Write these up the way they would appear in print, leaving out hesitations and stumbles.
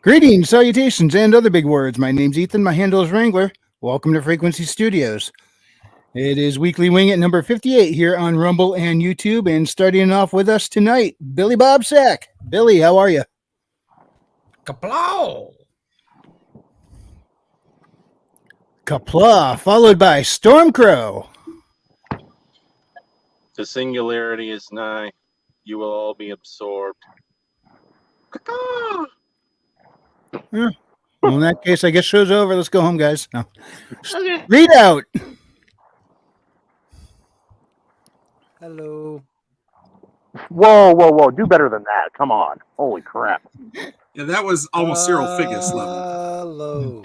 Greetings, salutations, and other big words. My name's Ethan. My handle is Wrangler. Welcome to Frequency Studios. It is Weekly Wing at number 58 here on Rumble and YouTube. And starting off with us tonight, Billy Bobsack. Billy, how are you? Kaplow! Kapla, followed by Stormcrow. The singularity is nigh. You will all be absorbed. Well, in that case, I guess show's over. Let's go home, guys. No. Okay. Read out. Hello. Whoa. Do better than that. Come on. Holy crap. Yeah, that was almost Cyril Figgis level. Hello.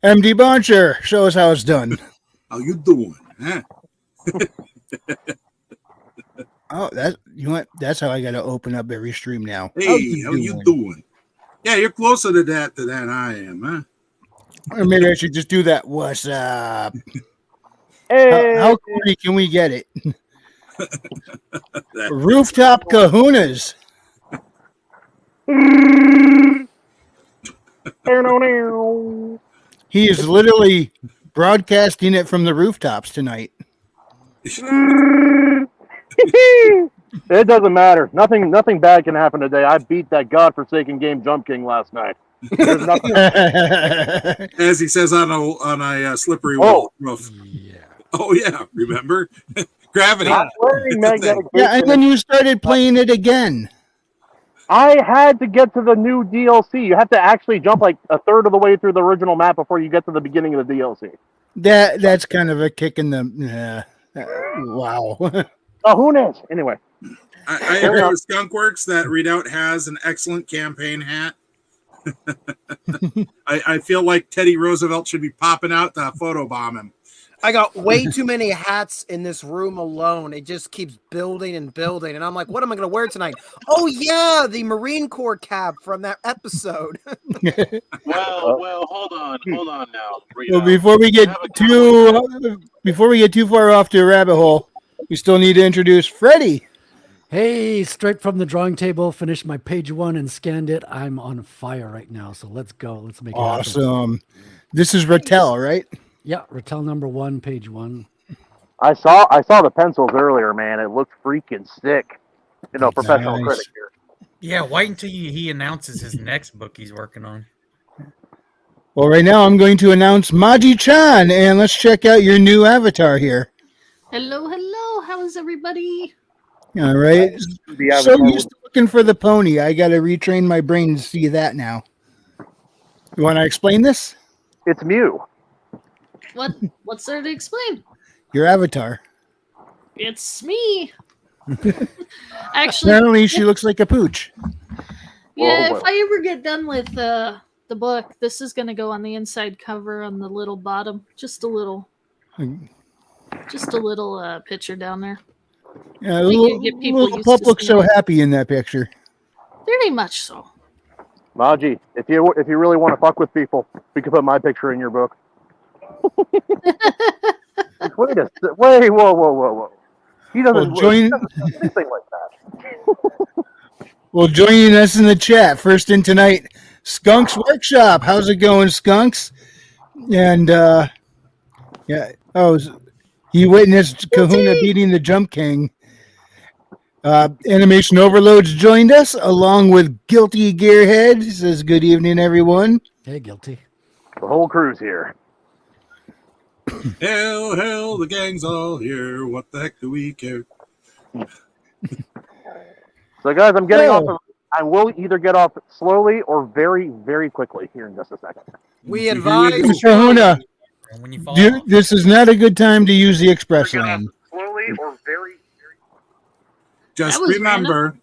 MD Boncher, show us how it's done. How you doing? Huh? Oh, that's how I got to open up every stream now. Hey, how you doing? Yeah, you're closer to that than I am, huh? Or maybe I should just do that. What's up? Hey. How corny can we get it? Rooftop kahunas. He is literally broadcasting it from the rooftops tonight. It doesn't matter. Nothing bad can happen today. I beat that godforsaken game Jump King last night. There's nothing. As he says on a slippery roof. Yeah. Oh yeah, remember? Gravity. Not wearing magnetic Yeah, and then you started playing it again. I had to get to the new DLC. You have to actually jump like a third of the way through the original map before you get to the beginning of the DLC. That's kind of a kick in the. Wow. Oh, who knows? Anyway. I agree with Skunkworks that Redoubt has an excellent campaign hat. I feel like Teddy Roosevelt should be popping out to photobomb him. I got way too many hats in this room alone. It just keeps building and building. And I'm like, what am I going to wear tonight? Oh, yeah, the Marine Corps cap from that episode. Well, hold on now. Well, before we get too far off to a rabbit hole, we still need to introduce Freddie. Hey, straight from the drawing table, finished my page 1 and scanned it. I'm on fire right now, so let's go. Let's make it happen. Awesome. This is Rattel, right? Yeah, Rattel number 1, page 1. I saw the pencils earlier, man. It looked freaking sick. Professional Nice. critic here. Yeah, wait until he announces his next book he's working on. Well, right now I'm going to announce Maji-chan, and let's check out your new avatar here. Hello. How is everybody? All right. The So avatar used to looking for the pony. I got to retrain my brain to see that now. You want to explain this? It's Mew. What's there to explain? Your avatar. It's me. Actually, Apparently, she looks like a pooch. yeah. Whoa. If I ever get done with the book, this is gonna go on the inside cover on the little bottom. Just a little picture down there. Yeah, We little, can get people little used pup to looks so seeing it. happy in that picture. Very much so. Maji, if you really want to fuck with people, we can put my picture in your book. Wait, whoa. He doesn't Well, he doesn't do anything like that. Well, joining us in the chat, first in tonight, Skunks Workshop. How's it going, Skunks? And, he witnessed Kahuna beating the Jump King. Animation Overloads joined us, along with Guilty Gearhead. He says, good evening, everyone. Hey, guilty. The whole crew's here. Hell, the gang's all here. What the heck do we care? So, guys, I'm getting off. I will either get off slowly or very, very quickly here in just a second. We advise Kahuna, And when you fall this is not a good time to use the express lane. Slowly or very. Just That was remember.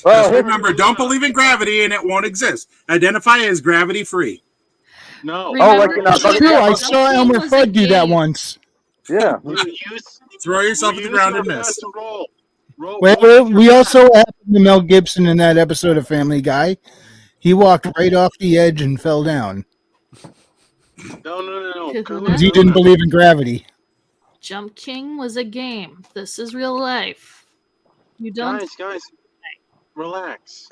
Well, Just remember, don't believe in gravity and it won't exist. Identify as gravity free. No. like in It's true. I saw Elmer Fudd do that once. Yeah. Throw yourself to the ground and miss. Well, we also happened to Mel Gibson in that episode of Family Guy. He walked right off the edge and fell down No. because he didn't believe in gravity. Jump King was a game. This is real life. You don't. Guys, relax.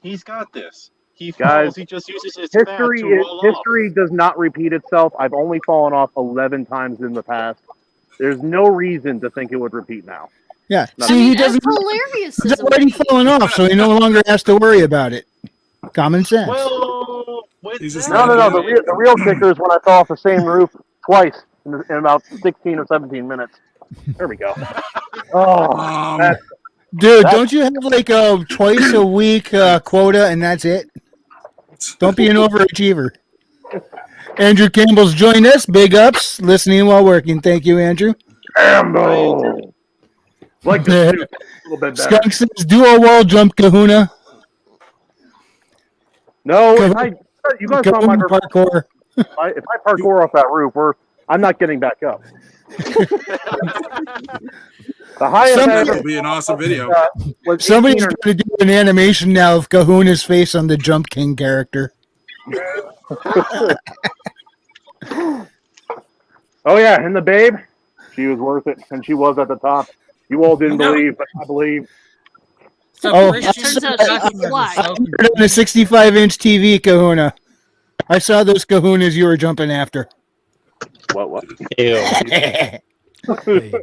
He's got this. He Guys, falls. He just uses his fat to roll off. History does not repeat itself. I've only fallen off 11 times in the past. There's no reason to think it would repeat now. Yeah. No. See, I mean, he doesn't. as hilarious He's as it already would be. fallen off, so he no longer has to worry about it. Common sense. Well, with He's just that, No. The real kicker is when I fell off the same roof twice in about 16 or 17 minutes. There we go. Oh, that's Dude, don't you have like a twice a week quota and that's it? Don't be an overachiever. Andrew Campbell's joined us. Big ups. Listening while working. Thank you, Andrew. Campbell. Like the suit a little bit better. Skunk says, do a wall jump, Kahuna. No, Kahuna- you guys saw my Kahuna parkour. If I parkour off that roof, I'm not getting back up. The highest I Somebody- ever It'll be an awesome video. was Somebody's 18 or going to do an animation now of Kahuna's face on the Jump King character. Oh yeah, and the babe, she was worth it, and she was at the top. You all didn't believe, but I believe. So Oh, Christian turns out Chucky she's fly. was so On a 65-inch TV, Kahuna. I saw those Kahunas you were jumping after. What? Ew. Babe.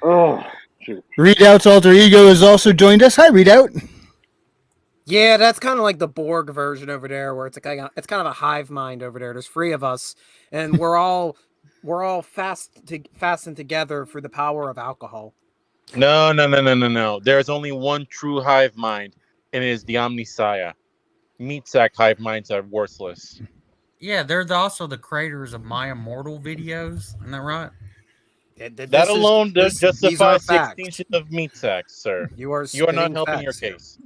Oh, shoot. Readout's alter ego has also joined us. Hi, Readout. Yeah, that's kind of like the Borg version over there, where it's kind of a hive mind over there. There's 3 of us, and we're all fastened together through the power of alcohol. No. There's only one true hive mind, and it is the Omnisaya. Meat sack hive minds are worthless. Yeah, they're also the creators of My Immortal videos. Isn't that right? That alone does these justify are 6 facts. inches of meat sacks, sir. You are You are not spitting helping your facts here. case.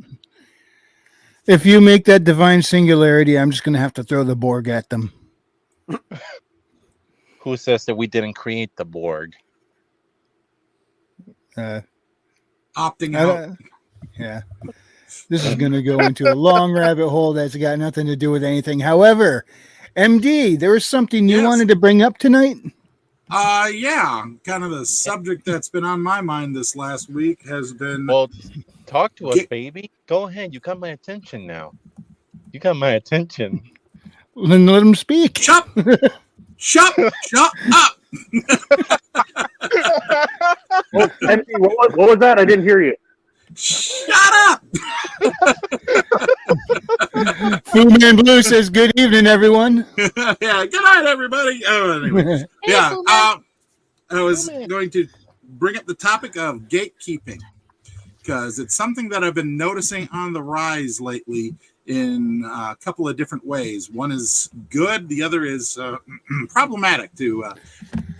If you make that divine singularity, I'm just going to have to throw the Borg at them. Who says that we didn't create the Borg? Opting I out. don't- yeah. This is going to go into a long rabbit hole that's got nothing to do with anything. However, MD, there was something you Yes. wanted to bring up tonight? Yeah. Kind of the subject that's been on my mind this last week has been Well, talk to us, Get- baby. Go ahead. You got my attention now. You got my attention. Then let him speak. shut up. Empty, what was that? I didn't hear you. Shut up. Fu Man Blue says, good evening, everyone. Yeah, good night, everybody. Oh, anyway. Yeah, Fu Man. I was going to bring up the topic of gatekeeping because it's something that I've been noticing on the rise lately in a couple of different ways. One is good, the other is problematic, to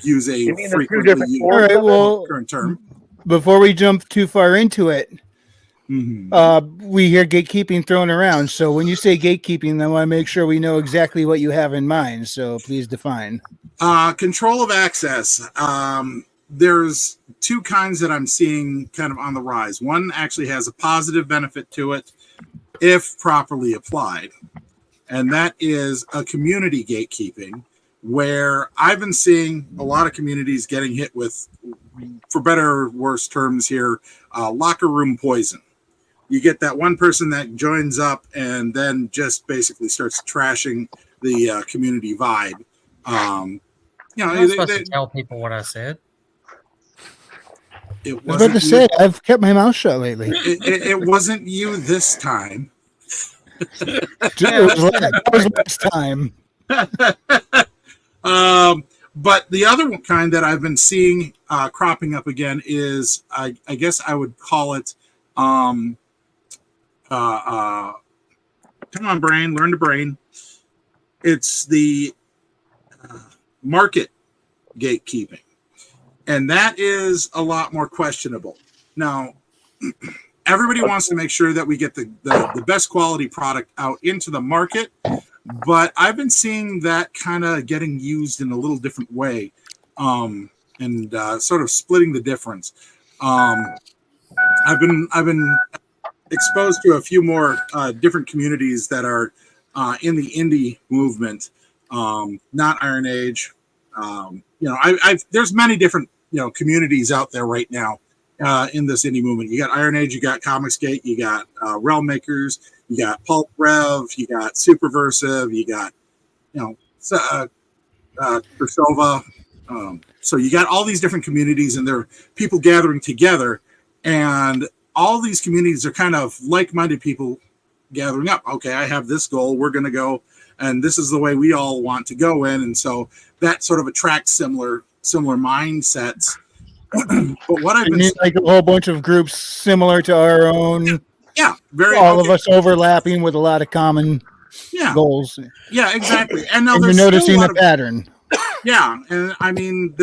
use a You mean the two frequently different used All right, well, current term. before we jump too far into it, Mhm. we hear gatekeeping thrown around. So when you say gatekeeping, I want to make sure we know exactly what you have in mind. So please define. Control of access. There's 2 kinds that I'm seeing kind of on the rise. One actually has a positive benefit to it if properly applied. And that is a community gatekeeping, where I've been seeing a lot of communities getting hit with, for better or worse terms here, locker room poison. You get that one person that joins up and then just basically starts trashing the community vibe. You're not supposed to tell people what I said. It I was about to say, I've kept my mouth shut lately. it wasn't you this time. That was last time. But the other kind that I've been seeing cropping up again is, I guess I would call it, come on, brain, learn to brain. It's the market gatekeeping. And that is a lot more questionable. Now, everybody wants to make sure that we get the best quality product out into the market, but I've been seeing that kind of getting used in a little different way, and sort of splitting the difference. I've been exposed to a few more different communities that are in the indie movement, not IronAge. There's many different communities out there right now in this indie movement. You got IronAge, you got Comicsgate, you got Realm Makers, you got Pulp Rev, you got Superversive, you got Kursova. So you got all these different communities, and they're people gathering together, and all these communities are kind of like-minded people gathering up. Okay, I have this goal. We're going to go, and this is the way we all want to go in, and so that sort of attracts similar mindsets. But what I've been like a whole bunch of groups similar to our own. Yeah, all of us overlapping with a lot of common goals. Yeah, exactly. And now you're noticing a pattern. Yeah, and I mean,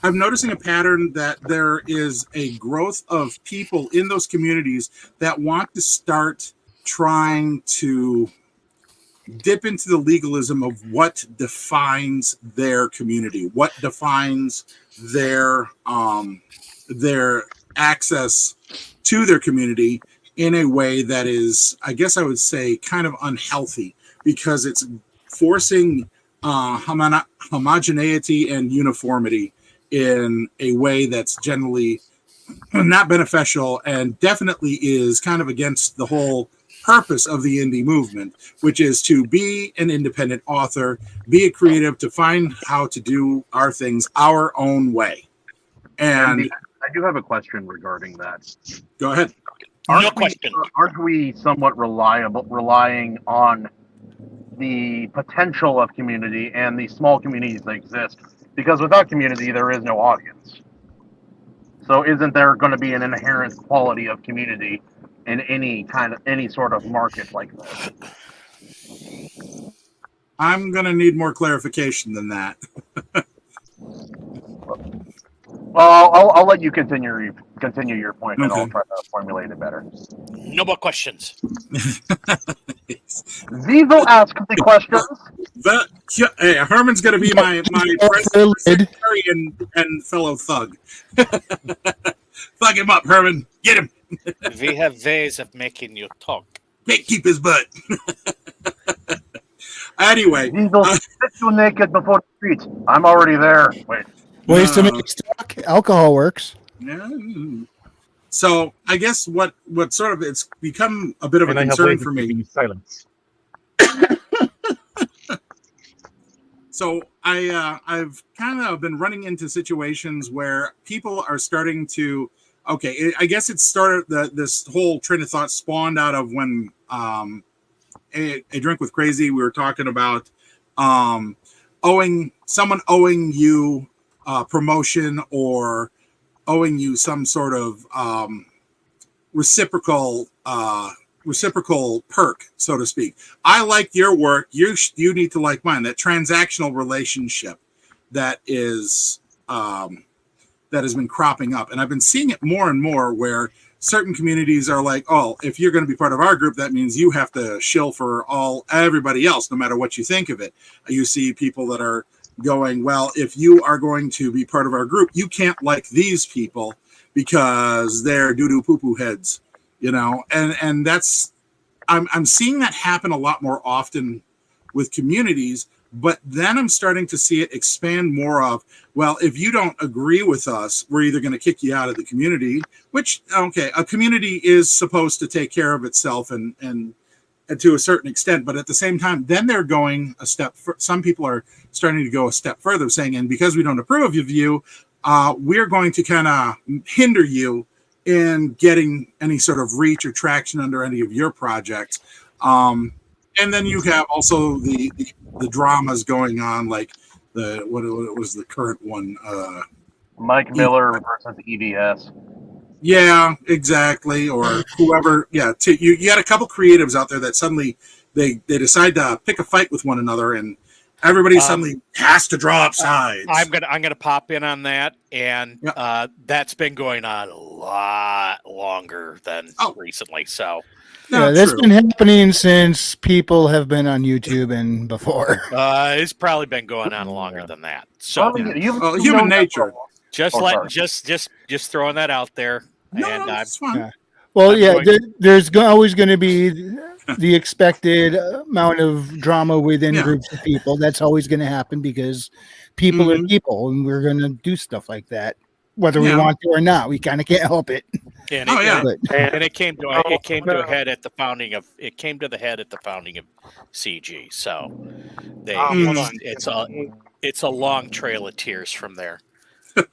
I'm noticing a pattern that there is a growth of people in those communities that want to start trying to dip into the legalism of what defines their community, what defines their access to their community in a way that is, I guess I would say, kind of unhealthy, because it's forcing homogeneity and uniformity in a way that's generally not beneficial, and definitely is kind of against the whole purpose of the indie movement, which is to be an independent author, be a creative, to find how to do our things our own way. And I do have a question regarding that. Go ahead. Aren't we somewhat relying on the potential of community and the small communities that exist? Because without community, there is no audience. So isn't there going to be an inherent quality of community in any sort of market like this? I'm going to need more clarification than that. Well, I'll let you continue your point, and I'll try to formulate it better. No more questions. Zizo asked the questions. Hey, Herman's going to be my press secretary and fellow thug. Thug him up, Herman. Get him. We have ways of making you talk. Can't keep his butt. Anyway. Zizo, sit you naked before the streets. I'm already there. Wait. Ways to make it stuck. Alcohol works. Yeah. So I guess what sort of, it's become a bit of a concern for me. Silence. So I've kind of been running into situations where people are starting to, I guess it started, this whole train of thought spawned out of when a Drink with Crazy, we were talking about owing you promotion, or owing you some sort of reciprocal perk, so to speak. I like your work. You need to like mine. That transactional relationship that has been cropping up, and I've been seeing it more and more, where certain communities are like, oh, if you're going to be part of our group, that means you have to shill for everybody else, no matter what you think of it. You see people that are going, well, if you are going to be part of our group, you can't like these people because they're doo-doo poo-poo heads, and that's, I'm seeing that happen a lot more often with communities. But then I'm starting to see it expand more of, well, if you don't agree with us, we're either going to kick you out of the community, which, a community is supposed to take care of itself and to a certain extent. But at the same time, then they're going a step, some people are starting to go a step further, saying, and because we don't approve of you, we're going to kind of hinder you in getting any sort of reach or traction under any of your projects. And then you have also the dramas going on, like what was the current one? Mike Miller versus EBS. Yeah, exactly. Or whoever. Yeah, you got a couple creatives out there that suddenly they decide to pick a fight with one another, and everybody suddenly has to draw up sides. I'm gonna pop in on that, and that's been going on a lot longer than recently. So. Yeah, that's been happening since people have been on YouTube and before. It's probably been going on longer than that. So human nature. Just throwing that out there. No, that's fine. Yeah. Well, there's always going to be the expected amount of drama within Yeah. groups of people. That's always going to happen because people are Mhm. people, and we're going to do stuff like that, whether we Yeah. want to or not. We kind of can't help it. And Oh, yeah. But and it came to a head at the founding of CG. So they hold on. it's a long trail of tears from there.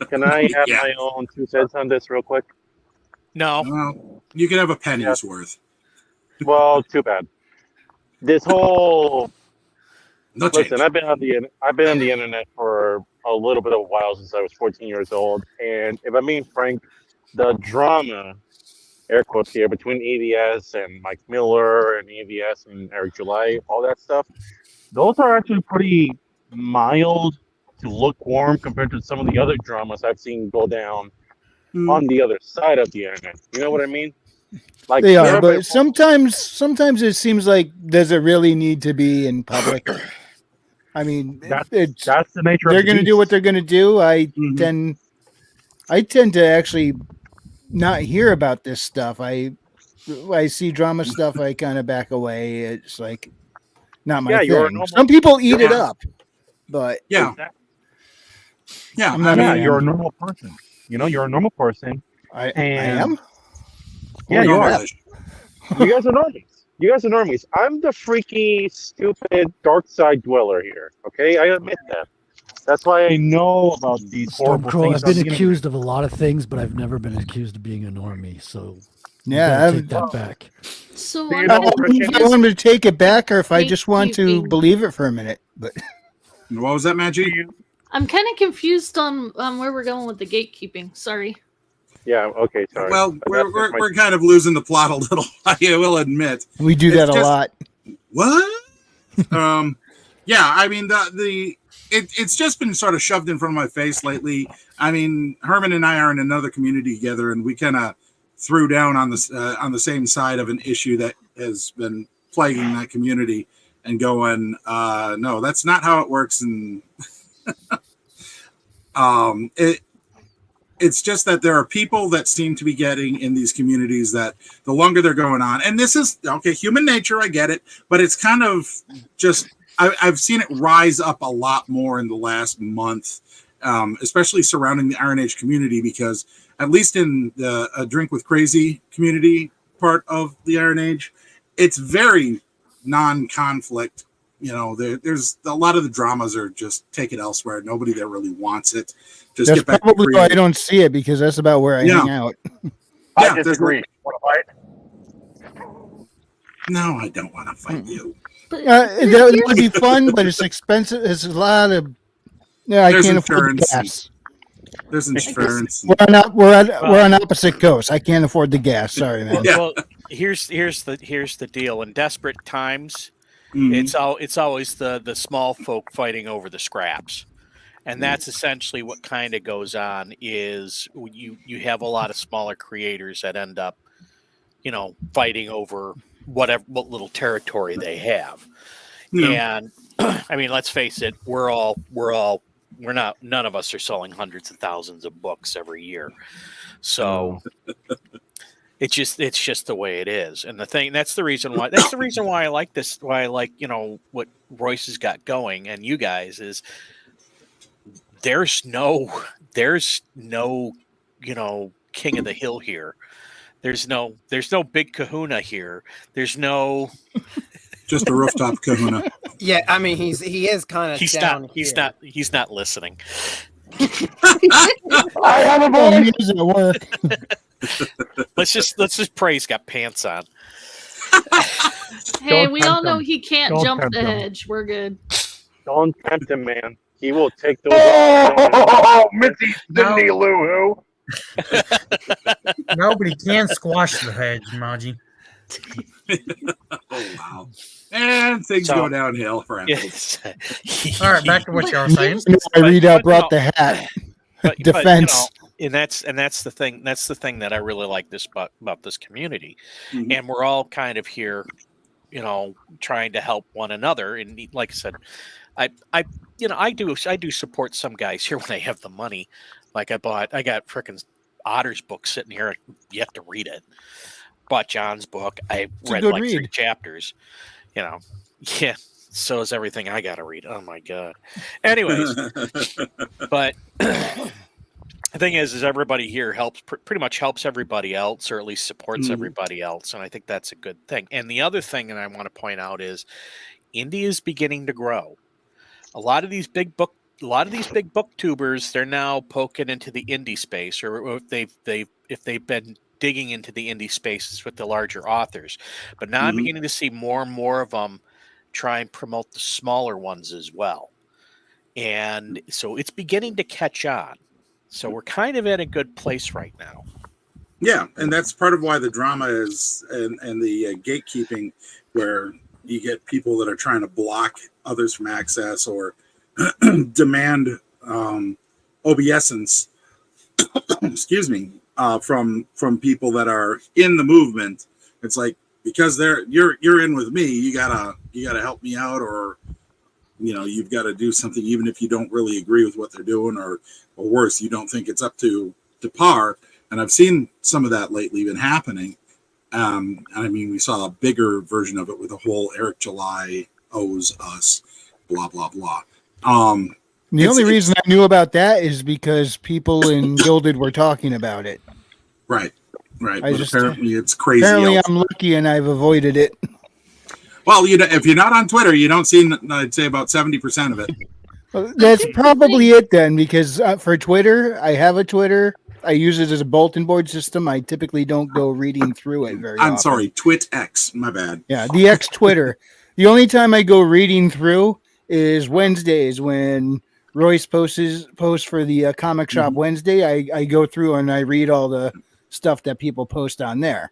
Can I have Yeah. my own 2 cents on this real quick? No, Well, you can have a penny's worth. Well, too bad. This whole No change. listen, I've been on the internet for a little bit of a while since I was 14 years old, and if I'm being frank, the drama, air quotes here, between EVS and Mike Miller and EVS and Eric July, all that stuff, those are actually pretty mild to lukewarm compared to some of the other dramas I've seen go down Mm. on the other side of the internet. You know what I mean? Like they there are. have But been- sometimes it seems like, does it really need to be in public? I mean, That's it's the nature they're of the going to do what beast. they're going to do. Mhm. I tend to actually not hear about this stuff. I see drama stuff, I kind of back away. It's like not my Yeah, you're a thing. normal- Some people eat it Yeah. up, but Yeah. Exactly. Yeah. I'm not Yeah, a fan. you're a normal person. You know, you're a normal person. I And am. Yeah, you are. Normalish. You guys are normies. You guys are normies. I'm the freaky, stupid, dark side dweller here. Okay, I admit that. That's why I know about these horrible Stormcrow, things. I've been accused of a lot of things, but I've never been accused of being a normie. So you Yeah, better I've- take that back. So Do you I'm know kind of Christian- I want me to take it back, or if I just want to Gatekeeping. believe it for a minute. But What was that, Magic? I'm kind of confused on where we're going with the gatekeeping. Sorry. Yeah. Okay. Sorry. Well, we're kind of losing the plot a little. I will admit. we do It's that a just- lot. What? Yeah, I mean it's just been sort of shoved in front of my face lately. I mean, Herman and I are in another community together, and we kind of threw down on the same side of an issue that has been plaguing that community, and going, no, that's not how it works. And it's just that there are people that seem to be getting in these communities that the longer they're going on, and this is okay, human nature, I get it, but it's kind of just I've seen it rise up a lot more in the last month, especially surrounding the IronAge community, because at least in the Drink with Crazy community part of the IronAge, it's very non-conflict. You know, there's a lot of the dramas are just take it elsewhere. Nobody there really wants it. Just That's get back to probably why I creating. don't see it, because that's about where I Yeah. hang out. Yeah, I there's disagree. Want to fight? No, I don't want to fight you. But That would be fun, but it's expensive. It's a lot of. Yeah, I There's can't afford the insurance and- gas. There's insurance. We're on opposite coasts. I can't afford the gas. Sorry, man. Yeah. Well, here's the deal. In desperate times, Mhm. it's always the small folk fighting over the scraps, and that's essentially what kind of goes on. Is you have a lot of smaller creators that end up, fighting over what little territory they have. Yeah. And I mean, let's face it, none of us are selling hundreds of thousands of books every year. So it's just the way it is. And that's the reason why I like this, why I like, what Royce has got going and you guys is there's no, king of the hill here. There's no big kahuna here. There's no, Just a rooftop kahuna. Yeah, I mean he is kind of down. he's not listening. I have a Well, voice. he is at work. Let's just pray he's got pants on. hey, Don't we all tempt know him. he can't Don't jump tempt the him. hedge. We're good. Don't tempt him, man. He will take those. Oh, Mitzi Cindy Lou Who. Nobody can squash the hedge, Maji. Oh wow! And things So- go downhill for Apple. Yes. All right, back to what y'all were saying. I read out, but, brought the hat. but, Defense. and that's the thing. That's the thing that I really like about this community, Mhm. and we're all kind of here, trying to help one another. And like I said, I do support some guys here when they have the money. Like I got frickin' Otter's book sitting here, yet to read it. bought John's book. I It's a read good like 3 read. chapters. You know, yeah. So is everything I got to read. Oh my god. Anyways, but the thing is everybody here helps pretty much helps everybody else, or at least supports Mhm. everybody else, and I think that's a good thing. And the other thing that I want to point out is indie is beginning to grow. A lot of these big booktubers, they're now poking into the indie space, or if they've been digging into the indie spaces with the larger authors. But now I'm Mhm. beginning to see more and more of them try and promote the smaller ones as well. And so it's beginning to catch on. So we're kind of in a good place right now. Yeah, and that's part of why the drama is and the gatekeeping, where you get people that are trying to block others from access or demand obeisance. Excuse me, from people that are in the movement. It's like, because you're in with me, you gotta help me out, or you've got to do something even if you don't really agree with what they're doing, or worse, you don't think it's up to par. And I've seen some of that lately been happening. And I mean, we saw a bigger version of it with the whole Eric July owes us, blah blah blah. The only reason I knew about that is because people in Gilded were talking about it. Right. But just- apparently it's crazy. Apparently, else. I'm lucky and I've avoided it. Well, if you're not on Twitter, you don't see, I'd say, about 70% of it. Well, that's probably it then, because for Twitter, I have a Twitter. I use it as a bulletin board system. I typically don't go reading through it very often. I'm sorry, TwitX, my bad. Yeah, the X Twitter. The only time I go reading through is Wednesdays when Royce posts for the Comic Shop Wednesday. I go through and I read all the stuff that people post on there.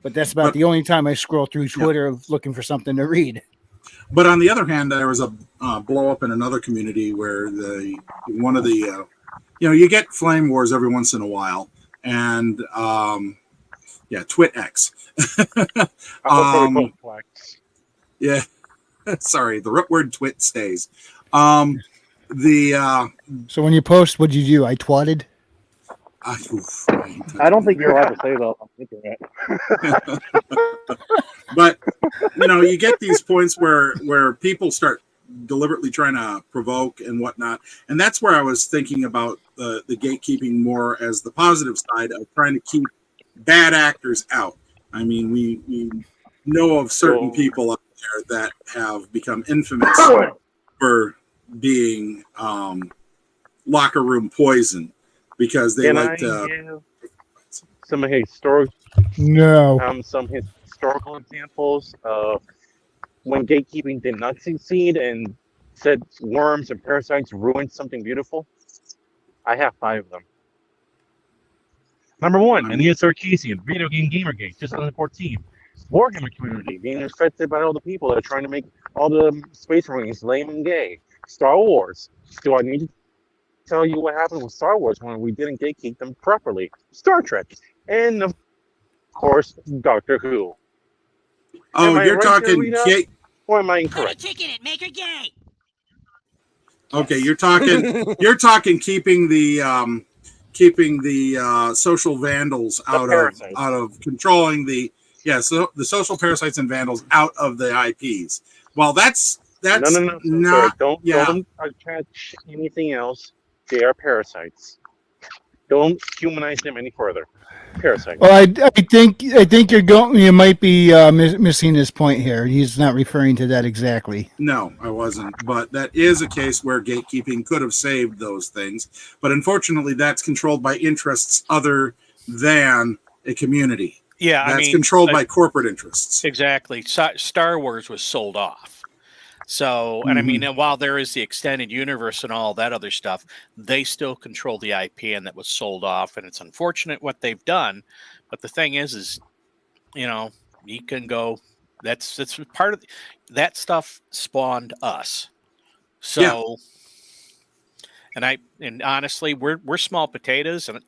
But that's about the only time I scroll through Twitter looking for something to read. But on the other hand, there was a blow up in another community where one of the you get flame wars every once in a while, and TwitX. Yeah, sorry, the word twit stays. So when you post, what'd you do? I twatted. I don't think you're allowed to say that on the internet. But you get these points where people start deliberately trying to provoke and whatnot, and that's where I was thinking about the gatekeeping more as the positive side of trying to keep bad actors out. I mean, we know of certain people out there that have become infamous for being locker room poison, because they like to. Some historical examples of when gatekeeping did not succeed and said worms and parasites ruined something beautiful. I have 5 of them. Number 1, Aeneas Sarkeesian, Video Game Gamergate, 2014. Warhammer community being infected by all the people that are trying to make all the Space Marines lame and gay. Star Wars. Do I need to tell you what happened with Star Wars when we didn't gatekeep them properly? Star Trek. And of course, Doctor Who. Oh, you're talking gay. Or am I incorrect? Put a ticket in, make her gay. Okay, you're talking keeping the social vandals out of controlling the social parasites and vandals out of the IPs. Well, that's no. not. Don't attach anything else. They are parasites. Don't humanize them any further. Parasites. Well, I think you might be missing his point here. He's not referring to that exactly. No, I wasn't. But that is a case where gatekeeping could have saved those things. But unfortunately, that's controlled by interests other than a community. Yeah, that's controlled by corporate interests. Exactly. Star Wars was sold off. So, and I mean, while there is the extended universe and all that other stuff, they still control the IP, and that was sold off. And it's unfortunate what they've done. But the thing is, you can go. That's part of that stuff spawned us. So, and honestly, we're small potatoes, and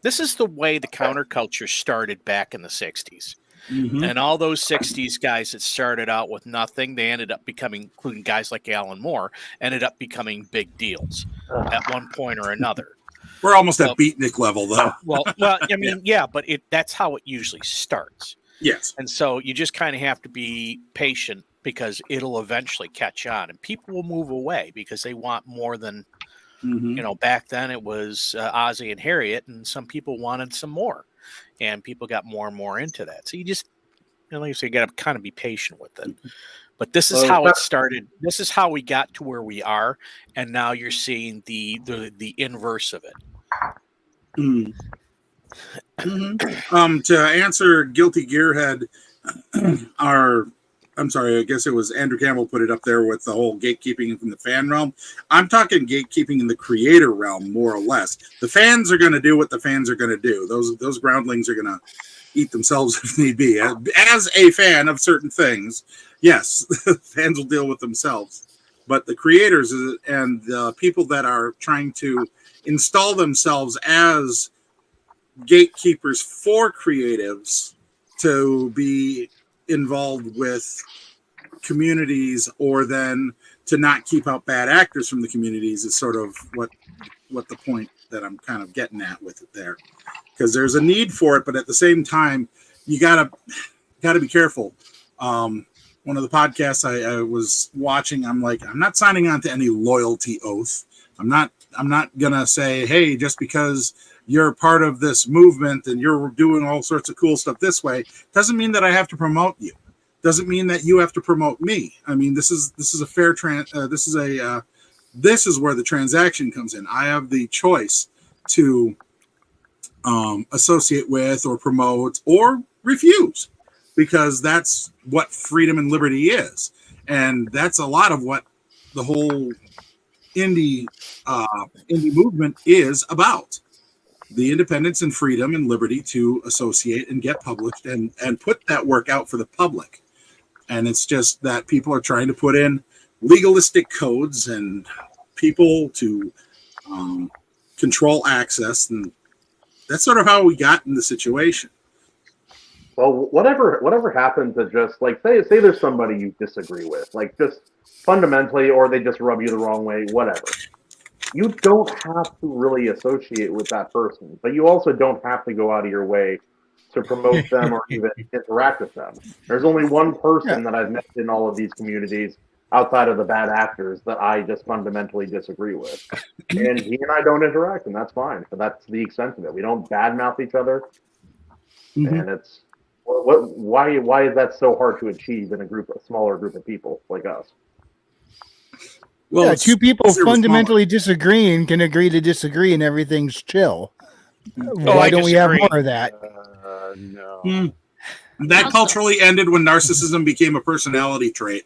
this is the way the counterculture started back in the 60s. And all those 60s guys that started out with nothing, they ended up becoming, including guys like Alan Moore, ended up becoming big deals at one point or another. We're almost at beatnik level, though. Well, I mean, yeah, but that's how it usually starts. Yes. And so you just kind of have to be patient because it'll eventually catch on, and people will move away because they want more than, Mhm. you know, back then it was Ozzy and Harriet, and some people wanted some more, and people got more and more into that. So you just, you know, like you say, you got to kind of be patient with it. But this is how it started. This is how we got to where we are, and now you're seeing the inverse of it. Mm. To answer Guilty Gearhead, I'm sorry, I guess it was Andrew Campbell put it up there with the whole gatekeeping from the fan realm. I'm talking gatekeeping in the creator realm, more or less. The fans are going to do what the fans are going to do. Those groundlings are going to eat themselves if need be. As a fan of certain things, yes, fans will deal with themselves. But the creators and the people that are trying to install themselves as gatekeepers for creatives to be involved with communities, or then to not keep out bad actors from the communities, is sort of what the point that I'm kind of getting at with it there, because there's a need for it, but at the same time you gotta be careful. One of the podcasts I was watching, I'm like, I'm not signing on to any loyalty oath. I'm not gonna say, hey, just because you're part of this movement and you're doing all sorts of cool stuff this way, doesn't mean that I have to promote you. Doesn't mean that you have to promote me. I mean, this is a fair this is where the transaction comes in. I have the choice to associate with or promote or refuse, because that's what freedom and liberty is, and that's a lot of what the whole indie movement is about. The independence and freedom and liberty to associate and get published and put that work out for the public. And it's just that people are trying to put in legalistic codes and people to control access, and that's sort of how we got in the situation. Well, whatever happens to just like say there's somebody you disagree with, like just fundamentally, or they just rub you the wrong way, whatever. You don't have to really associate with that person, but you also don't have to go out of your way to promote them or even interact with them. There's only one person that I've met in all of these communities outside of the bad actors that I just fundamentally disagree with. And he and I don't interact, and that's fine. But that's the extent of it. We don't badmouth each other. Mm-hmm. And it's why is that so hard to achieve in a smaller group of people like us? Well, two people fundamentally disagreeing can agree to disagree and everything's chill. Why don't we have more of that? No. That culturally ended when narcissism became a personality trait.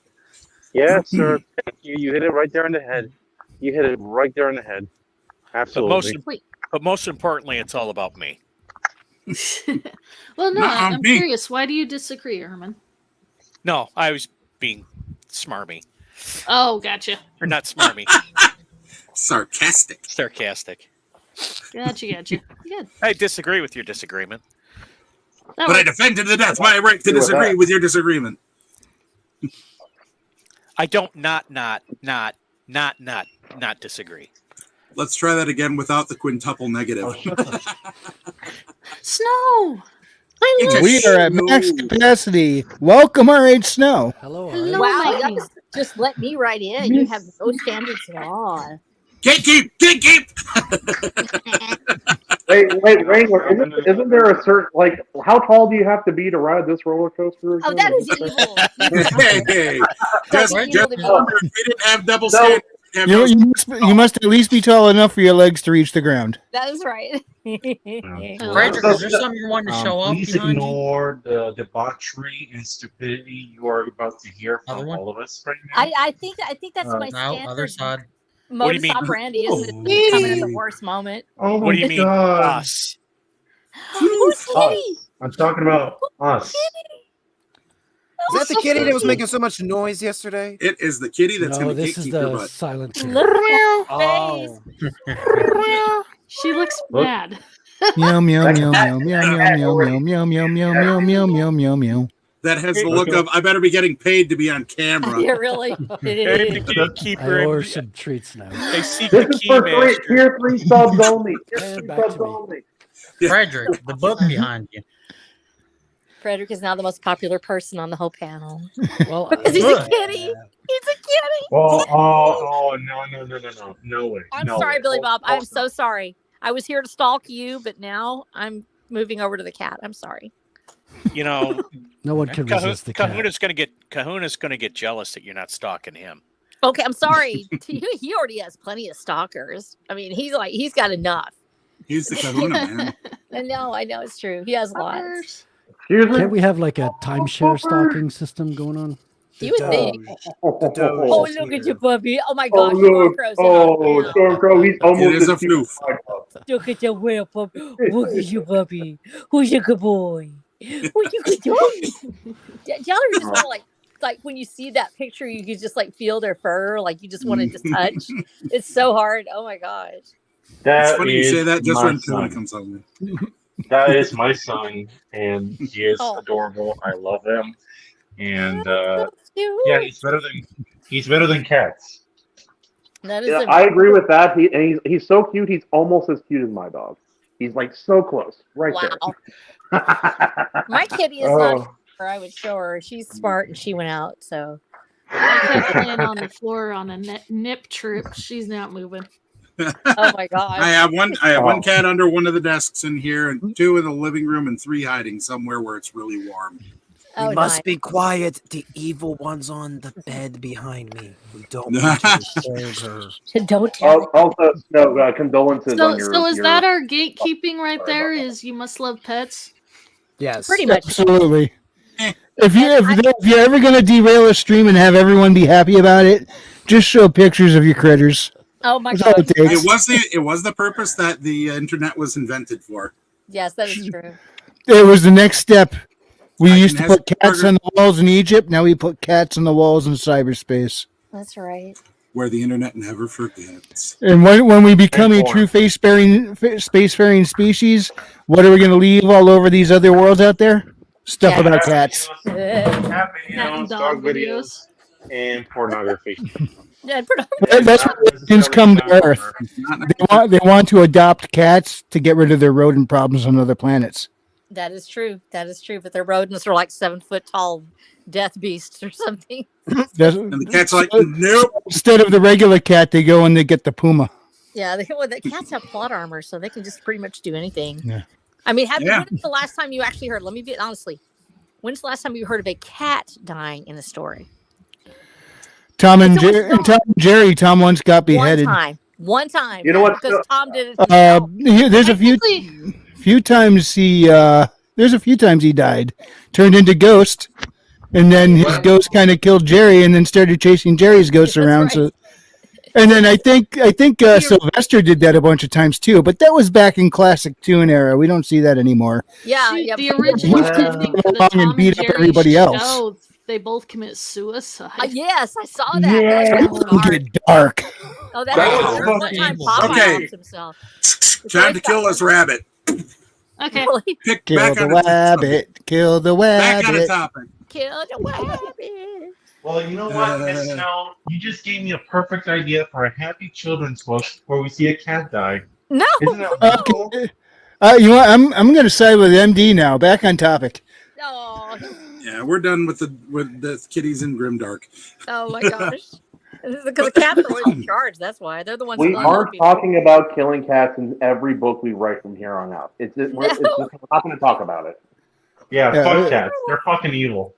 Yes, sir. You hit it right there in the head. You hit it right there in the head. Absolutely. But most importantly, it's all about me. Well, no, I'm curious. Why do you disagree, Herman? No, I was being smarmy. Oh, gotcha. Or not smarmy. Sarcastic. Gotcha. Good. I disagree with your disagreement. But I defend to the death my right to disagree with your disagreement. I don't not disagree. Let's try that again without the quintuple negative. Snow. We are at max capacity. Welcome, IronAge Snow. Hello. Wow, just let me right in. You have no standards at all. Gatekeep! Wait, Wrangler, isn't there a certain, like, how tall do you have to be to ride this roller coaster again? Oh, that is evil. Hey. Just we didn't have double standards. You must at least be tall enough for your legs to reach the ground. That is right. Frederick, is there something you want to show up? Please ignore the debauchery and stupidity you are about to hear from all of us right now. I think that's my standard. Other side. Modus operandi, isn't it? Coming at the worst moment. Oh what do you mean, us? Who's Kitty? I'm talking about us. Is that the kitty that was making so much noise yesterday? It is the kitty that's going to this is gatekeep your the butt. silent killer. Little She looks mad. Meow meow meow meow meow meow meow meow meow meow meow meow meow meow. That has the look of I better be getting paid to be on camera. Yeah, really. I order some treats now. They seek This the is key for master. tier 3 subs only. And back to me. Frederick, the book behind you. Frederick is now the most popular person on the whole panel. Well, Because he's a Good. kitty. He's a kitty. Well, no way. I'm No sorry, way. Billy Bob. I'm Hold so on. sorry. I was here to stalk you, but now I'm moving over to the cat. I'm sorry. You know, no one can resist the cat. Kahuna's gonna get jealous that you're not stalking him. Okay, I'm sorry. He already has plenty of stalkers. I mean, he's got enough. He's the Kahuna, man. I know, it's true. He has lots. Can't we have like a timeshare stalking system going on? You would think. Oh, Look at your puppy. Oh my Oh, gosh, look. Stormcrow's Oh, Stormcrow, he's almost It is a as cute floof. as my pup. Look at your whale puppy. Look at your puppy. Who's your good boy? Who's your good boy? Y'all are just want to like when you see that picture, you could just like feel their fur, like you just want to just touch. It's so hard. Oh my gosh. It's funny you say that just my when Kahuna son. comes home. That is my son, and he is Oh. adorable. I love him, and So cute. yeah, he's better than cats. That is Yeah, a- I agree with that. He's so cute. He's almost as cute as my dog. He's like so close, right wow. there. My kitty is not here. I would show her. She's smart and she went out. So My cat's laying on the floor on a nip trip. She's not moving. oh my gosh. I have one cat under one of the desks in here, and 2 in the living room, and 3 hiding somewhere where it's really warm. Oh, We must nice. be quiet. The evil one's on the bed behind me. We don't need to disturb her. Don't tell. Also, no condolences So, on your. so is your- that our gatekeeping right Sorry there? about that. Is you must love pets? Yes. Pretty much. Absolutely. If you're ever gonna derail a stream and have everyone be happy about it, just show pictures of your critters. Oh my That's all gosh. it takes. It was the purpose that the internet was invented for. Yes, that is true. It was the next step. We I used can to put ask cats Burger- on the walls in Egypt. Now we put cats on the walls in cyberspace. That's right. Where the internet never forgets. And when we become a Good true spacefaring species, what are we going to leave all over these other worlds out there? Stuff Yeah. about cats. Cat Cat videos, and dog dog videos, and pornography. Yeah, That's where aliens come to Earth. They want to adopt cats to get rid of their rodent problems on other planets. that is true. That is true. But their rodents are like 7 foot tall death beasts or something. And the cat's like, nope. Instead of the regular cat, they go and they get the puma. Yeah, the cats have plot armor, so they can just pretty much do anything. Yeah. I mean, Yeah. when's the last time you actually heard? Let me be honestly. When's the last time you heard of a cat dying in a story? Tom and It's always Jerry. Tom once got beheaded. One time. You know what? Because Tom did it. There's a few times there's a few times he died, turned into ghost, and then his ghost kind of killed Jerry, and then started chasing Jerry's ghosts That's around. right. So, and then I think Sylvester did that a bunch of times too, but that was back in classic Toon era. We don't see that anymore. Yeah, See, yeah. the original ending for the Along and Tom beat and up Jerry everybody else. show, they both commit suicide. Yes, I saw that. That's really dark. Get dark. Oh, that's That like was one time fucking Popeye Okay. offs himself. Time to kill this rabbit. Okay. Really? Pick Kill back the on the topic. rabbit. Kill the Back on the rabbit. topic. Kill the rabbit. Well, you know what, Miss Snow? You just gave me a perfect idea for a happy children's book where we see a cat die. No. Isn't that cool? Okay. You know what? I'm going to side with MD now. Back on topic. Oh, Yeah, we're done with the kitties in Grimdark. oh my gosh. Because the cats are always in charge. That's why. They're the ones We that aren't talking about killing cats in every book we write from here on out. It's just, we're not going to talk about it. Yeah, Yeah, fuck cats. They're fucking evil.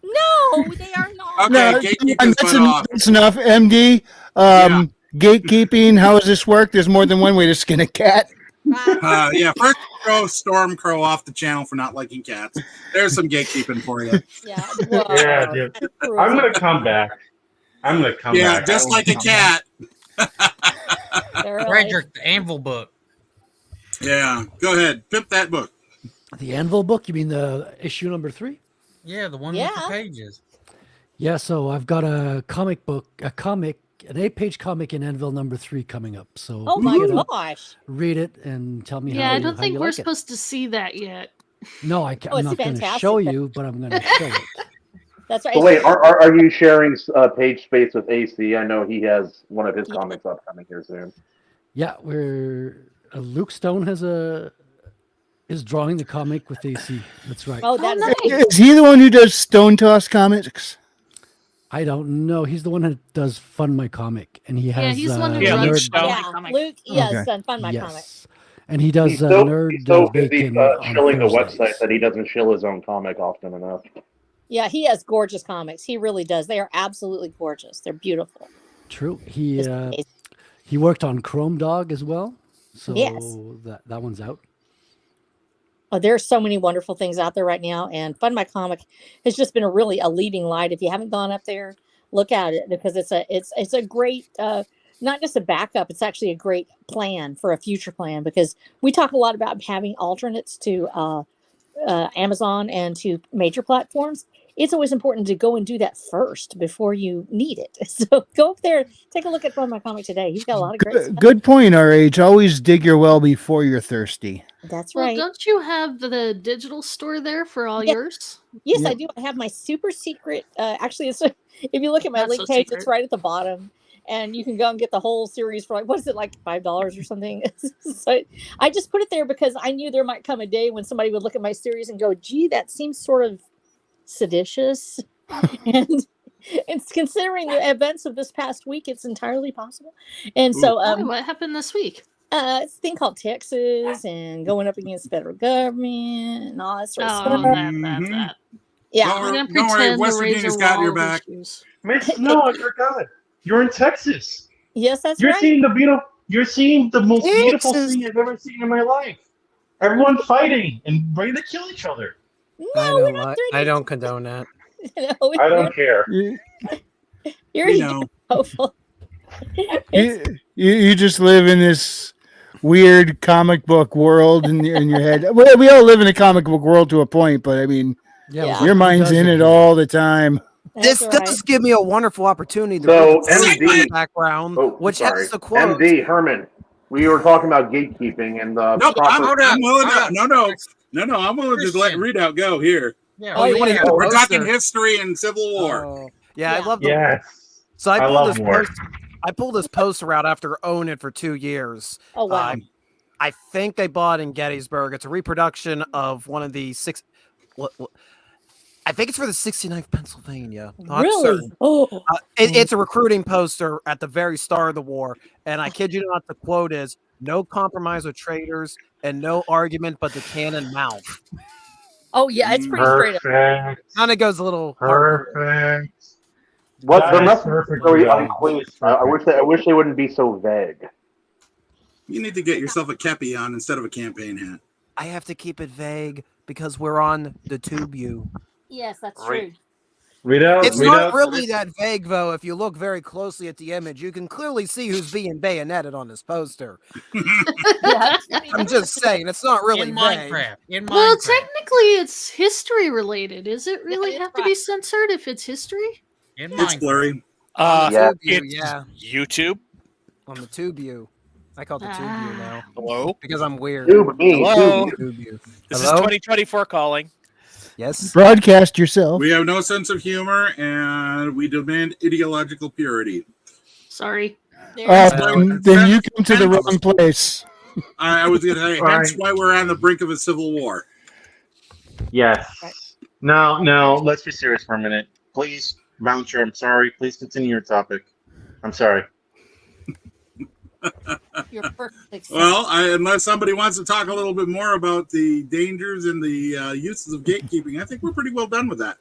No, they are not. Okay, No, gatekeepers that's, went off. that's enough. MD. Gatekeeping. How does this work? There's more than one way to skin a cat. Yeah, first throw Stormcrow off the channel for not liking cats. There's some gatekeeping for you. Yeah. Whoa. Yeah, dude. I'm gonna come back. Yeah, back. just like a cat. They're like- Frederick, the Anvil book. Yeah, go ahead. Pimp that book. The Anvil book? You mean the issue number 3? Yeah, the one with Yeah. the pages. Yeah, so I've got a comic book, an 8-page comic in Anvil number 3 coming up. So Oh my pick it up, gosh. read it and tell me Yeah, how I don't how think you we're like it. supposed to see that yet. No, Oh, I'm it's not going to fantastic. show you, but I'm going to show it. That's right. So wait, are you sharing page space with AC? I know he has one of his comics upcoming here soon. Yeah, Luke Stone has a is drawing the comic with AC. That's right. Oh, that Oh, is nice. Is he the one who does Stone Toss comics? I don't know. He's the one that does Fund My Comic, and he has Yeah, he's the one who Yeah, Luke runs Stone. my yeah. comic. Luke, yes, Okay. Fund My Comic. Yes, and he does He's Nerd so busy Bacon on shilling the Thursdays. website that he doesn't shill his own comic often enough. Yeah, he has gorgeous comics. He really does. They are absolutely gorgeous. They're beautiful. True. It's amazing. He worked on Chrome Dog as well, so Yes. that one's out. Oh, there's so many wonderful things out there right now, and Fund My Comic has just been a leading light. If you haven't gone up there, look at it, because it's a great not just a backup, it's actually a great plan for a future plan, because we talk a lot about having alternates to Amazon and to major platforms. It's always important to go and do that first before you need it. So go up there, take a look at Fund My Comic today. He's got a lot of great stuff. Good point, RH. Always dig your well before you're thirsty. That's Well, right. don't you have the digital store there for all Yeah. yours? Yes, Yeah. I do. I have my super secret. Actually, if you look at my Not link so page, secret. it's right at the bottom, and you can go and get the whole series for what is it, like $5 or something? So I just put it there because I knew there might come a day when somebody would look at my series and go, "Gee, that seems sort of seditious," and it's considering the events of this past week, it's entirely possible. And so, Oh, what happened this week? it's a thing called Texas and going up against the federal government and all that sort of Oh, stuff. that. Yeah. Don't I'm worry, gonna don't worry, pretend West the razor Virginia's got your wall back. issues. Miss, no, I forgot. You're in Texas. Yes, that's You're right. seeing the beautiful. You're seeing the most beautiful Texas. thing I've ever seen in my life. Everyone fighting and ready to kill each other. No, I we're don't. not I don't condone that. No, I don't care. You're We know. hopeful. You just live in this weird comic book world in your head. Well, we all live in a comic book world to a point, but I mean, Yeah. your mind's in it all the time. This That's right. does give me a wonderful opportunity to So, read the MD background, Oh, which sorry. has the quote. MD Herman. We were talking about gatekeeping and the No, proper. I'm willing to, no. I'm willing to let readout go here. Yeah, Oh, you want to hear the We're talking poster? history and Civil War. Oh, yeah, I Yeah. love the. Yes. So I I pulled love this war. post. I pulled this poster out after owning it for 2 years. Oh wow. I think they bought it in Gettysburg. It's a reproduction of one of the six. I think it's for the 69th Pennsylvania. Not Really? certain. Oh. It's a recruiting poster at the very start of the war, and I kid you not, the quote is "No compromise with traitors and no argument but the cannon mouth." Oh yeah, it's pretty straight up. Perfect. Kind of goes a little hard. Perfect. What That the is message is perfect, really Ralph. unclear. That is I perfect. wish they wouldn't be so vague. You need to get yourself a kepi on instead of a campaign hat. I have to keep it vague because we're on the tube. Yes, that's Right. true. Read out. It's read not out. really that vague, though. If you look very closely at the image, you can clearly see who's being bayoneted on this poster. Yeah. I'm just saying, it's not really in vague. Minecraft. In Well, Minecraft. technically, it's history related. Is it really it's have to be censored if it's history? In It's Minecraft. blurry. Yeah. Tube, It's yeah, YouTube. on the tube. I call it the tube now Hello. because I'm weird. Tube me. Hello? Tube. Tube. This Hello? is 2024 calling. Yes. Broadcast yourself. We have no sense of humor, and we demand ideological purity. Sorry. There's Then you come to the wrong place. I was going to say, hence why we're on the brink of a civil war. Yes. No, let's be serious for a minute. Please, Bouncer, I'm sorry. Please continue your topic. I'm sorry. You're perfectly safe. Well, unless somebody wants to talk a little bit more about the dangers and the uses of gatekeeping, I think we're pretty well done with that.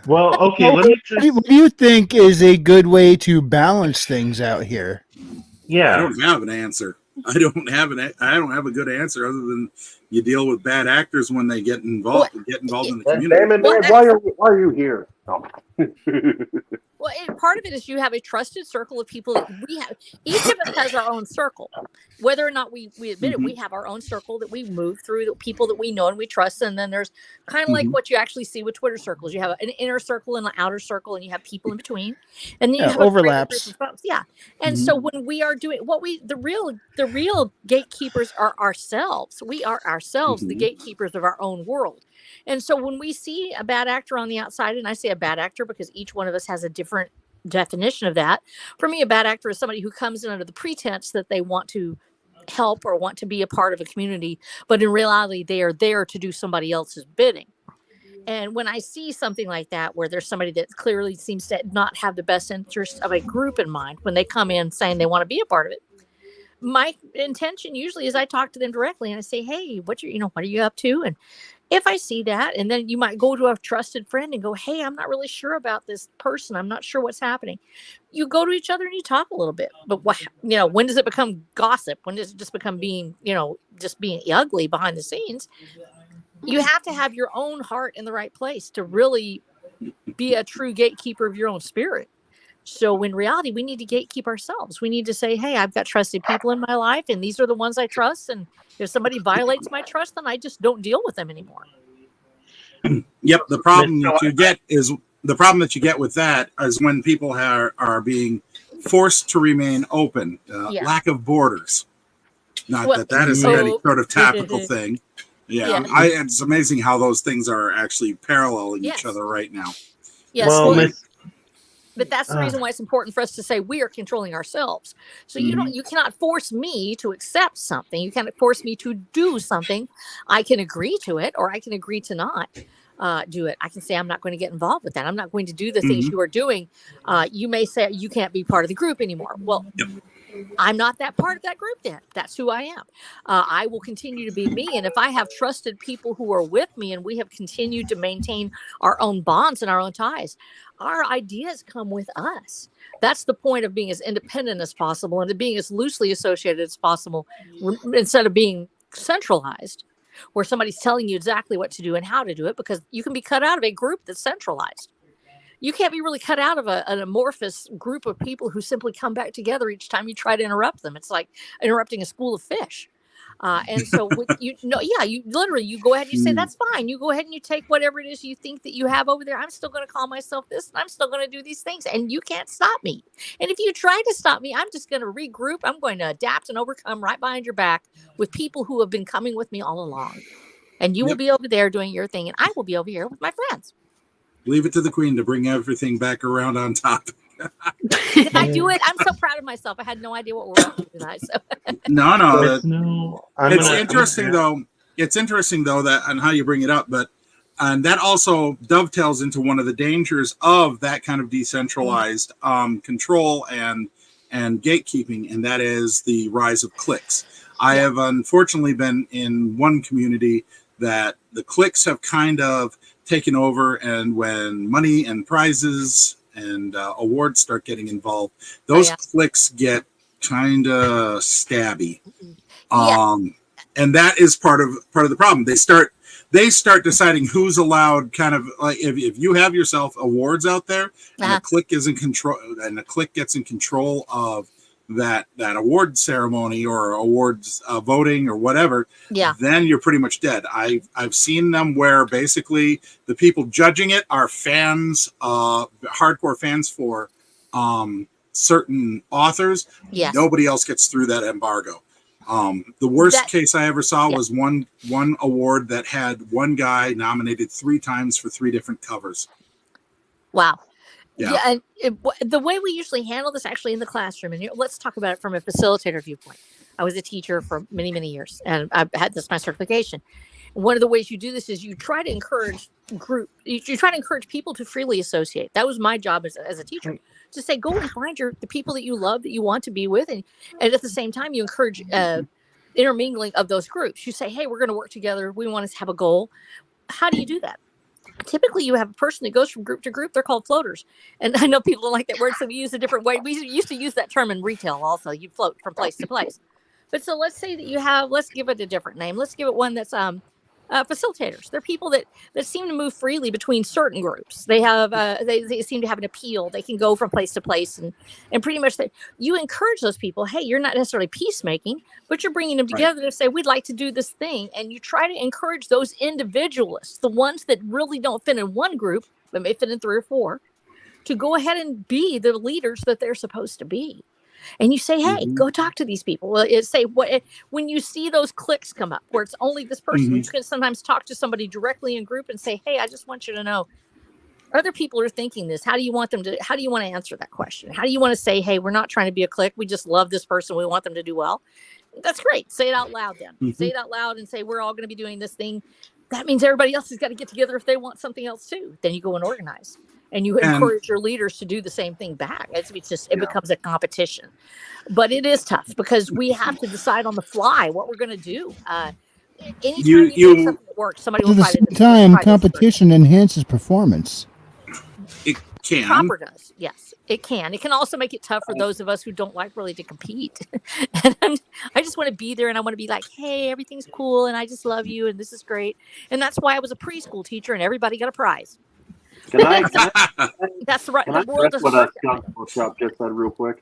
Well, okay, let me just. What do you think is a good way to balance things out here? I Yeah. don't have an answer. I don't have a good answer other than you deal with bad actors when they get involved in the community. Damn it, man! Why are you here? No. Well, part of it is you have a trusted circle of people that we have. Each of us has our own circle. Whether or not we admit it, we have our own circle that we move through, the people that we know and we trust. And then there's kind of like what you actually see with Twitter circles. You have an inner circle and an outer circle, and you have people in between. And then you have a greater overlaps. group of folks. Yeah. And so when we are doing the real gatekeepers are ourselves. We are ourselves the gatekeepers of our own world. And so when we see a bad actor on the outside, and I say a bad actor because each one of us has a different definition of that. For me, a bad actor is somebody who comes in under the pretense that they want to help or want to be a part of a community, but in reality, they are there to do somebody else's bidding. And when I see something like that, where there's somebody that clearly seems to not have the best interest of a group in mind, when they come in saying they want to be a part of it, my intention usually is I talk to them directly and I say, hey, what are you up to? And if I see that, and then you might go to a trusted friend and go, hey, I'm not really sure about this person. I'm not sure what's happening. You go to each other and you talk a little bit. But when does it become gossip? When does it just become being ugly behind the scenes? You have to have your own heart in the right place to really be a true gatekeeper of your own spirit. So in reality, we need to gatekeep ourselves. We need to say, hey, I've got trusted people in my life, and these are the ones I trust. And if somebody violates my trust, then I just don't deal with them anymore. Yep. The problem that you get with that is when people are being forced to remain open, lack of borders. Not that is any sort of tactical thing. Yeah, it's amazing how those things are actually paralleling each other right now. Yes, but that's the reason why it's important for us to say we are controlling ourselves. So you cannot force me to accept something. You cannot force me to do something. I can agree to it, or I can agree to not do it. I can say I'm not going to get involved with that. I'm not going to do the things you are doing. You may say you can't be part of the group anymore. Well, I'm not that part of that group then. That's who I am. I will continue to be me. And if I have trusted people who are with me and we have continued to maintain our own bonds and our own ties, our ideas come with us. That's the point of being as independent as possible and to being as loosely associated as possible instead of being centralized, where somebody's telling you exactly what to do and how to do it, because you can be cut out of a group that's centralized. You can't be really cut out of an amorphous group of people who simply come back together each time you try to interrupt them. It's like interrupting a school of fish. And so you go ahead and you say, that's fine. You go ahead and you take whatever it is you think that you have over there. I'm still going to call myself this, and I'm still going to do these things, and you can't stop me. And if you try to stop me, I'm just going to regroup. I'm going to adapt and overcome right behind your back with people who have been coming with me all along. And you will be over there doing your thing, and I will be over here with my friends. Leave it to the queen to bring everything back around on top. Did I do it? I'm so proud of myself. I had no idea what we're up to tonight. So. No. It's interesting though. It's interesting though that and how you bring it up, but that also dovetails into one of the dangers of that kind of decentralized control and gatekeeping, and that is the rise of cliques. I have unfortunately been in one community that the cliques have kind of taken over, and when money and prizes and awards start getting involved, those cliques get kind of stabby. And that is part of the problem. They start deciding who's allowed, kind of like if you have yourself awards out there and a clique is in control, and the clique gets in control of that award ceremony or awards voting or whatever, then you're pretty much dead. I've seen them where basically the people judging it are fans, hardcore fans for certain authors. Nobody else gets through that embargo. The worst case I ever saw was one award that had one guy nominated 3 times for 3 different covers. Wow. And the way we usually handle this actually in the classroom, and let's talk about it from a facilitator viewpoint. I was a teacher for many, many years, and I've had my certification. One of the ways you do this is you try to encourage people to freely associate. That was my job as a teacher, to say, go and find the people that you love, that you want to be with. And at the same time, you encourage intermingling of those groups. You say, hey, we're going to work together. We want to have a goal. How do you do that? Typically, you have a person that goes from group to group. They're called floaters. And I know people don't like that word, so we use a different way. We used to use that term in retail also. You float from place to place. But so let's say that you have, let's give it a different name. Let's give it one that's facilitators. They're people that seem to move freely between certain groups. They have they seem to have an appeal. They can go from place to place, and pretty much you encourage those people. Hey, you're not necessarily peacemaking, but you're bringing them together to say, we'd like to do this thing. And you try to encourage those individualists, the ones that really don't fit in one group, but may fit in 3 or 4, to go ahead and be the leaders that they're supposed to be. And you say, hey, go talk to these people. Well, when you see those cliques come up where it's only this person, you can sometimes talk to somebody directly in group and say, hey, I just want you to know other people are thinking this. How do you want to answer that question? How do you want to say, hey, we're not trying to be a clique. We just love this person. We want them to do well. That's great. Say it out loud then. Mhm. Say it out loud and say, we're all going to be doing this thing. That means everybody else has got to get together if they want something else too. Then you go and organize. And you And- encourage your leaders to do the same thing back. It becomes a competition. But it is tough because we have to decide on the fly what we're going to do. Anytime you do something that works, somebody At will the try to same time, try to discourage competition enhances performance. It can. Proper does. Yes, it can. It can also make it tough for those of us who don't like really to compete. And I just want to be there and I want to be like, hey, everything's cool and I just love you and this is great. And that's why I was a preschool teacher and everybody got a prize. Can I That's the right. can The I world correct doesn't what work that Skunk way. Workshop just said real quick?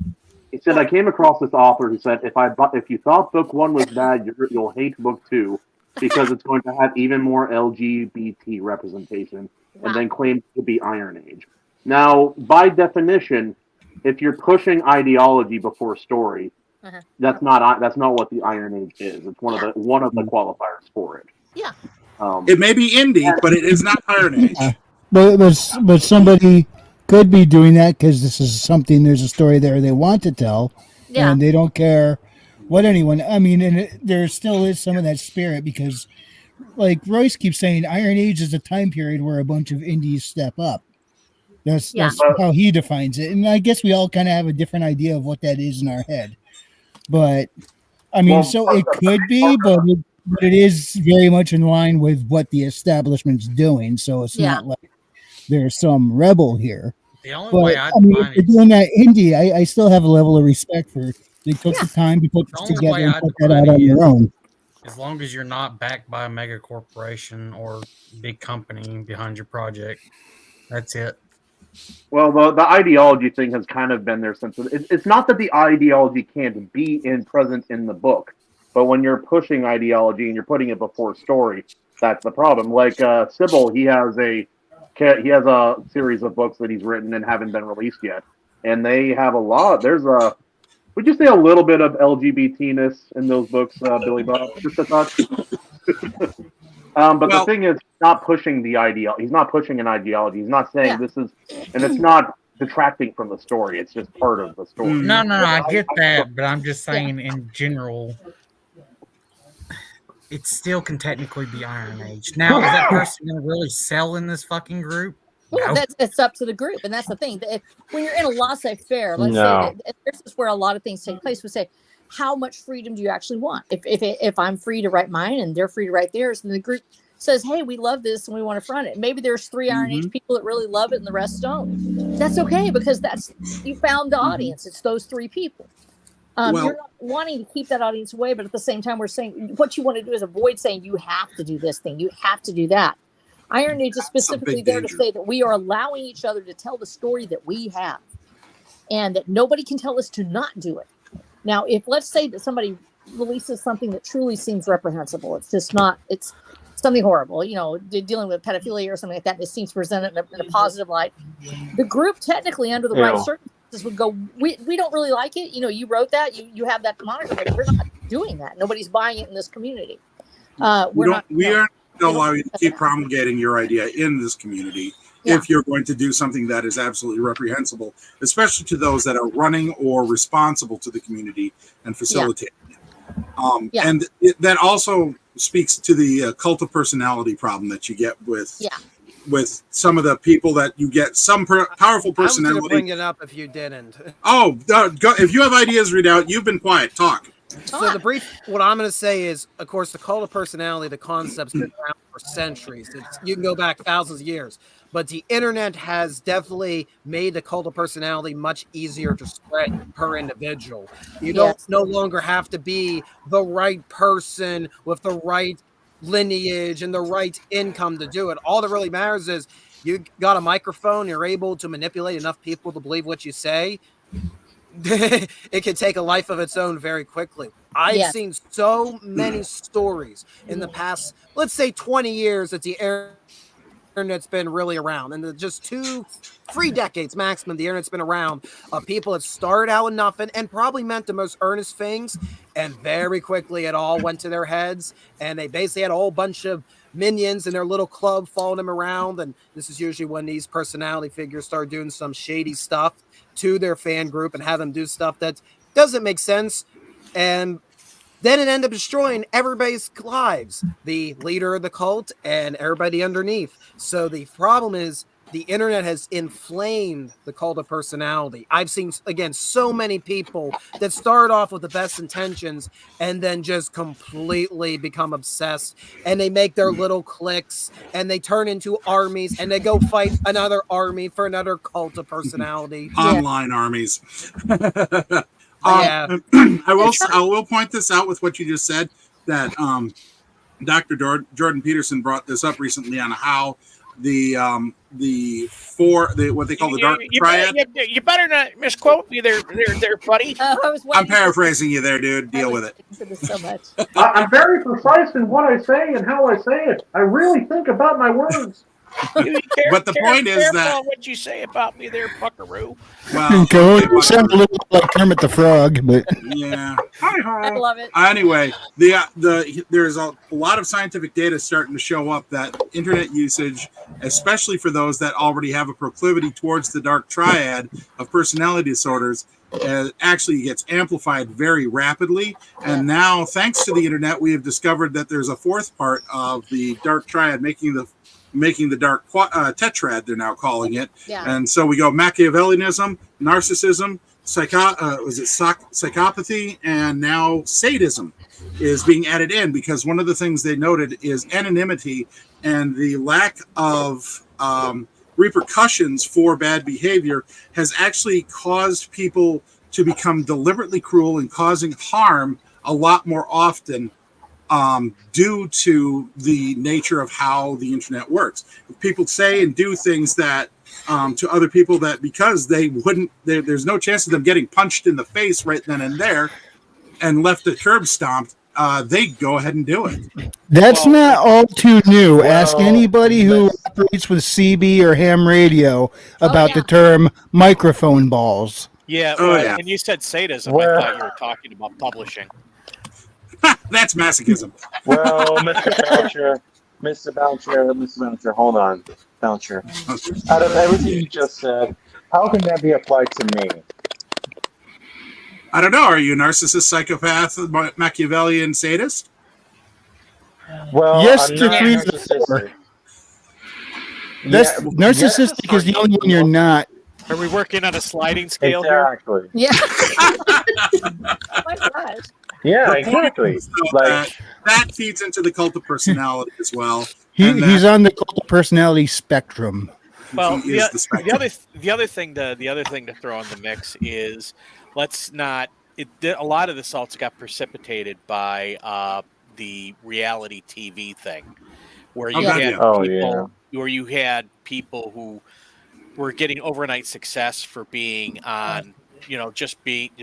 He said, I came across this author who said, if you thought book one was bad, you'll hate book two because it's going to have even more LGBT representation, Wow. and then claims to be Iron Age. Now, by definition, if you're pushing ideology before story, Uh-huh. that's not what the Iron Age is. It's one of the qualifiers for it. Yeah. It may be indie, but it is not Iron Age. But somebody could be doing that because this is something. There's a story there they want to tell, Yeah. and they don't care what anyone. I mean, and there still is some of that spirit because, like Royce keeps saying, Iron Age is a time period where a bunch of indies step up. That's how he defines it, and I guess we all kind of have a different idea of what that is in our head. But I mean, so it could be, but it is very much in line with what the establishment's doing. So it's not like there's some rebel here. The only But way I I mean, define if they're doing that indie, I still have a level of respect for they took the time to put this only together way and I put that define out on it their is own. as long as you're not backed by a mega corporation or big company behind your project, that's it. Well, the ideology thing has kind of been there since. It's not that the ideology can't be present in the book, but when you're pushing ideology and you're putting it before story, that's the problem. Like Sybil, he has a series of books that he's written and haven't been released yet, and they have a lot. Would you say a little bit of LGBT-ness in those books, Billy Bob? Just a touch. But the thing is, not pushing the ideology. He's not pushing an ideology. He's not saying this is, and it's not detracting from the story. It's just part of the story. No, I get that, but I'm just saying in general, it still can technically be Iron Age. Now, is that person going to really sell in this fucking group? Well, No. that's up to the group, and that's the thing. When you're in a laissez-faire, let's No. say that this is where a lot of things take place. We say, how much freedom do you actually want? If I'm free to write mine and they're free to write theirs, and the group says, hey, we love this and we want to front it. Maybe there's 3 Iron Age people that really love it and the rest don't. That's okay because you found the audience. It's those 3 people. You're not wanting to keep that audience away, but at the same time, we're saying what you want to do is avoid saying you have to do this thing, you have to do that. Iron Age is specifically there to say that we are allowing each other to tell the story that we have and that nobody can tell us to not do it. Now, if let's say that somebody releases something that truly seems reprehensible, it's just not, it's something horrible, dealing with pedophilia or something like that, and it seems presented in a positive light, the group technically under the right circumstances would go, we don't really like it. You wrote that, you have that moniker, but we're not doing that. Nobody's buying it in this community. We aren't going to allow you to keep promulgating your idea in this community if you're going to do something that is absolutely reprehensible, especially to those that are running or responsible to the community and facilitating it. And that also speaks to the cult of personality problem that you get with some of the people that you get some powerful personality. I was going to bring it up if you didn't. If you have ideas, read out. You've been quiet. Talk. So what I'm going to say is, of course, the cult of personality, the concept's been around for centuries. You can go back thousands of years, but the internet has definitely made the cult of personality much easier to spread per individual. You don't no longer have to be the right person with the right lineage and the right income to do it. All that really matters is you got a microphone, you're able to manipulate enough people to believe what you say. It can take a life of its own very quickly. I've seen so many stories in the past, let's say 20 years that the internet's been really around, and just 2-3 decades maximum the internet's been around, people that started out with nothing and probably meant the most earnest things, and very quickly it all went to their heads, and they basically had a whole bunch of minions in their little club following them around. And this is usually when these personality figures start doing some shady stuff to their fan group and have them do stuff that doesn't make sense. And Then it ended up destroying everybody's lives, the leader of the cult and everybody underneath. So the problem is the internet has inflamed the cult of personality. I've seen, again, so many people that start off with the best intentions and then just completely become obsessed, and they make their little cliques and they turn into armies and they go fight another army for another cult of personality. Online armies. Yeah. I will point this out with what you just said, that Dr. Jordan Peterson brought this up recently on how what they call the dark triad. You better not misquote me there, buddy. I'm paraphrasing you there, dude. Deal with it. So much. I'm very precise in what I say and how I say it. I really think about my words. But the point is that what you say about me there, Buckaroo. Well, you sound a little like Kermit the Frog, but yeah. I love it. Anyway, there's a lot of scientific data starting to show up that internet usage, especially for those that already have a proclivity towards the dark triad of personality disorders, actually gets amplified very rapidly. And now, thanks to the internet, we have discovered that there's a fourth part of the dark triad, making the dark tetrad, they're now calling it. Yeah. And so we go Machiavellianism, narcissism, psychopathy, and now sadism is being added in, because one of the things they noted is anonymity and the lack of repercussions for bad behavior has actually caused people to become deliberately cruel and causing harm a lot more often, due to the nature of how the internet works. People say and do things that to other people that, because they wouldn't, there's no chance of them getting punched in the face right then and there and left a curb stomped, they go ahead and do it. That's not all too new. Ask anybody who operates with CB or ham radio about the term microphone balls. Yeah, and you said sadism. I thought you were talking about publishing. That's masochism. Well, Mr. Bouncer, hold on. Bouncer. Out of everything you just said, how can that be applied to me? I don't know. Are you a narcissist, psychopath, Machiavellian, sadist? Well, yes, I'm to not 3 to narcissistic. 4. That's narcissistic is the only one you're not. Are we working on a sliding scale Exactly. Yeah. Oh my gosh. Yeah, The point exactly. is, though, that feeds into the cult of personality as well. He's on the cult of personality spectrum. Well, He is the spectrum. the other thing to throw in the mix is, let's not. A lot of this also got precipitated by the reality TV thing, where you had people who were getting overnight success for being on, just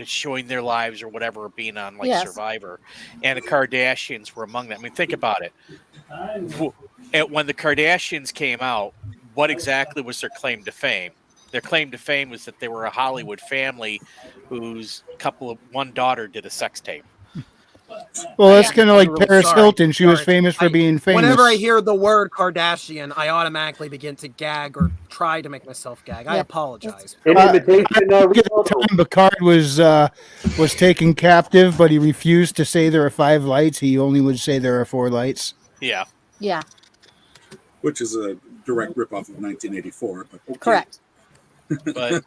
showing their lives or whatever, being on Survivor, and the Kardashians were among them. I mean, think about it. When the Kardashians came out, what exactly was their claim to fame? Their claim to fame was that they were a Hollywood family whose one daughter did a sex tape. Well, that's kind of like Paris Hilton. She was famous for being famous. Whenever I hear the word Kardashian, I automatically begin to gag or try to make myself gag. I apologize. In imitation of Picard was taken captive, but he refused to say there are 5 lights. He only would say there are 4 lights. Yeah. Yeah. Which is a direct ripoff of 1984. But okay. Correct. But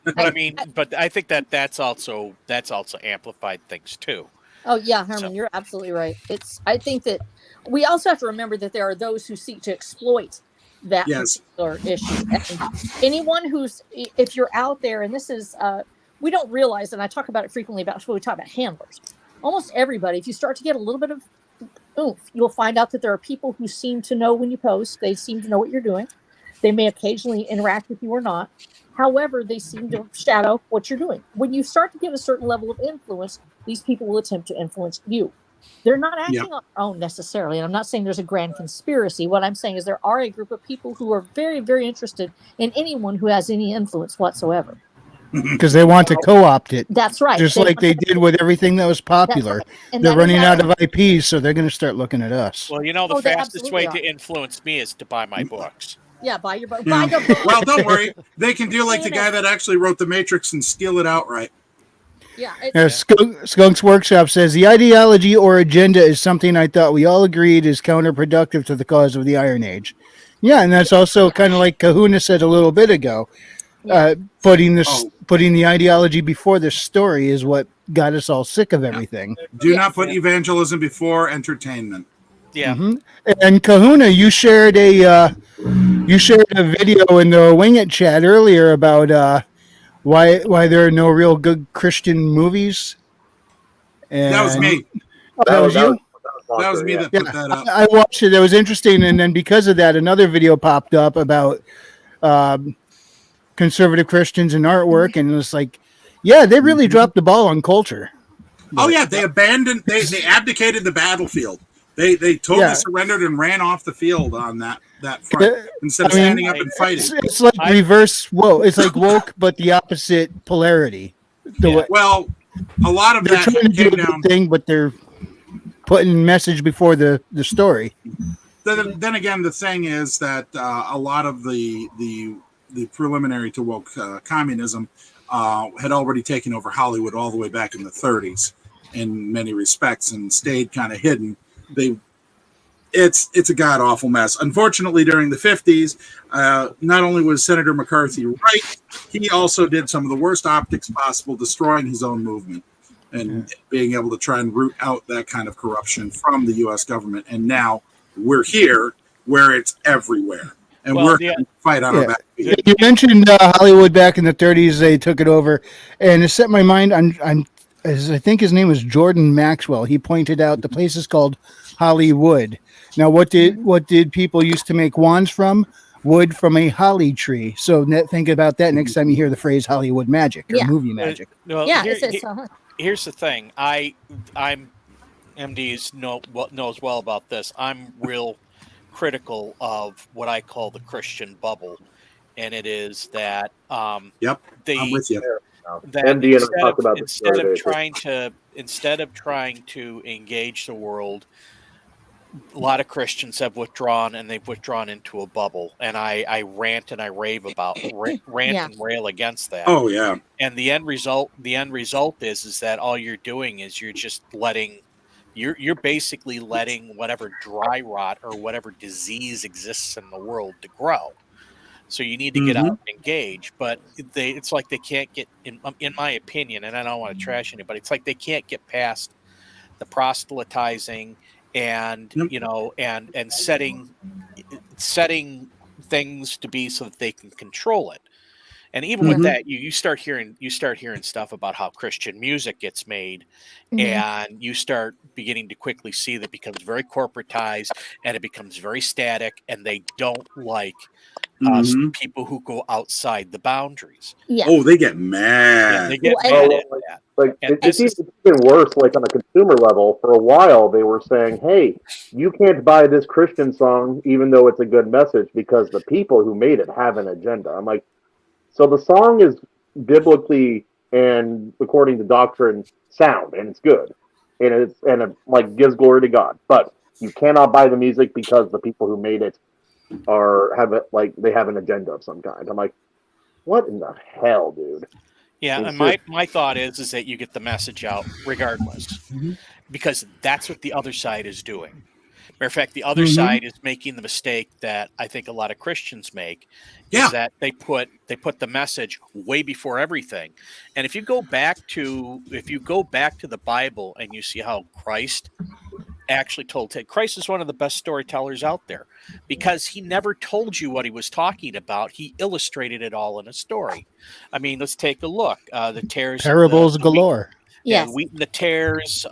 I think that's also amplified things too. Oh yeah, Herman, you're absolutely right. I think that we also have to remember that there are those who seek to exploit that particular issue. And anyone if you're out there, and this is, we don't realize, and I talk about it frequently when we talk about handlers. Almost everybody, if you start to get a little bit of oomph, you'll find out that there are people who seem to know when you post. They seem to know what you're doing. They may occasionally interact with you or not. However, they seem to shadow what you're doing. When you start to get a certain level of influence, these people will attempt to influence you. They're not acting on their own necessarily. And I'm not saying there's a grand conspiracy. What I'm saying is there are a group of people who are very, very interested in anyone who has any influence whatsoever. Because they want to co-opt it. That's right. Just like they did with everything that was popular. And they're running out of IPs, so they're going to start looking at us. Well, the fastest way to influence me is to buy my books. Yeah, buy your book. Well, don't worry. They can do like the guy that actually wrote The Matrix and steal it outright. Yeah. Skunk's Workshop says the ideology or agenda is something I thought we all agreed is counterproductive to the cause of the Iron Age. Yeah, and that's also kind of like Kahuna said a little bit ago. Putting the ideology before the story is what got us all sick of everything. Do not put evangelism before entertainment. Yeah. And Kahuna, you shared a video in the Wing It chat earlier about why there are no real good Christian movies. And That was me. Oh, that was you? That was me that put that up. I watched it. It was interesting, and then because of that, another video popped up about conservative Christians and artwork, and it was like, yeah, they really dropped the ball on culture. Oh yeah, they abandoned. They abdicated the battlefield. They totally surrendered and ran off the field on that front instead of standing up and fighting. It's like reverse woke. It's like woke, but the opposite polarity. Well, a lot of they're that trying to do came a down. good thing, but they're putting message before the story. Then again, the thing is that a lot of the preliminary to woke communism had already taken over Hollywood all the way back in the 30s in many respects and stayed kind of hidden. It's a god awful mess. Unfortunately, during the 50s, not only was Senator McCarthy right, he also did some of the worst optics possible, destroying his own movement and being able to try and root out that kind of corruption from the U.S. government. And now we're here where it's everywhere. And we're going to fight on our back. You mentioned Hollywood back in the 30s. They took it over, and it set my mind on I think his name was Jordan Maxwell. He pointed out the place is called Hollywood. Now, what did people used to make wands from? Wood from a holly tree. So think about that next time you hear the phrase Hollywood magic or movie magic. Here's the thing. I'm MD's knows well about this. I'm real critical of what I call the Christian bubble, and it is that I'm with you. That instead of trying to engage the world, a lot of Christians have withdrawn, and they've withdrawn into a bubble. And I rant and I rave about and rail against that. Oh yeah. And the end result is that all you're doing is you're just letting. You're basically letting whatever dry rot or whatever disease exists in the world to grow. So you need to get out and engage, but it's like they can't get, in my opinion, and I don't want to trash anybody, it's like they can't get past the proselytizing and and setting things to be so that they can control it. And even with that, you start hearing stuff about how Christian music gets made, and you start beginning to quickly see that it becomes very corporatized and it becomes very static, and they don't like people who go outside the boundaries. Oh, they get mad. They get mad at that. Like it's even worse. Like on a consumer level, for a while they were saying, "Hey, you can't buy this Christian song, even though it's a good message, because the people who made it have an agenda." I'm like, so the song is biblically and according to doctrine sound, and it's good, and it like gives glory to God. But you cannot buy the music because the people who made it they have an agenda of some kind. I'm like, what in the hell, dude? Yeah, and my thought is that you get the message out regardless, because that's what the other side is doing. Matter of fact, the other side is making the mistake that I think a lot of Christians make, is that they put the message way before everything. And if you go back to the Bible and you see how Christ actually told it, Christ is one of the best storytellers out there, because he never told you what he was talking about. He illustrated it all in a story. I mean, let's take a look. The tares, parables galore. The wheat and the tares.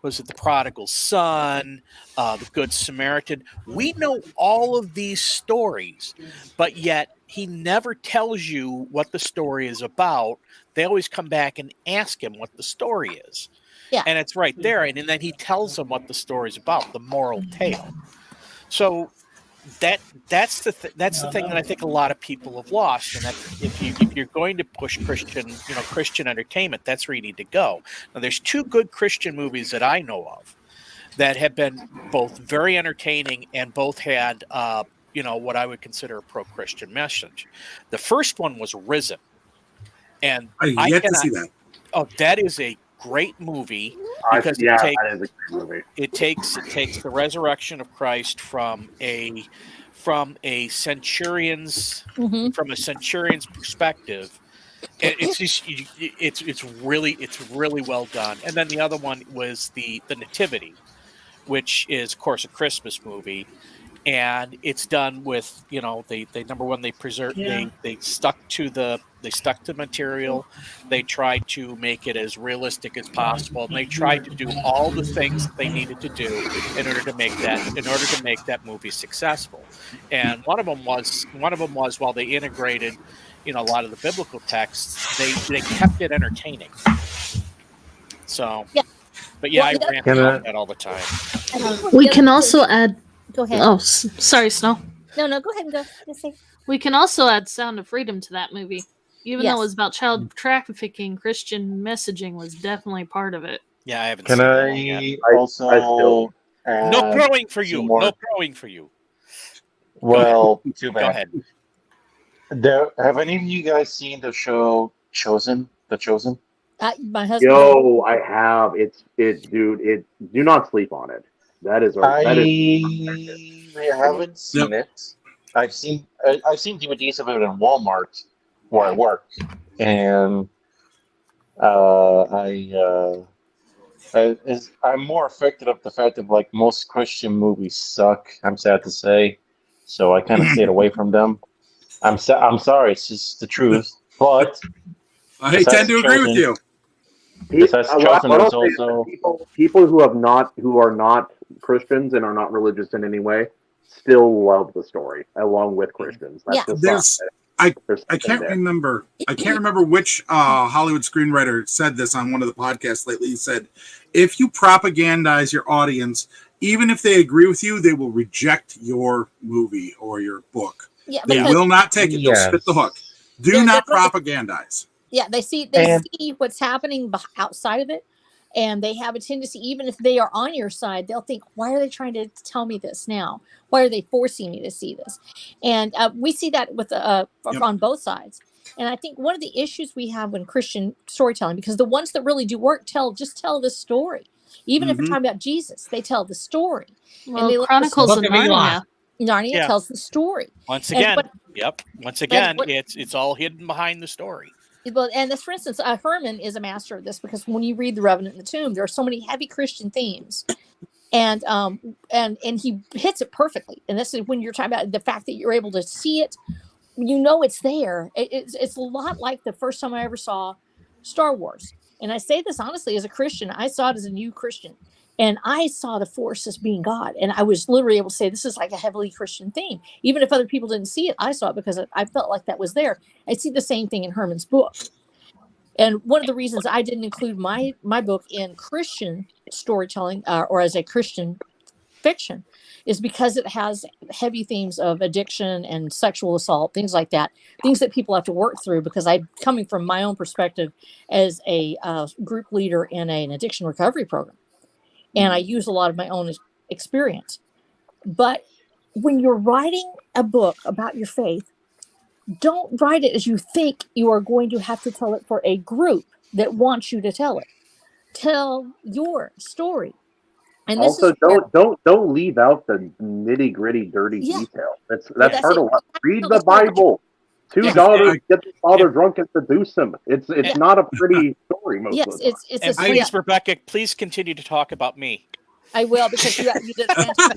Was it the prodigal son, the good Samaritan? We know all of these stories, but yet he never tells you what the story is about. They always come back and ask him what the story is. Yeah. And it's right there. And then he tells them what the story is about, the moral tale. So that's the thing that I think a lot of people have lost. And that if you're going to push Christian entertainment, that's where you need to go. Now, there's two good Christian movies that I know of that have been both very entertaining and both had what I would consider a pro-Christian message. The first one was Risen. And I I yet to cannot. see that. Oh, that is a great movie because Yeah, that is a great movie. it takes the resurrection of Christ from a centurion's Mm-hmm. perspective. It's just it's really well done. And then the other one was the Nativity, which is of course a Christmas movie, and it's done with they number one they preserve they stuck to the material. They tried to make it as realistic as possible, and they tried to do all the things that they needed to do in order to make that movie successful. And one of them was while they integrated a lot of the biblical texts, they kept it entertaining. So Yeah. but yeah, Well, I rant Can about that all the time. I think one of We the can other also things- add. Go ahead. Oh, sorry, Snow. No, go ahead and go. Just say. We can also add Sound of Freedom to that movie. Even though it Yes. was about child trafficking, Christian messaging was definitely part of it. Yeah, I haven't Can seen that one yet. I also No add crowing for some you. more? No crowing for you. Well, too bad. Go ahead. Have any of you guys seen the show Chosen? The Chosen? My husband. Yo, I have. Dude. Do not sleep on it. That is. I haven't seen it. I've seen DVDs of it in Walmart where I work, and I'm more affected of the fact that like most Christian movies suck. I'm sad to say, so I kind of stayed away from them. I'm sorry, it's just the truth. But I tend to agree with you. Besides Chosen, what there's I'll say is also that people who are not Christians and are not religious in any way still love the story along with Christians. That's just I can't remember. I can't remember which Hollywood screenwriter said this on one of the podcasts lately. He said, if you propagandize your audience, even if they agree with you, they will reject your movie or your book. Yeah, They will not take it. They'll spit the hook. Do not propagandize. Yeah, they see what's happening outside of it, and they have a tendency, even if they are on your side, they'll think, why are they trying to tell me this now? Why are they forcing me to see this? And we see that with on both sides. And I think one of the issues we have when Christian storytelling, because the ones that really do work tell the story. Even if we're talking about Jesus, they tell the story. Well, and they Chronicles of Narnia. Narnia tells the story. Once again, it's all hidden behind the story. Well, and this, for instance, Herman is a master of this, because when you read The Revenant and the Tomb, there are so many heavy Christian themes, and he hits it perfectly. And this is when you're talking about the fact that you're able to see it, it's there. It's a lot like the first time I ever saw Star Wars. And I say this honestly, as a Christian, I saw it as a new Christian. And I saw the Force as being God. And I was literally able to say, this is like a heavily Christian theme. Even if other people didn't see it, I saw it because I felt like that was there. I see the same thing in Herman's book. And one of the reasons I didn't include my book in Christian storytelling or as a Christian fiction is because it has heavy themes of addiction and sexual assault, things like that, things that people have to work through, because I'm coming from my own perspective as a group leader in an addiction recovery program. And I use a lot of my own experience. But when you're writing a book about your faith, don't write it as you think you are going to have to tell it for a group that wants you to tell it. Tell your story. And also, don't leave out the nitty gritty, dirty detail. That's part of what. Read the Bible. Two daughters get the father drunk and seduce him. It's not a pretty story most of the time. And please, Rebecca, please continue to talk about me. I will, because you did answer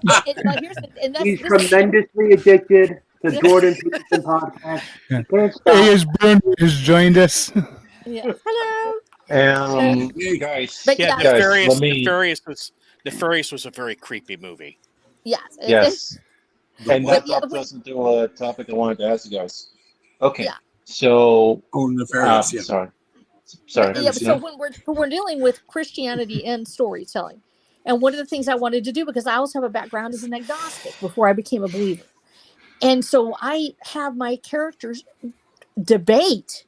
the He's tremendously addicted to Jordan Peterson podcast. Bruno has joined us. Yeah. Hello. Guys, Nefarious was a very creepy movie. Yes. Yes. And that brought us into a topic I wanted to ask you guys. Okay. Yeah. So. Nefarious. Sorry. Yeah. So when we're dealing with Christianity and storytelling, and one of the things I wanted to do, because I also have a background as an agnostic before I became a believer, and so I have my characters debate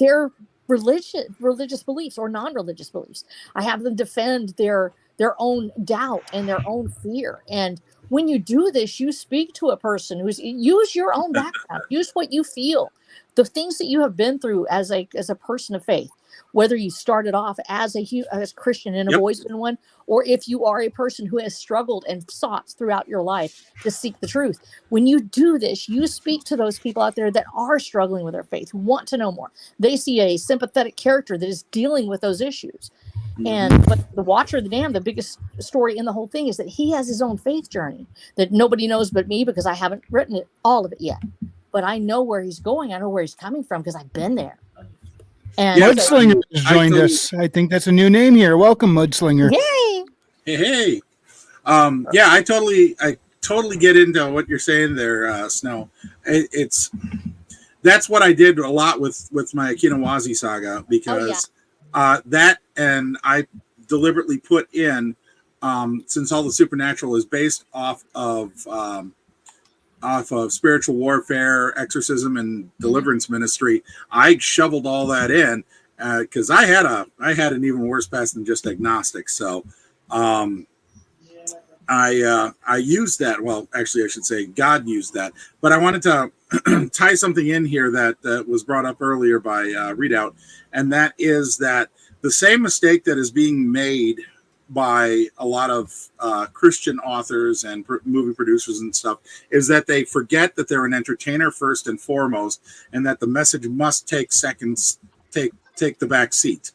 their religious beliefs or non-religious beliefs. I have them defend their own doubt and their own fear. And when you do this, you speak to a person use your own background, use what you feel, the things that you have been through as a person of faith, whether you started off as a Christian and have always been one, or if you are a person who has struggled and sought throughout your life to seek the truth. When you do this, you speak to those people out there that are struggling with their faith, who want to know more. They see a sympathetic character that is dealing with those issues. But the Watcher of the Dam, the biggest story in the whole thing is that he has his own faith journey that nobody knows but me, because I haven't written all of it yet. But I know where he's going. I know where he's coming from because I've been there. And Mudslinger has joined us. I think that's a new name here. Welcome, Mudslinger. Yay! Hey. Yeah, I totally get into what you're saying there, Snow. That's what I did a lot with my Akinawazi saga, because that, and I deliberately put in, since all the supernatural is based off of spiritual warfare, exorcism, and deliverance ministry, I shoveled all that in because I had an even worse past than just agnostic. So I used that. Well, actually, I should say God used that. But I wanted to tie something in here that was brought up earlier by Readout, and that is that the same mistake that is being made by a lot of Christian authors and movie producers and stuff is that they forget that they're an entertainer first and foremost, and that the message must take the back seat.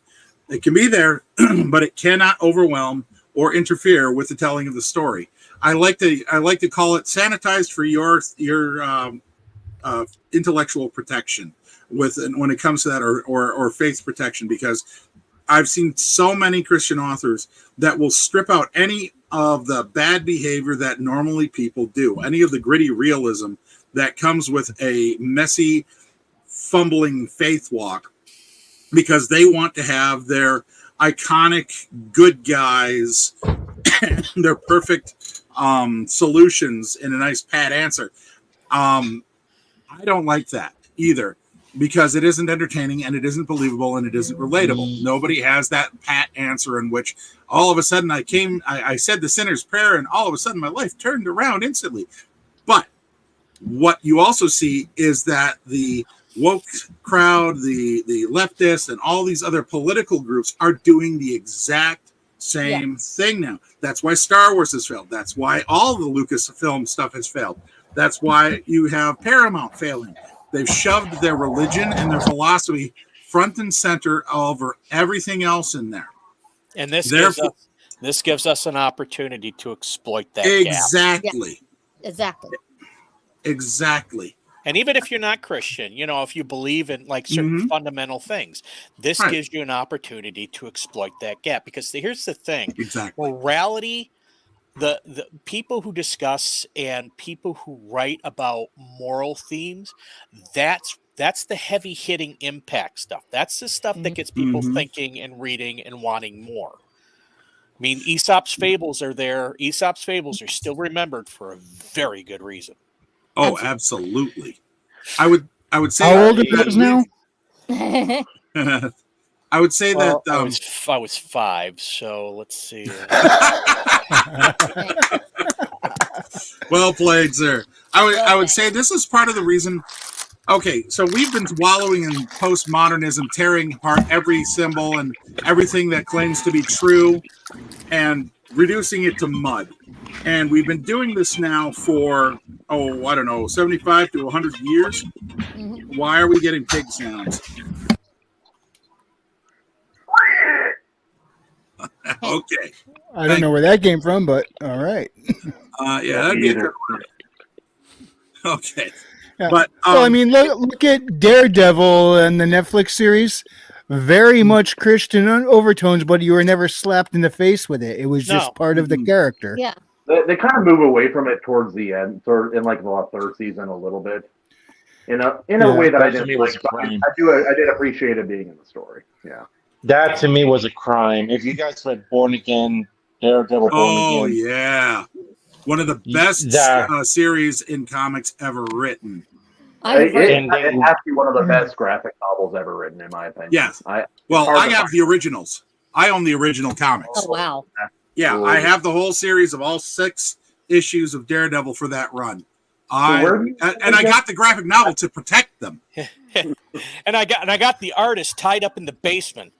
It can be there, but it cannot overwhelm or interfere with the telling of the story. I like to call it sanitized for your intellectual protection when it comes to that, or faith protection, because I've seen so many Christian authors that will strip out any of the bad behavior that normally people do, any of the gritty realism that comes with a messy, fumbling faith walk, because they want to have their iconic good guys, their perfect solutions in a nice pat answer. I don't like that either, because it isn't entertaining and it isn't believable and it isn't relatable. Nobody has that pat answer in which all of a sudden I said the sinner's prayer and all of a sudden my life turned around instantly. But what you also see is that the woke crowd, the leftists, and all these other political groups are doing the exact same thing now. That's why Star Wars has failed. That's why all the Lucasfilm stuff has failed. That's why you have Paramount failing. They've shoved their religion and their philosophy front and center over everything else in there. And this gives us an opportunity to exploit that exactly. gap. Exactly. And even if you're not Christian, if you believe in like certain fundamental things, this gives you an opportunity to exploit that gap. Because here's the thing. Exactly. Morality, the people who discuss and people who write about moral themes, that's the heavy hitting impact stuff. That's the stuff that gets people thinking and reading and wanting more. I mean, Aesop's fables are there. Aesop's fables are still remembered for a very good reason. Oh, absolutely. I would say. How old are those now? I would say that I was 5, so let's see. Well played, sir. I would say this is part of the reason. Okay, so we've been wallowing in postmodernism, tearing apart every symbol and everything that claims to be true and reducing it to mud. And we've been doing this now for, 75 to 100 years. Why are we getting pig sounds? Okay. I don't know where that came from, but all right. Yeah, that'd be a good one. Okay. Yeah. But well, I mean, look at Daredevil and the Netflix series. Very much Christian overtones, but you were never slapped in the face with it. It was just part of the character. Yeah. They kind of move away from it towards the end, sort of in like the third season a little bit. In a way that I didn't like. I did appreciate it being in the story. Yeah. That to me was a crime. If you guys read Born Again, Daredevil Born Again. Oh yeah. One of the best series in comics ever written. It has to be one of the best graphic novels ever written, in my opinion. Yes. I have the originals. I own the original comics. Oh wow. Yeah, I have the whole series of all 6 issues of Daredevil for that run. I got the graphic novel to protect them. and I got the artist tied up in the basement.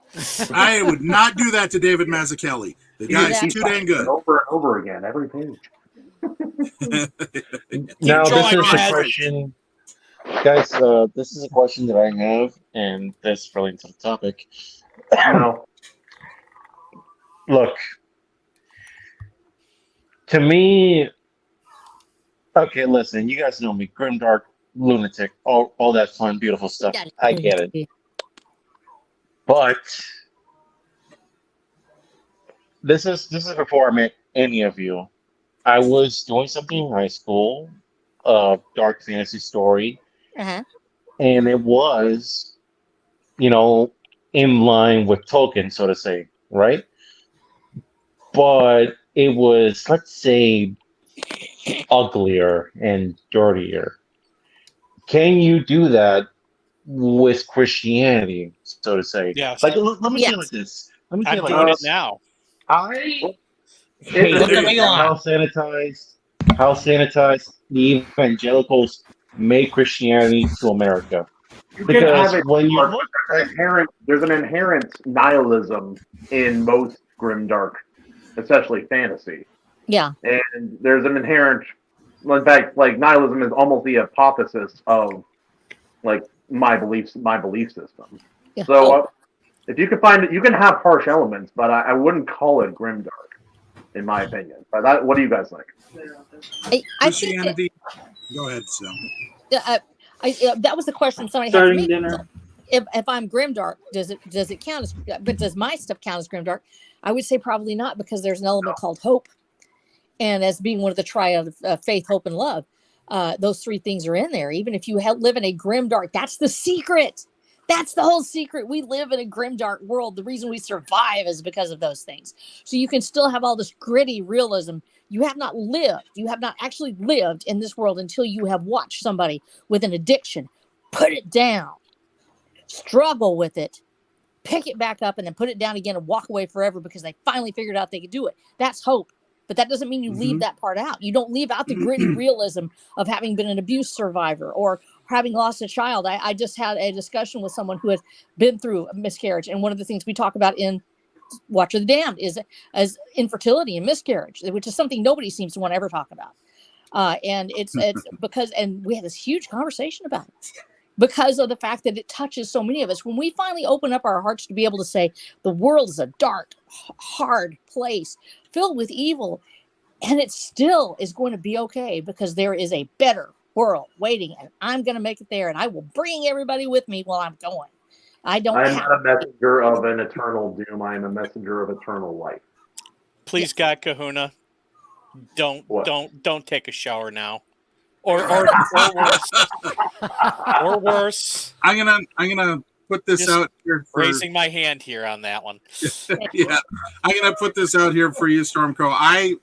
I would not do that to David Mazzucchelli. The guy's too dang good. Over and over again, every page. Now, this drawing, is a Maz. question, guys. This is a question that I have, and this relates to the topic. No. Look, to me, okay, listen, you guys know me, grimdark, lunatic, all that fun, beautiful stuff. I get it. But this is before I met any of you. I was doing something in high school, dark fantasy story, Uh-huh. and it was, in line with Tolkien, so to say, right? But it was, let's say, uglier and dirtier. Can you do that with Christianity, so to say? Yes. Like, let me say it like this. Let me say I'm it like doing this. it now. I hate Look at me how line. sanitized the evangelicals made Christianity to America. You can Because have it, when you but look there's an inherent nihilism in most grimdark, especially fantasy. Yeah. And there's an inherent, in fact, like nihilism is almost the hypothesis of like my belief system. Yeah. So if you can find it, you can have harsh elements, but I wouldn't call it grimdark, in my opinion. But what do you guys think? I think that, Christianity. Go ahead, Sil. that was the question somebody had for me. So if I'm grimdark, does it count as? But does my stuff count as grimdark? I would say probably not, because there's an element called hope, and as being one of the triad of faith, hope, and love, those three things are in there. Even if you live in a grimdark, that's the secret. That's the whole secret. We live in a grimdark world. The reason we survive is because of those things. So you can still have all this gritty realism. You have not lived. You have not actually lived in this world until you have watched somebody with an addiction put it down, struggle with it, pick it back up, and then put it down again and walk away forever because they finally figured out they could do it. That's hope. But that doesn't mean you leave that part out. You don't leave out the gritty realism of having been an abuse survivor or having lost a child. I just had a discussion with someone who has been through a miscarriage. And one of the things we talk about in Watch of the Damned is as infertility and miscarriage, which is something nobody seems to want to ever talk about. And it's because, and we had this huge conversation about it because of the fact that it touches so many of us. When we finally open up our hearts to be able to say the world is a dark, hard place filled with evil, and it still is going to be okay because there is a better world waiting, and I'm going to make it there, and I will bring everybody with me while I'm going. I'm not a messenger of an eternal doom. I am a messenger of eternal life. Please, God, Kahuna, don't take a shower now, or worse, or worse. I'm gonna put this Just out here. Raising my hand here on that one. Yeah, I'm gonna put this out here for you, Stormcrow.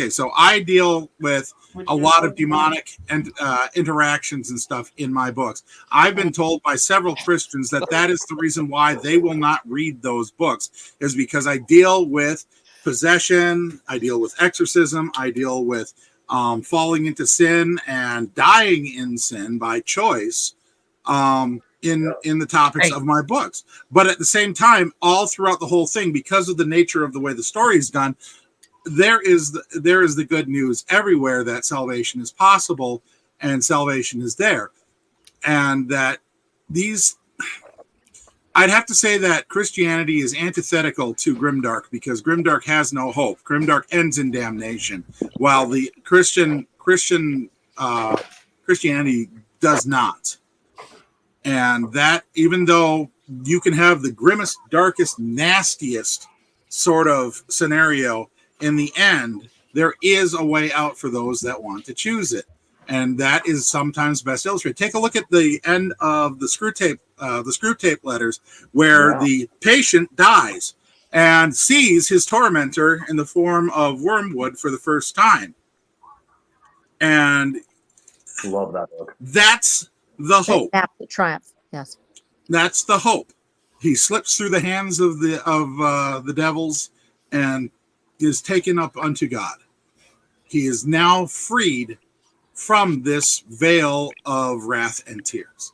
So I deal with a lot of demonic and interactions and stuff in my books. I've been told by several Christians that is the reason why they will not read those books, is because I deal with possession, I deal with exorcism, I deal with falling into sin and dying in sin by choice in the topics of my books. But at the same time, all throughout the whole thing, because of the nature of the way the story is done, there is the good news everywhere that salvation is possible and salvation is there. And that I'd have to say that Christianity is antithetical to Grimdark, because Grimdark has no hope. Grimdark ends in damnation, while the Christianity does not. And that, even though you can have the grimmest, darkest, nastiest sort of scenario, in the end, there is a way out for those that want to choose it. And that is sometimes best illustrated. Take a look at the end of the Screw Tape letters, where the patient dies and sees his tormentor in the form of Wormwood for the first time. And love that book. That's the hope. Absolute triumph. Yes. That's the hope. He slips through the hands of the devils and is taken up unto God. He is now freed from this veil of wrath and tears.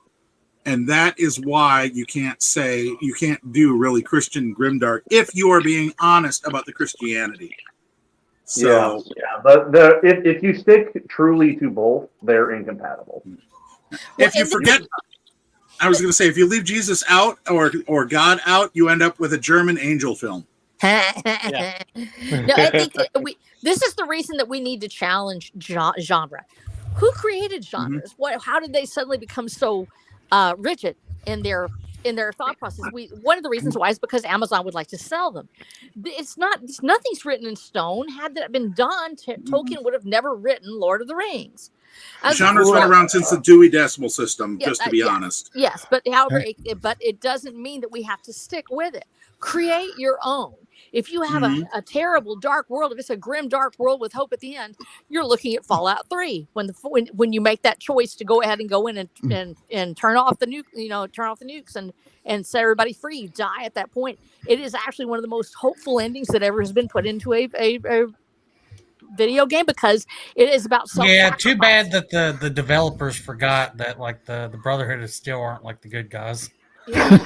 And that is why you can't do really Christian grimdark if you are being honest about the Christianity. So But if you stick truly to both, they're incompatible. if you forget, I was going to say, if you leave Jesus out or God out, you end up with a German angel film. No, I think this is the reason that we need to challenge genre. Who created genres? How did they suddenly become so rigid in their thought process? One of the reasons why is because Amazon would like to sell them. Nothing's written in stone. Had that been done, Tolkien would have never written Lord of the Rings. Genre's been around since the Dewey Decimal System, just to be honest. Yes, but however, it doesn't mean that we have to stick with it. Create your own. If you have a terrible dark world, if it's a grim dark world with hope at the end, you're looking at Fallout 3 when you make that choice to go ahead and go in and turn off the nukes and set everybody free. You die at that point. It is actually one of the most hopeful endings that ever has been put into a video game, because it is about self-sacrifice. Too bad that the developers forgot that like the Brotherhood of Steel aren't like the good guys. Yeah.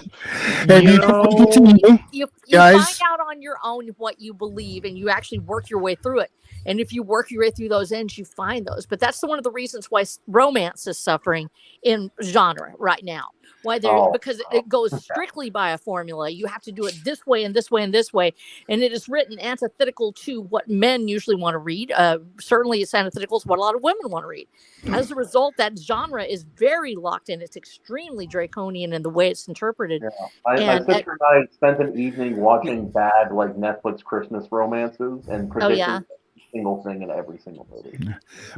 You find out on your own what you believe, and you actually work your way through it. And if you work your way through those ends, you find those. But that's one of the reasons why romance is suffering in genre right now. Because it goes strictly by a formula. You have to do it this way and this way and this way, and it is written antithetical to what men usually want to read. Certainly, it's antithetical to what a lot of women want to read. Mm. As a result, that genre is very locked in. It's extremely draconian in the way it's interpreted. Yeah. My sister and I spent an evening watching bad Netflix Christmas romances and predicting every single thing in every single movie.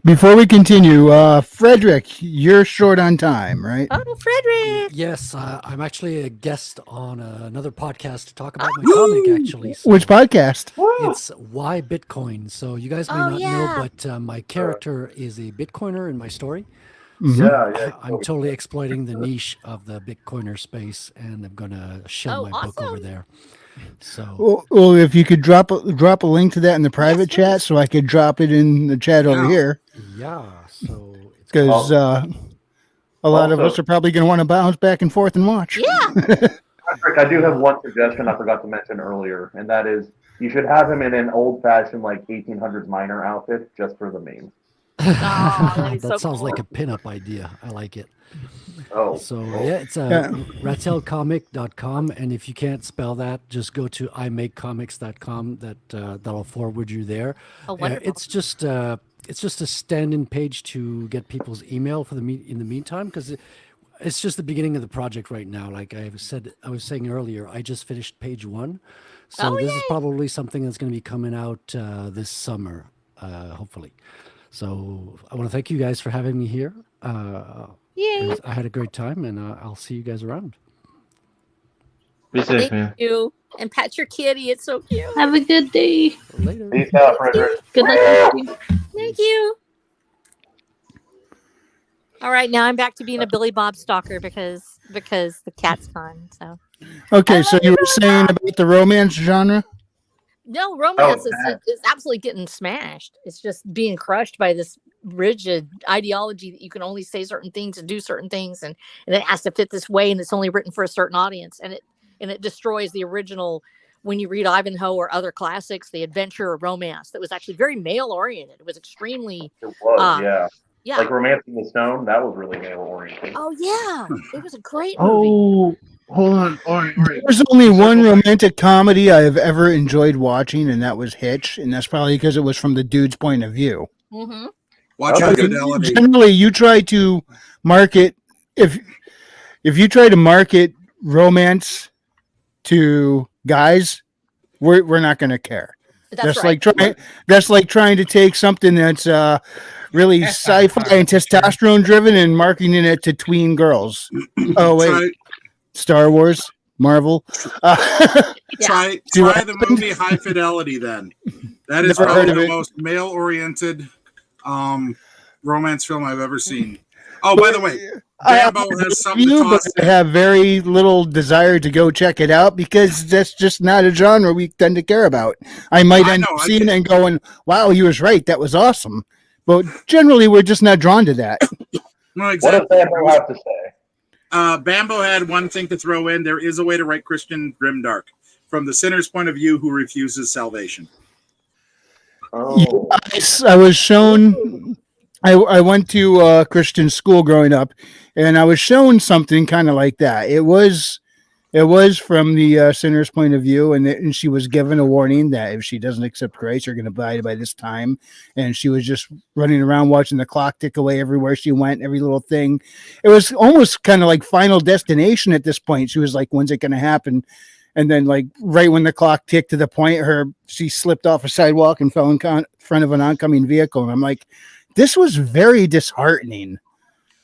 Before we continue, Frederick, you're short on time, right? Oh, Frederick! Yes, I'm actually a guest on another podcast to talk about my comic, actually. So Which podcast? it's Why Bitcoin. So you guys may not know, but my character is a Bitcoiner in my story. So I'm totally exploiting the niche of the Bitcoiner space, and I'm going to show my book over there. So, well, if you could drop a link to that in the private chat, so I could drop it in the chat over here. Yeah, so because a lot of us are probably going to want to bounce back and forth and watch. Yeah. Patrick, I do have one suggestion I forgot to mention earlier, and that is you should have him in an old-fashioned 1800s miner outfit just for the meme. that sounds like a pinup idea. I like it. So it's ratelcomic.com, and if you can't spell that, just go to imakecomics.com. That'll forward you there. It's just a stand-in page to get people's email for in the meantime, because it's just the beginning of the project right now. Like I was saying earlier, I just finished page 1, so this is probably something that's going to be coming out this summer, hopefully. So I want to thank you guys for having me here. I had a great time, and I'll see you guys around. Be safe, Thank you. And pat your kitty. It's so cute. Have a good day. Later. Peace out, Frederick. Good luck. Thank you. All right, now I'm back to being a Billy Bob stalker because the cat's gone. So. Okay, so you were saying about the romance genre? No, romance is absolutely getting smashed. It's just being crushed by this rigid ideology that you can only say certain things and do certain things, and it has to fit this way, and it's only written for a certain audience, and it destroys the original. When you read Ivanhoe or other classics, the adventure or romance that was actually very male oriented. It was extremely. It was, yeah. Like Romancing the Stone, that was really male oriented. Oh yeah, it was a great movie. Hold on. All right. There's only one romantic comedy I have ever enjoyed watching, and that was Hitch, and that's probably because it was from the dude's point of view. Mm-hmm. Watch High Fidelity. Generally, you try to market if you try to market romance to guys, we're not going to care. That's right. That's like trying to take something that's really sci-fi and testosterone driven and marketing it to tween girls. Oh wait. Right. Star Wars, Marvel. Try the movie High Fidelity then. That is probably the most male-oriented romance film I've ever seen. Oh, by the way, Bambo has something to toss. I have very little desire to go check it out because that's just not a genre we tend to care about. I might end up seeing it and going, wow, he was right. That was awesome. But generally, we're just not drawn to that. No, exactly. What does Bambo have to say? Bambo had one thing to throw in. There is a way to write Christian grimdark from the sinner's point of view who refuses salvation. Oh. I was shown. I went to Christian school growing up, and I was shown something kind of like that. It was from the sinner's point of view, and she was given a warning that if she doesn't accept Christ, you're going to die by this time. And she was just running around watching the clock tick away everywhere she went, every little thing. It was almost kind of like Final Destination at this point. She was like, "When's it going to happen?" And then, like right when the clock ticked to the point, she slipped off a sidewalk and fell in front of an oncoming vehicle. And I'm like, this was very disheartening.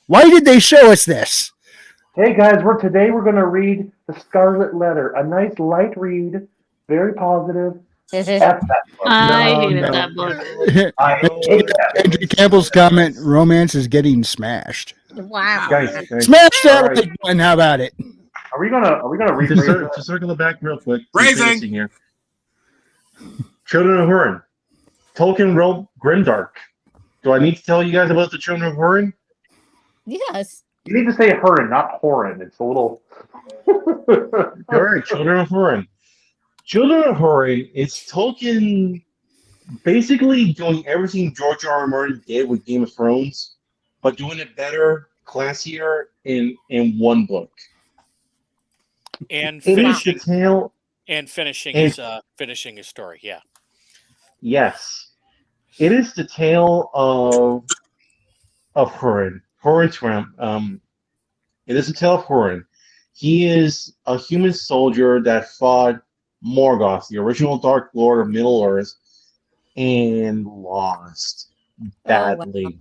Why did they show us this? Hey guys, today we're going to read The Scarlet Letter, a nice light read, very positive. F that book. I hated that book. I hate that. Andrew Campbell's comment: romance is getting smashed. Wow. Guys, Smash that All right. like button. How about it? Are we gonna rephrase that? to circle it back real quick. Phrasing. Here. Children of Hurin. Tolkien wrote Grimdark. Do I need to tell you guys about the Children of Hurin? Yes. You need to say Hurin, not Horin. It's a little. All right, Children of Hurin. Children of Hurin is Tolkien basically doing everything George R. R. Martin did with Game of Thrones, but doing it better, classier, in one book. And It is the tale. finishing his story. Yeah. Yes, it is the tale of Hurin. Hurin's realm. It is the tale of Hurin. He is a human soldier that fought Morgoth, the original Dark Lord of Middle Earth, and lost badly.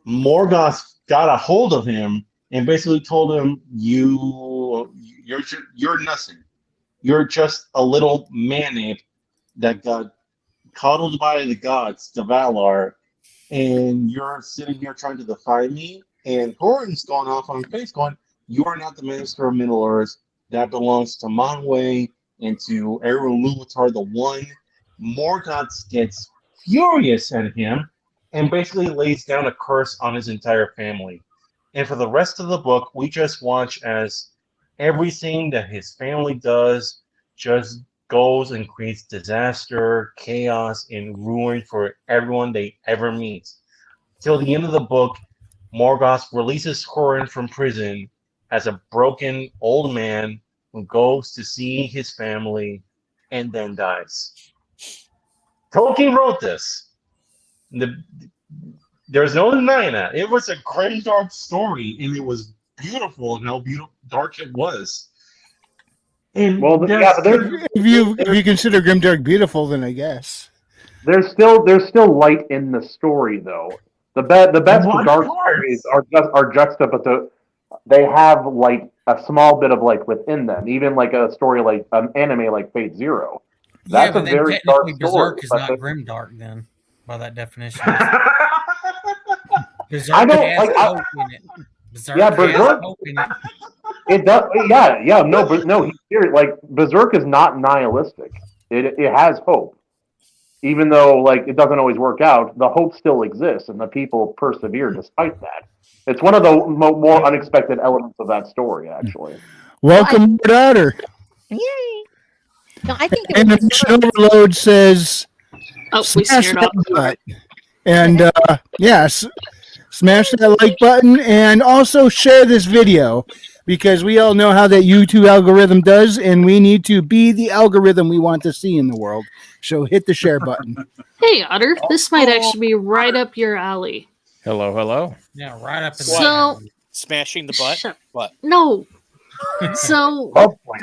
Morgoth got a hold of him and basically told him, "You're nothing. You're just a little man-ape that got coddled by the gods, the Valar, and you're sitting here trying to defy me." And Hurin's going off on his face, going, "You are not the master of Middle Earth. That belongs to Manwë and to Eru Ilúvatar the One." Morgoth gets furious at him and basically lays down a curse on his entire family. And for the rest of the book, we just watch as everything that his family does just goes and creates disaster, chaos, and ruin for everyone they ever meet. Till the end of the book, Morgoth releases Hurin from prison as a broken old man who goes to see his family and then dies. Tolkien wrote this. There's no denying that. It was a grimdark story, and it was beautiful and how dark it was. And if you consider grimdark beautiful, then I guess there's still light in the story, though. The best dark stories are juxtaposed. They have light, a small bit of light within them. Even like a story like an anime like Fate Zero. That's a very dark story. Berserk is not grimdark then, by that definition. I don't like. Berserk Berserk. It does. Yeah. No, but no. Like Berserk is not nihilistic. It has hope, even though like it doesn't always work out. The hope still exists, and the people persevere despite that. It's one of the more unexpected elements of that story, actually. Welcome, daughter. Yay! No, I think And the Mission Overload says, smash that butt. And yes, smash that like button and also share this video because we all know how that YouTube algorithm does, and we need to be the algorithm we want to see in the world. So hit the share button. Hey, Otter, this might actually be right up your alley. Hello. Yeah, right up in So, smashing the butt? What? No. So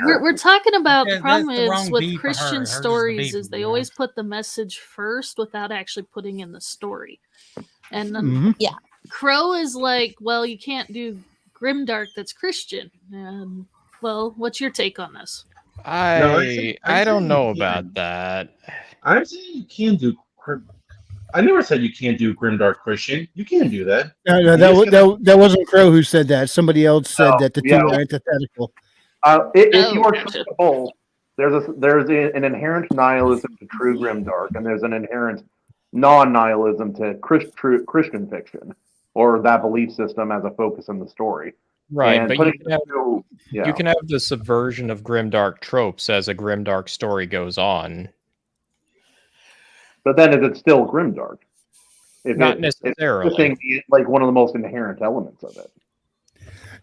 we're talking about the problem that's the is wrong with bee for her. Christian Hers is the stories bee is for they me, always put the message first without actually putting in the story. And then yeah, Crow is like, well, you can't do grimdark that's Christian. And well, what's your take on this? I don't know about that. I'm saying you can do. I never said you can't do grimdark Christian. You can do that. No, that wasn't Crow who said that. Somebody else said that the two are antithetical. If you are truthful, there's an inherent nihilism to true grimdark, and there's an inherent non-nihilism to Christian fiction, or that belief system as a focus in the story. Right, and but putting you can have yeah. you can have the subversion of grimdark tropes as a grimdark story goes on. But then is it still grimdark? Not If necessarily. missing like one of the most inherent elements of it.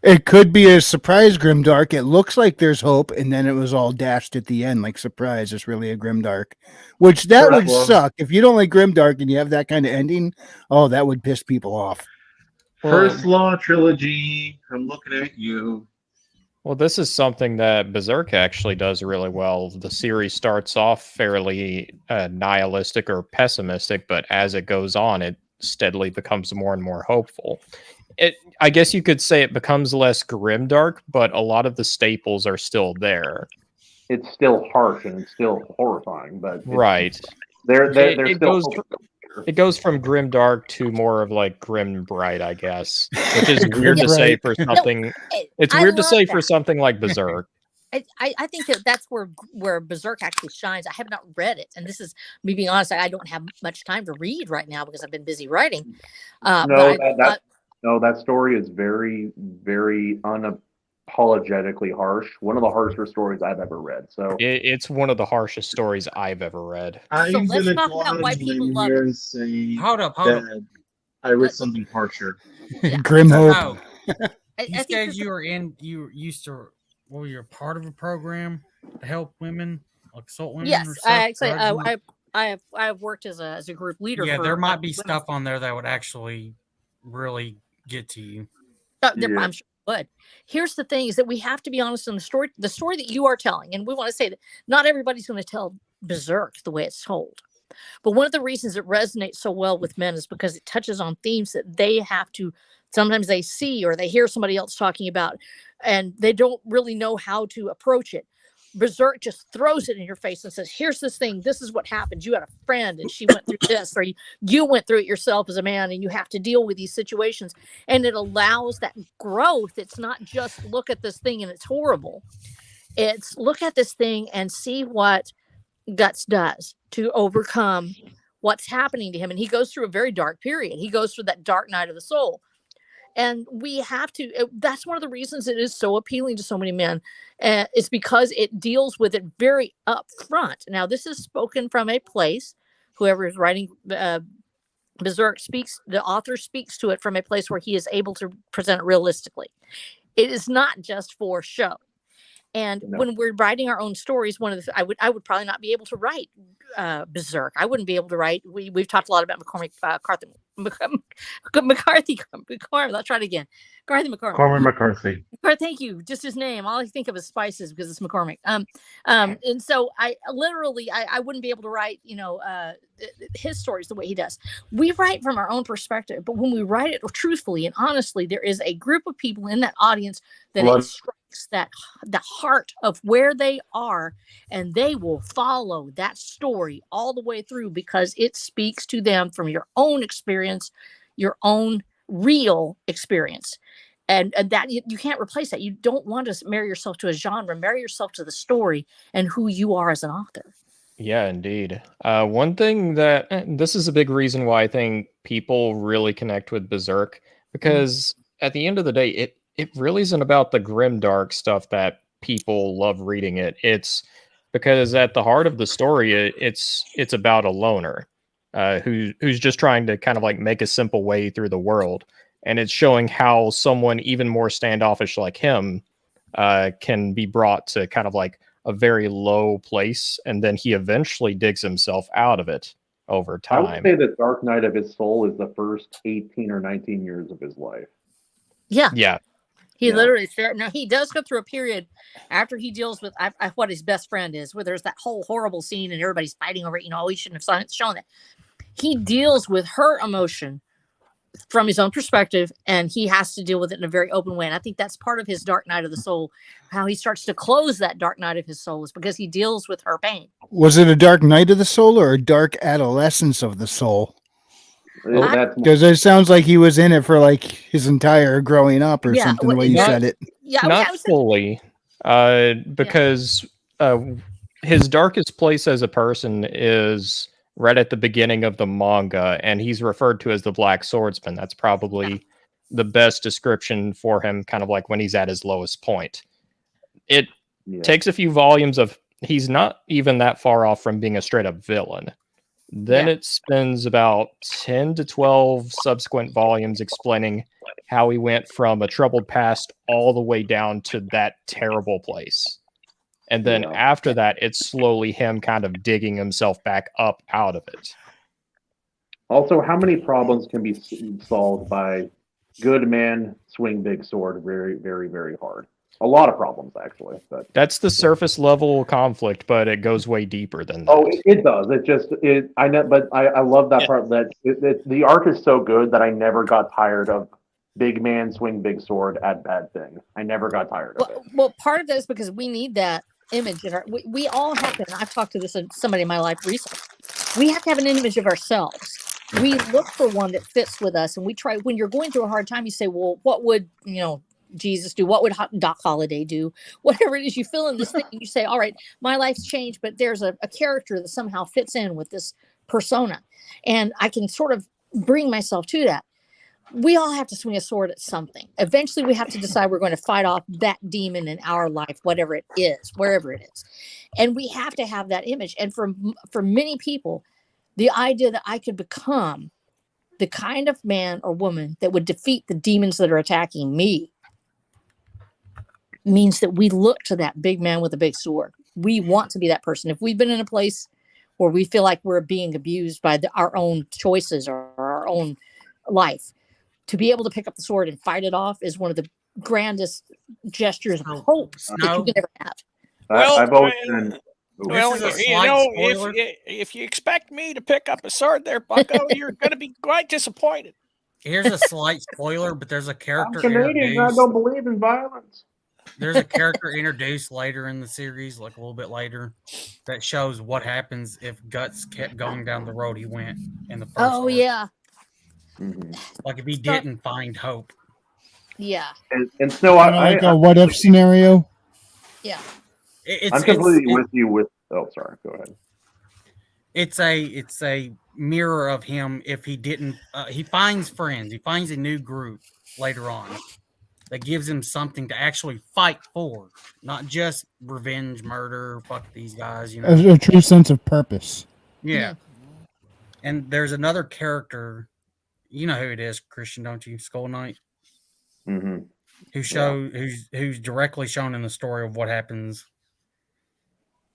It could be a surprise grimdark. It looks like there's hope, and then it was all dashed at the end, like surprise. It's really a grimdark, which that would suck if you don't like grimdark and you have that kind of ending. Oh, that would piss people off. First Law trilogy. I'm looking at you. Well, this is something that Berserk actually does really well. The series starts off fairly nihilistic or pessimistic, but as it goes on, it steadily becomes more and more hopeful. I guess you could say it becomes less grimdark, but a lot of the staples are still there. It's still harsh and it's still horrifying, but Right. They're It still goes from grimdark to more of like grim bright, I guess, which is weird to Grim say bright. for something. It's I weird to love say for that. something like Berserk. I think that's where Berserk actually shines. I have not read it, and this is me being honest. I don't have much time to read right now because I've been busy writing. That story is very, very unapologetically harsh. One of the harsher stories I've ever read. So It's one of the harshest stories I've ever read. I'm let's gonna talk go about out why on a people limb love here it. and say Hold up. that I read something harsher. Grim hope. Oh, I you think said this- you used to, well, you're part of a program to help women, like assault women. Yes, or I sex, actually drugs? I've worked as a group leader. Yeah, for, there might be women. stuff on there that would actually really get to you. I'm sure it would. Here's the thing: is that we have to be honest in the story that you are telling, and we want to say that not everybody's going to tell Berserk the way it's told. But one of the reasons it resonates so well with men is because it touches on themes that they have to sometimes they see or they hear somebody else talking about, and they don't really know how to approach it. Berserk just throws it in your face and says, here's this thing. This is what happened. You had a friend and she went through this, or you went through it yourself as a man, and you have to deal with these situations. And it allows that growth. It's not just look at this thing and it's horrible. It's look at this thing and see what Guts does to overcome what's happening to him. And he goes through a very dark period. He goes through that dark night of the soul. And we have to, that's one of the reasons it is so appealing to so many men. It's because it deals with it very upfront. Now, this is spoken from a place, whoever is writing Berserk the author speaks to it from a place where he is able to present it realistically. It is not just for show. And when we're writing our own stories, I would probably not be able to write Berserk. I wouldn't be able to write. We've talked a lot about McCarthy. Let's try it again. Cormac McCarthy. Thank you. Just his name. All I think of is spices because it's McCormick. And so I wouldn't be able to write, his stories the way he does. We write from our own perspective, but when we write it truthfully and honestly, there is a group of people in that audience that it strikes the heart of where they are, and they will follow that story all the way through because it speaks to them from your own experience, your own real experience. And that you can't replace that. You don't want to marry yourself to a genre. Marry yourself to the story and who you are as an author. Yeah, indeed. One thing this is a big reason why I think people really connect with Berserk, because at the end of the day, it really isn't about the grim dark stuff that people love reading it. It's because at the heart of the story, it's about a loner who's just trying to kind of like make a simple way through the world. And it's showing how someone even more standoffish like him can be brought to kind of like a very low place, and then he eventually digs himself out of it over time. I would say the dark night of his soul is the first 18 or 19 years of his life. Yeah. He literally now he does go through a period after he deals with what his best friend is, where there's that whole horrible scene and everybody's fighting over it. We shouldn't have shown that. He deals with her emotion from his own perspective, and he has to deal with it in a very open way. And I think that's part of his dark night of the soul. How he starts to close that dark night of his soul is because he deals with her pain. Was it a dark night of the soul or a dark adolescence of the soul? Because it sounds like he was in it for like his entire growing up or something, the way you said it. Yeah, not fully, because his darkest place as a person is right at the beginning of the manga, and he's referred to as the Black Swordsman. That's probably the best description for him, kind of like when he's at his lowest point. It takes a few volumes of he's not even that far off from being a straight up villain. Then it spends about 10 to 12 subsequent volumes explaining how he went from a troubled past all the way down to that terrible place. And then after that, it's slowly him kind of digging himself back up out of it. Also, how many problems can be solved by good man swing big sword very, very, very hard? A lot of problems, actually. But that's the surface level conflict, but it goes way deeper than that. Oh, it does. I know, but I love that part. That the arc is so good that I never got tired of big man swing big sword at bad thing. I never got tired of it. Well, part of that is because we need that image in our. We all have to. And I've talked to this somebody in my life recently. We have to have an image of ourselves. We look for one that fits with us, and we try. When you're going through a hard time, you say, "Well, what would Jesus do? What would Doc Holliday do?" Whatever it is, you fill in this thing. You say, "All right, my life's changed, but there's a character that somehow fits in with this persona, and I can sort of bring myself to that." We all have to swing a sword at something. Eventually, we have to decide we're going to fight off that demon in our life, whatever it is, wherever it is, and we have to have that image. And for many people, the idea that I could become the kind of man or woman that would defeat the demons that are attacking me means that we look to that big man with a big sword. We want to be that person. If we've been in a place where we feel like we're being abused by our own choices or our own life, to be able to pick up the sword and fight it off is one of the grandest gestures of hope that you can ever have. I've always been. Well, if you expect me to pick up a sword there, Bucko, you're going to be quite disappointed. Here's a slight spoiler, but there's a character I'm Canadian. I don't believe in violence. There's a character introduced later in the series, like a little bit later, that shows what happens if Guts kept going down the road he went in the first. Oh, arc. yeah. Mm-hmm. Like if he didn't find hope. Yeah. And Snow, like a what if scenario. Yeah. I'm completely with you. Oh, sorry. Go ahead. It's a mirror of him. If he didn't, he finds friends. He finds a new group later on that gives him something to actually fight for, not just revenge, murder, fuck these guys. A true sense of purpose. Yeah. And there's another character. You know who it is, Christian, don't you? Skull Knight. Mm-hmm. Who's directly shown in the story of what happens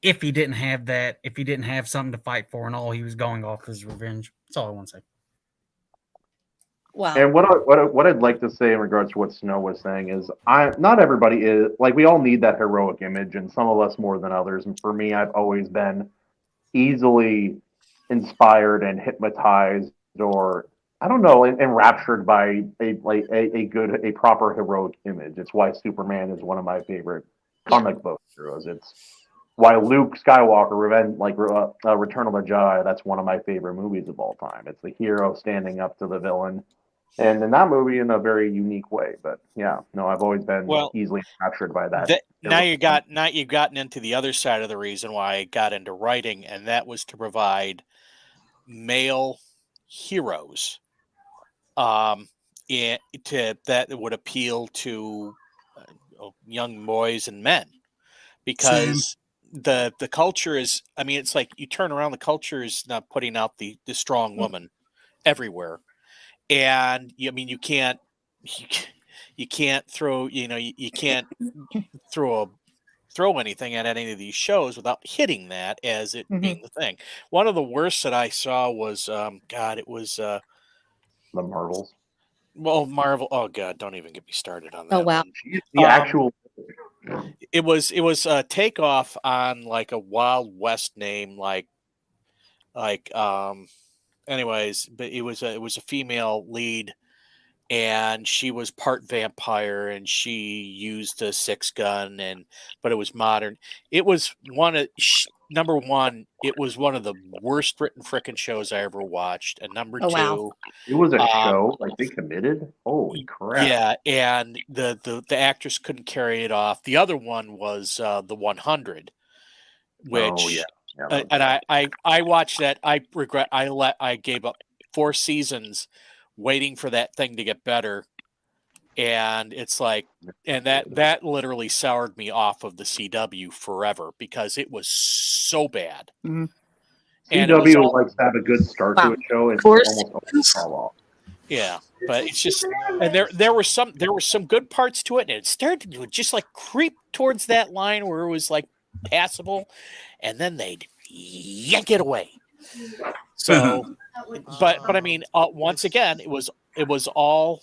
if he didn't have that, if he didn't have something to fight for, and all he was going off is revenge. That's all I want to say. Wow. And what I'd like to say in regards to what Snow was saying is, not everybody is like, we all need that heroic image, and some of us more than others. And for me, I've always been easily inspired and hypnotized, or I don't know, enraptured by a proper heroic image. It's why Superman is one of my favorite comic book heroes. It's why Luke Skywalker, Return of the Jedi, that's one of my favorite movies of all time. It's the hero standing up to the villain, and in that movie in a very unique way. But yeah, no, I've always been easily captured by that. Now you've gotten into the other side of the reason why I got into writing, and that was to provide male heroes, that would appeal to young boys and men, because the culture is, I mean, it's like you turn around, the culture is not putting out the strong woman everywhere, and you can't throw you can't throw anything at any of these shows without hitting that as it being the thing. One of the worst that I saw was it was the Marvels. Well, Marvel. Oh God, don't even get me started on that. Oh wow. One. The actual. It was a takeoff on like a Wild West name, anyways, but it was a female lead, and she was part vampire, and she used a 6-gun, but it was modern. It was number one, it was one of the worst written frickin' shows I ever watched. And number two, wow. It was a show, like they committed. Holy crap! Yeah, and the actress couldn't carry it off. The other one was the 100, which and I watched that. I regret I gave up 4 seasons waiting for that thing to get better, And it's like, and that literally soured me off of the CW forever because it was so bad. Mhm. And it was CW all, likes to have a good start to a show and course. almost always fall off. yeah, but it's just, and there were some good parts to it, and it started to just like creep towards that line where it was like passable, and then they'd yank it away. So, but I mean, once again, it was all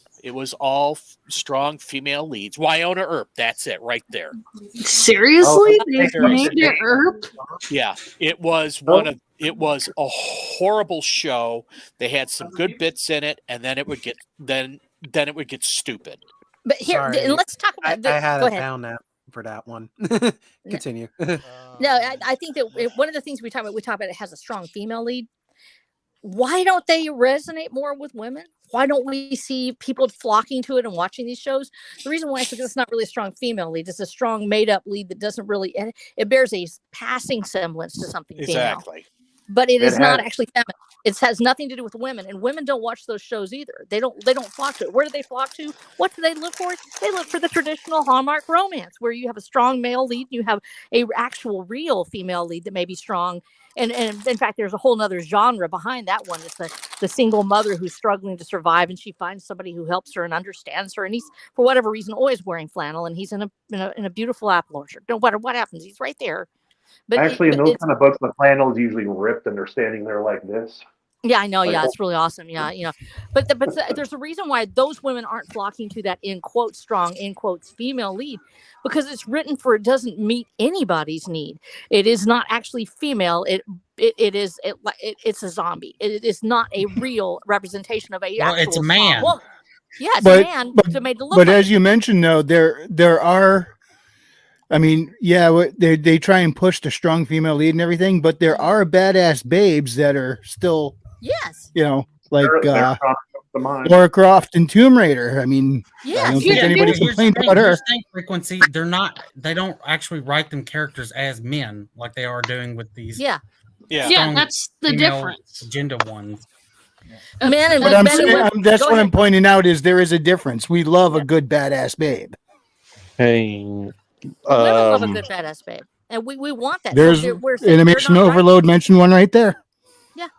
strong female leads. Wynonna Earp, that's it right there. Seriously? Oh, They named it Earp? Yeah, it was a horrible show. They had some good bits in it, and then it would get stupid. But here, Sorry. and let's talk I about. had Go a ahead. down now for that one. Continue. No, I think that one of the things we talk about it has a strong female lead. Why don't they resonate more with women? Why don't we see people flocking to it and watching these shows? The reason why is because it's not really a strong female lead. It's a strong made-up lead that doesn't really, it bears a passing semblance to something female. Exactly. But it is not actually feminine. It has nothing to do with women, and women don't watch those shows either. They don't flock to it. Where do they flock to? What do they look for? They look for the traditional Hallmark romance, where you have a strong male lead, and you have a actual real female lead that may be strong. And in fact, there's a whole nother genre behind that one. It's the single mother who's struggling to survive, and she finds somebody who helps her and understands her. And he's, for whatever reason, always wearing flannel, and he's in a beautiful apple orchard. No matter what happens, he's right there. But Actually, in those kind of books, the flannel is usually ripped and they're standing there like this. Yeah, I know. Like, Yeah, it's really awesome. Yeah, but there's a reason why those women aren't flocking to that in quotes strong in quotes female lead, because it's written for, it doesn't meet anybody's need. It is not actually female. It's a zombie. It is not a real representation of a. Well, it's a man. Woman. Yeah, it's a man made to look. But like as you mentioned, though, there are. I mean, yeah, they try and push the strong female lead and everything, but there are badass babes that are still, yes, like Lara Croft and Tomb Raider. I mean, I don't think anybody complained about her. Frequency, they don't actually write them characters as men like they are doing with these. Yeah, that's the difference. Agenda ones. Men and But that's what I'm pointing out is there is a difference. We love a good badass babe. Hey. Women love a good badass babe, and we want that. There's Animation Overload mentioned one right there. Yeah.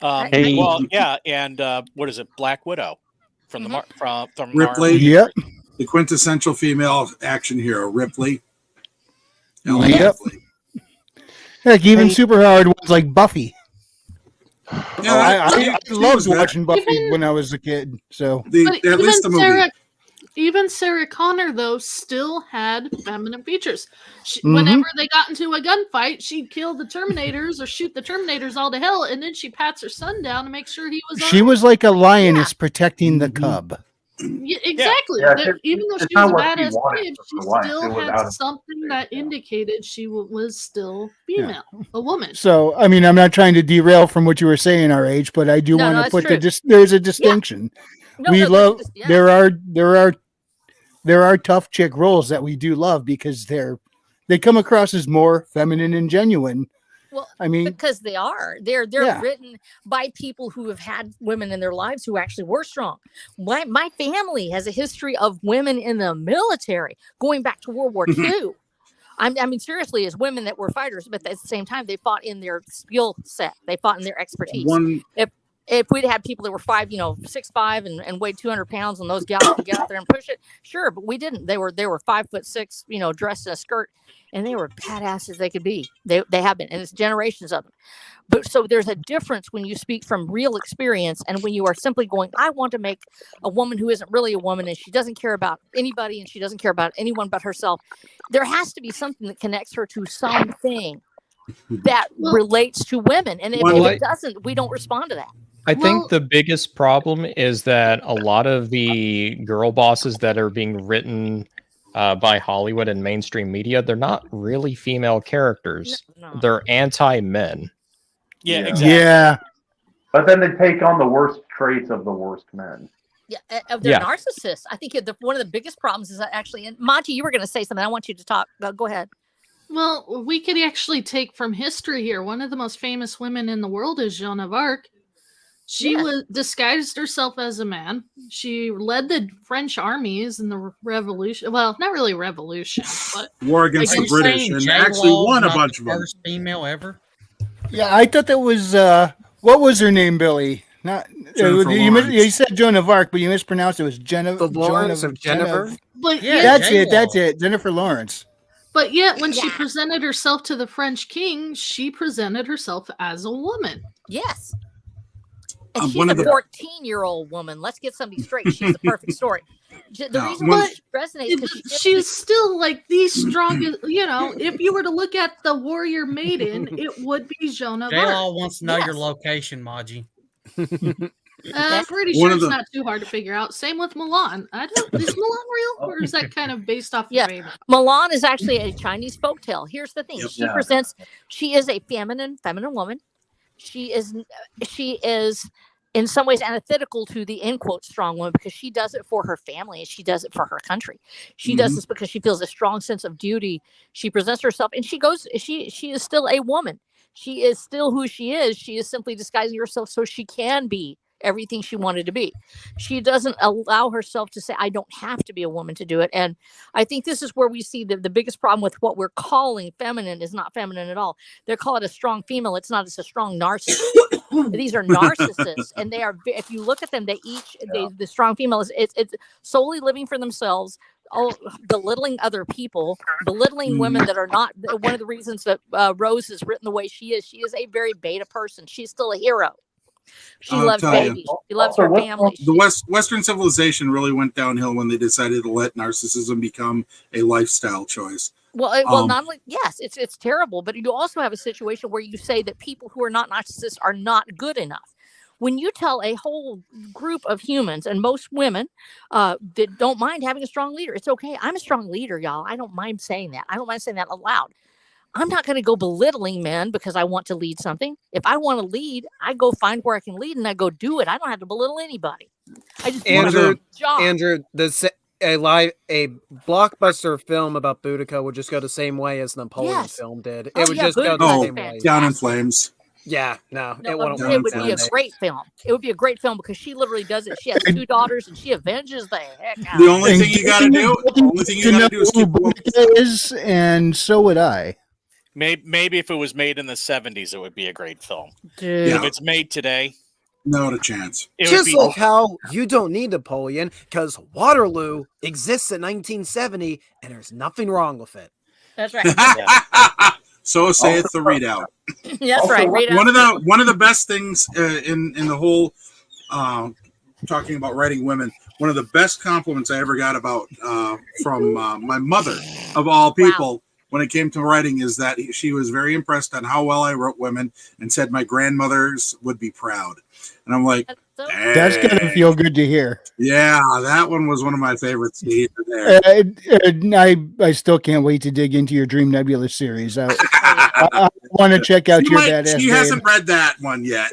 Well, yeah, and what is it? Black Widow from from Ripley. Yep. The quintessential female action hero, Ripley. Yep. Heck, even superpowered ones like Buffy. Yeah, I loved watching Buffy when I was a kid. So at least the movie. Even Sarah Connor, though, still had feminine features. Whenever they got into a gunfight, she'd kill the Terminators or shoot the Terminators all to hell, and then she pats her son down to make sure he was. She was like a lioness protecting the cub. Yeah, exactly. Yeah, even though she was a badass babe, she still had something that indicated she was still female, a woman. So, I mean, I'm not trying to derail from what you were saying, our age, but I do want to put there's a distinction. There are tough chick roles that we do love because they come across as more feminine and genuine. Well, I mean, because they're written by people who have had women in their lives who actually were strong. My family has a history of women in the military going back to World War II. I mean, seriously, as women that were fighters, but at the same time, they fought in their skill set. They fought in their expertise. If we'd had people that were 6'5" and weighed 200 pounds, and those gals could get out there and push it, sure, but we didn't. They were 5'6", dressed in a skirt, and they were badass as they could be. They have been, and it's generations of them. But so there's a difference when you speak from real experience and when you are simply going, I want to make a woman who isn't really a woman and she doesn't care about anybody and she doesn't care about anyone but herself. There has to be something that connects her to something that relates to women, and if it doesn't, we don't respond to that. I think the biggest problem is that a lot of the girl bosses that are being written by Hollywood and mainstream media, they're not really female characters. No. They're anti-men. Yeah, exactly. Yeah. But then they take on the worst traits of the worst men. Yeah, they're narcissists. I think one of the biggest problems is that actually, and Monty, you were going to say something. I want you to talk. Go ahead. Well, we could actually take from history here. One of the most famous women in the world is Joan of Arc. She was disguised herself as a man. She led the French armies in the revolution. Well, not really revolution, but war against the British, and actually won a bunch of them. First female ever. Yeah, I thought that was what was her name, Billy? Not you said Joan of Arc, but you mispronounced it. It was Jennifer. Lawrence of Jennifer. But that's it. Jennifer Lawrence. But yet, when she presented herself to the French king, she presented herself as a woman. Yes. And she's a 14-year-old woman. Let's get something straight. She's the perfect story. The reason why she resonates because she's still like the strongest. You know, if you were to look at the warrior maiden, it would be Joan of Arc. J-Law wants to know your location, Maji. I'm pretty sure it's not too hard to figure out. Same with Milan. Is Milan real, or is that kind of based off? Yeah, Milan is actually a Chinese folktale. Here's the thing: she is a feminine woman. She is in some ways antithetical to the end quote strong woman because she does it for her family and she does it for her country. She does this because she feels a strong sense of duty. She presents herself and she is still a woman. She is still who she is. She is simply disguising herself so she can be everything she wanted to be. She doesn't allow herself to say, I don't have to be a woman to do it. And I think this is where we see the biggest problem with what we're calling feminine is not feminine at all. They call it a strong female. It's not. It's a strong narcissist. These are narcissists. And they are, if you look at them, the strong female it's solely living for themselves, belittling other people, belittling women that are not. One of the reasons that Rose is written the way she is a very beta person. She's still a hero. She loves babies. She loves her family. The Western civilization really went downhill when they decided to let narcissism become a lifestyle choice. Well, not only it's terrible, but you also have a situation where you say that people who are not narcissists are not good enough. When you tell a whole group of humans, and most women that don't mind having a strong leader, it's okay. I'm a strong leader, y'all. I don't mind saying that. I don't mind saying that aloud. I'm not going to go belittling men because I want to lead something. If I want to lead, I go find where I can lead and I go do it. I don't have to belittle anybody. I just Andrew, a blockbuster film about Boudica would just go the same way as the Napoleon film did. It would just go the same way. Down in flames. Yeah, it would be a great film. It would be a great film because she literally does it. She has 2 daughters and she avenges the heck out. The only thing you got to do is keep is, and so would I. Maybe if it was made in the 70s, it would be a great film. Dude. If it's made today, not a chance. Just like how you don't need Napoleon because Waterloo exists in 1970 and there's nothing wrong with it. That's right. So saith the readout. That's right. One of the best things in the whole talking about writing women. One of the best compliments I ever got about from my mother of all people. Wow. When it came to writing is that she was very impressed on how well I wrote women and said my grandmothers would be proud. And I'm like, that's going to feel good to hear. Yeah, that one was one of my favorites to hear there. I still can't wait to dig into your Dream Nebula series. I want to check out your badass. She hasn't read that one yet.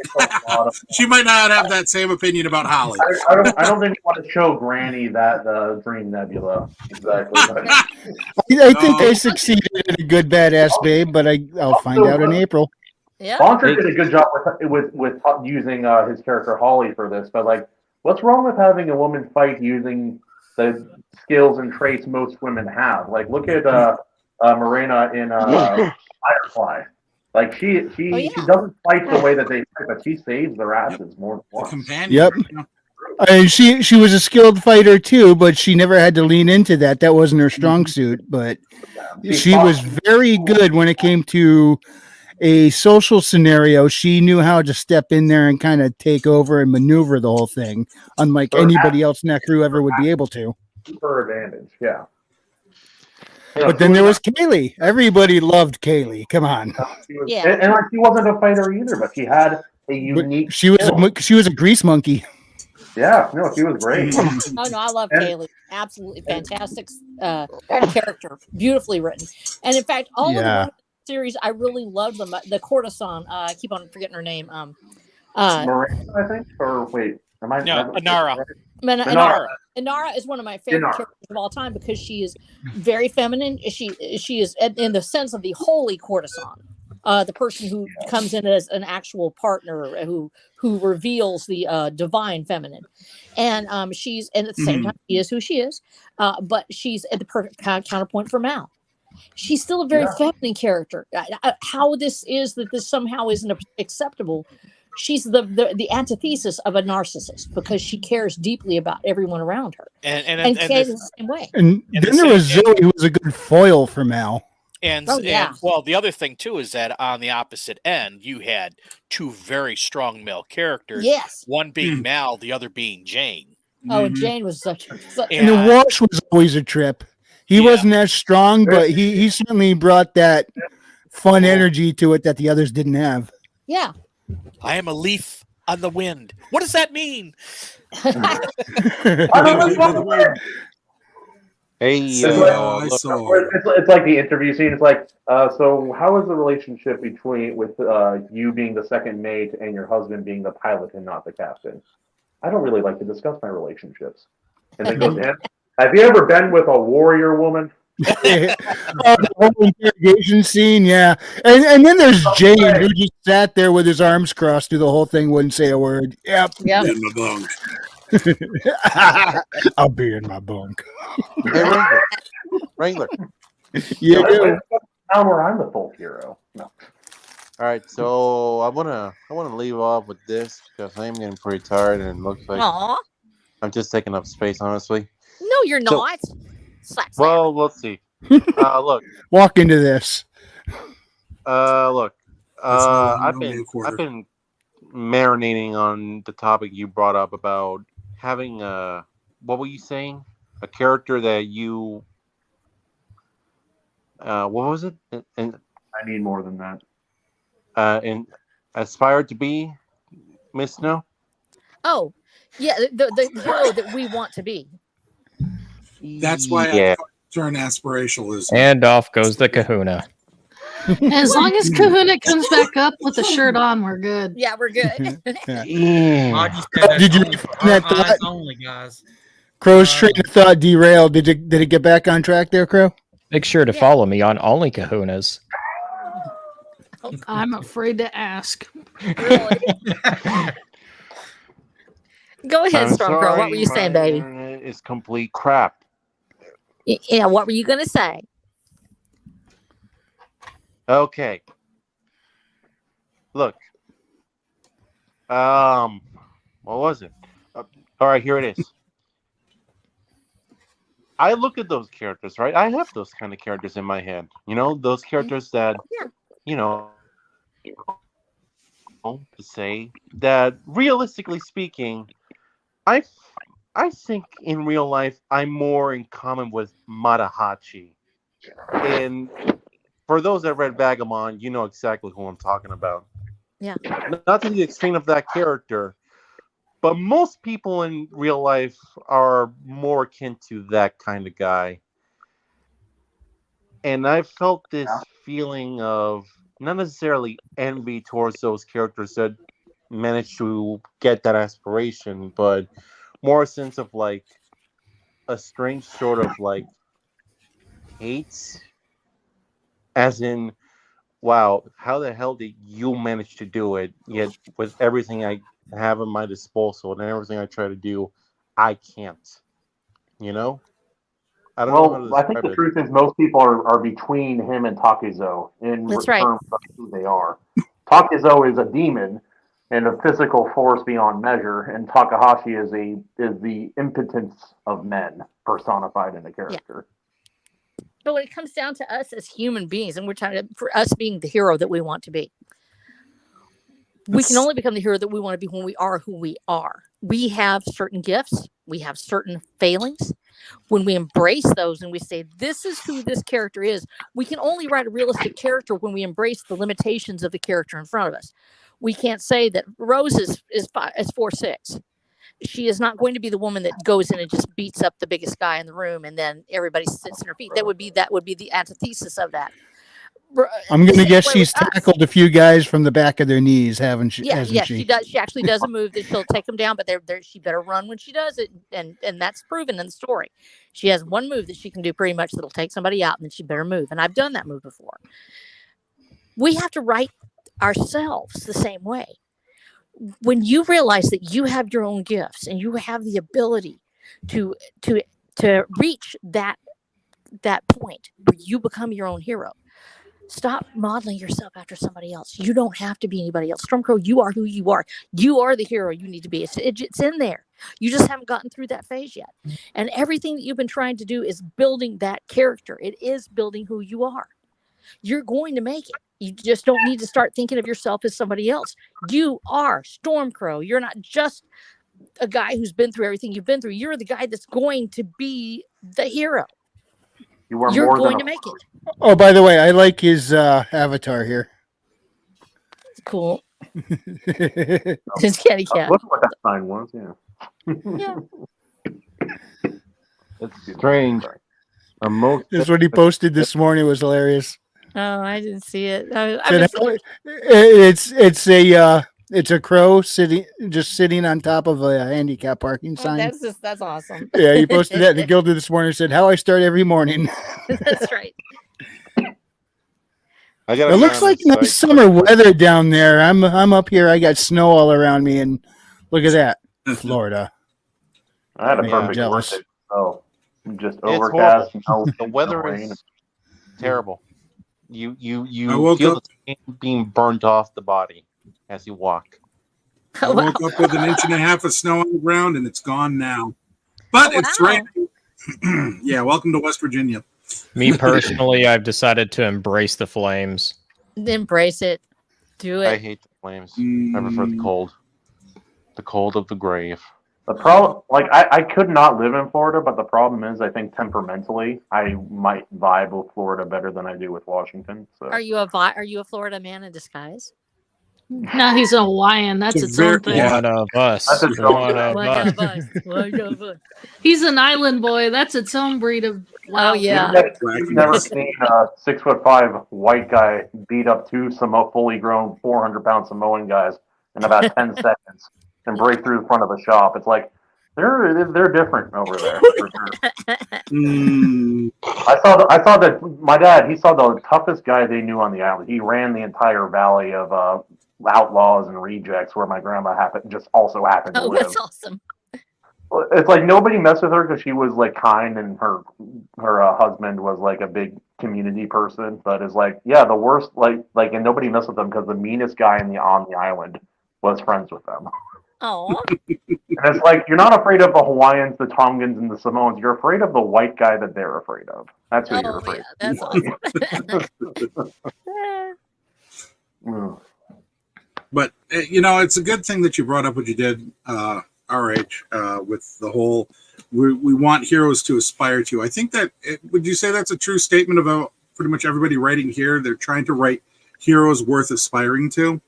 She might not have that same opinion about Holly. I don't think you want to show Granny that Dream Nebula. Exactly. I think they succeeded in a good badass babe, but I'll find out in April. Yeah. Bonker did a good job with using his character Holly for this, but like, what's wrong with having a woman fight using the skills and traits most women have? Like, look at Morena in Firefly. Like she doesn't fight the way that they fight, but she saves their asses more than once. Companion. Yep. And she was a skilled fighter too, but she never had to lean into that. That wasn't her strong suit, but she was very good when it came to a social scenario. She knew how to step in there and kind of take over and maneuver the whole thing, unlike anybody else in that crew ever would be able to. Her advantage, yeah. But then there was Kaylee. Everybody loved Kaylee. Come on. And she wasn't a fighter either, but she had a unique. She was a grease monkey. Yeah, no, she was great. Oh no, I love Kaylee. Absolutely fantastic character, beautifully written, and in fact, all of the series I really loved them. The courtesan, I keep on forgetting her name. Miranda, I think, or wait, am I? No, Inara. Inara is one of my favorite characters of all time because she is very feminine. She is in the sense of the holy courtesan. the person who comes in as an actual partner who reveals the divine feminine, and she's and at the same time she is who she is, but she's at the perfect counterpoint for Mal. She's still a very feminine character. How this is that this somehow isn't acceptable. She's the antithesis of a narcissist because she cares deeply about everyone around her, and Kate is the same way. And then there was Zoe, who was a good foil for Mal. And well, the other thing too is that on the opposite end, you had two very strong male characters. Yes, one being Mal, the other being Jane. Oh, and Jane was such. And the Walsh was always a trip. He wasn't as strong, but he certainly brought that fun energy to it that the others didn't have. Yeah. I am a leaf on the wind. What does that mean? Hey, it's like the interview scene. It's like, so how is the relationship with you being the second mate and your husband being the pilot and not the captain? I don't really like to discuss my relationships. And then goes, have you ever been with a warrior woman? The whole interrogation scene, yeah. And then there's Jane, who just sat there with his arms crossed through the whole thing, wouldn't say a word. Yep. In my bunk. I'll be in my bunk. Hey, Wrangler. You do. Now where I'm the folk hero. No. All right, so I wanna leave off with this because I'm getting pretty tired and it looks like I'm just taking up space, honestly. No, you're not. Well, let's see. Look. Walk into this. Look. I've been marinating on the topic you brought up about having what were you saying? A character that you what was it? And I need more than that. And aspired to be, Miss Snow? Oh, yeah, the hero that we want to be. That's why I turn aspirational is. And off goes the kahuna. As long as Kahuna comes back up with the shirt on, we're good. Yeah, we're good. Did you find that thought? Only, guys. Crow's train of thought derailed. Did it get back on track there, Crow? Make sure to follow me on Only Kahunas. I'm afraid to ask. Really? Go ahead, Stormcrow. What were you saying, baby? It's complete crap. Yeah, what were you going to say? Okay. Look. What was it? All right, here it is. I look at those characters, right? I have those kind of characters in my head. You know, those characters that, you know, to say that realistically speaking, I think in real life I'm more in common with Matahachi. And for those that read Vagamon, you know exactly who I'm talking about. Yeah. Not to the extreme of that character, but most people in real life are more akin to that kind of guy. And I felt this feeling of not necessarily envy towards those characters that managed to get that aspiration, but more a sense of like a strange sort of like hate, as in, wow, how the hell did you manage to do it? Yet with everything I have at my disposal and everything I try to do, I can't. You know? I don't know how to I think the truth is most people are between him and Takezo in terms of who they are. Takezo is a demon and a physical force beyond measure, and Takahashi is the impotence of men personified in a character. Yeah. But when it comes down to us as human beings, and we're trying to, for us being the hero that we want to be, we can only become the hero that we want to be when we are who we are. We have certain gifts. We have certain failings. When we embrace those and we say, this is who this character is, we can only write a realistic character when we embrace the limitations of the character in front of us. We can't say that Rose is 4'6". She is not going to be the woman that goes in and just beats up the biggest guy in the room and then everybody sits in her feet. That would be the antithesis of that. I'm going to guess she's tackled a few guys from the back of their knees, haven't she? Yeah, she does. She actually does a move that she'll take them down, but she better run when she does it, and that's proven in the story. She has one move that she can do pretty much that'll take somebody out, and then she better move. And I've done that move before. We have to write ourselves the same way. When you realize that you have your own gifts and you have the ability to reach that point where you become your own hero, stop modeling yourself after somebody else. You don't have to be anybody else. Stormcrow, you are who you are. You are the hero you need to be. It's in there. You just haven't gotten through that phase yet. And everything that you've been trying to do is building that character. It is building who you are. You're going to make it. You just don't need to start thinking of yourself as somebody else. You are Stormcrow. You're not just a guy who's been through everything you've been through. You're the guy that's going to be the hero. You're going to make it. Oh, by the way, I like his avatar here. Cool. His kitty cat. Look what that sign was. Yeah. Yeah. It's strange. This is what he posted this morning. Was hilarious. Oh, I didn't see it. It's a crow sitting on top of a handicap parking sign. That's awesome. Yeah, he posted that in the Gilder this morning. Said, "How I start every morning." That's right. It looks like nice summer weather down there. I'm up here. I got snow all around me, and look at that, Florida. I had a perfect jealous. work day. Oh, just overcast. The weather is terrible. You woke feel up- the skin being burnt off the body as you walk. I woke up with 1.5 inches of snow on the ground, and it's gone now. But it's raining. Yeah, welcome to West Virginia. Me personally, I've decided to embrace the flames. Embrace it. Do it. I hate the flames. I prefer the cold. The cold of the grave. The problem, I could not live in Florida, but the problem is, I think temperamentally, I might vibe with Florida better than I do with Washington. So, Are you a Florida man in disguise? No, he's a Hawaiian. That's its own thing. One of us. That's its own One of One us. of us. One of us. He's an island boy. That's its own breed of. Wow. Oh yeah. You've never seen a 6'5" white guy beat up two fully grown 400-pound Samoan guys in about 10 seconds and break through the front of the shop. It's like they're different over there. For sure. I saw that my dad. He saw the toughest guy they knew on the island. He ran the entire valley of outlaws and rejects where my grandma happened to Oh, live. that's awesome. It's like nobody messed with her because she was like kind, and her husband was like a big community person. But it's like, yeah, the worst, and nobody messed with them because the meanest guy on the island was friends with them. Oh. And it's like, you're not afraid of the Hawaiians, the Tongans, and the Samoans. You're afraid of the white guy that they're afraid of. That's who you're afraid Yeah, that's awesome. But it's a good thing that you brought up what you did, RH, with the whole we want heroes to aspire to. I think that would you say that's a true statement about pretty much everybody writing here? They're trying to write heroes worth aspiring to.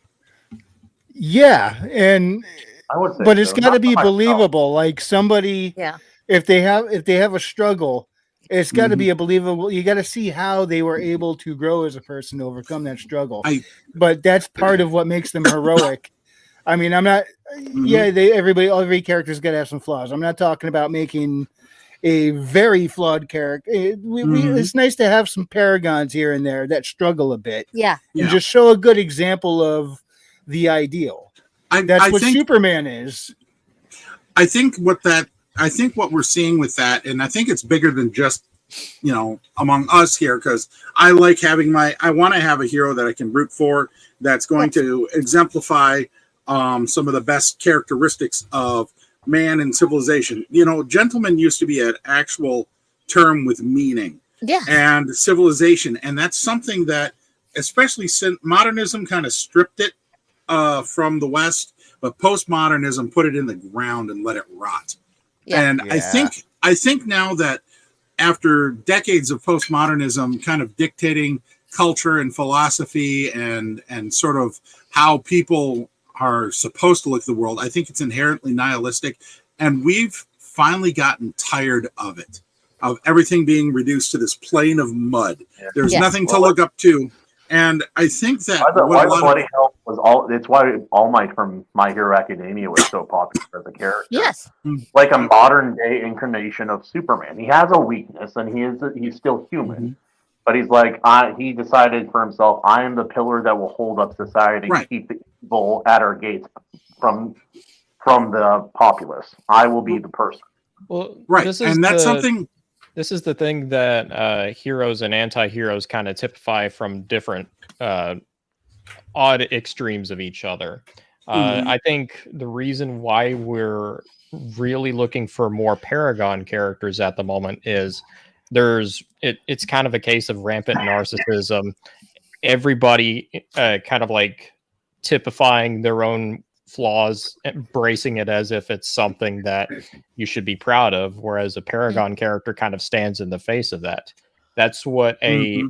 Yeah, and I would say but it's so. got to Not be for myself. believable. Like somebody, Yeah. if they have a struggle, it's got to be a believable. You got to see how they were able to grow as a person to overcome that struggle. But that's part of what makes them heroic. I mean, I'm not. Yeah, every character's got to have some flaws. I'm not talking about making a very flawed character. It's nice to have some paragons here and there that struggle a bit. Yeah. And just show a good example of the ideal. That's what Superman is. I think what we're seeing with that, and I think it's bigger than just among us here, because I like having I want to have a hero that I can root for that's going to exemplify some of the best characteristics of man and civilization. Gentleman used to be an actual term with meaning. Yeah. And civilization, and that's something that, especially since modernism kind of stripped it from the West, but postmodernism put it in the ground and let it rot. Yeah. And I think now that after decades of postmodernism kind of dictating culture and philosophy and sort of how people are supposed to look at the world, I think it's inherently nihilistic, and we've finally gotten tired of it, of everything being reduced to this plane of mud. There's nothing to look up to. And I think that it's why All Might from My Hero Academia was so popular as a character. Yes. Like a modern day incarnation of Superman. He has a weakness and he's still human. But he's like, he decided for himself, I am the pillar that will hold up society and keep the evil at our gates from the populace. I will be the person. Well, right, this is and that's something. This is the thing that heroes and anti-heroes kind of typify from different odd extremes of each other. I think the reason why we're really looking for more Paragon characters at the moment is it's kind of a case of rampant narcissism. Everybody kind of like typifying their own flaws, embracing it as if it's something that you should be proud of, whereas a Paragon character kind of stands in the face of that. That's what a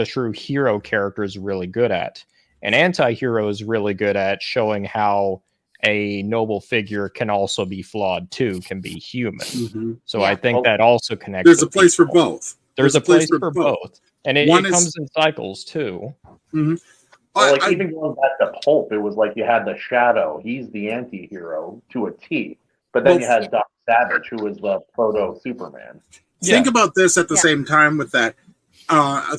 true hero character is really good at. An anti-hero is really good at showing how a noble figure can also be flawed too, can be human. So I think that also connects. There's a place for both. There's a place for both. And it comes in cycles too. Well, like even going back to Pulp, it was like you had the Shadow. He's the anti-hero to a T. But then you had Doc Savage, who was the proto Superman. Think about this at the same time with that.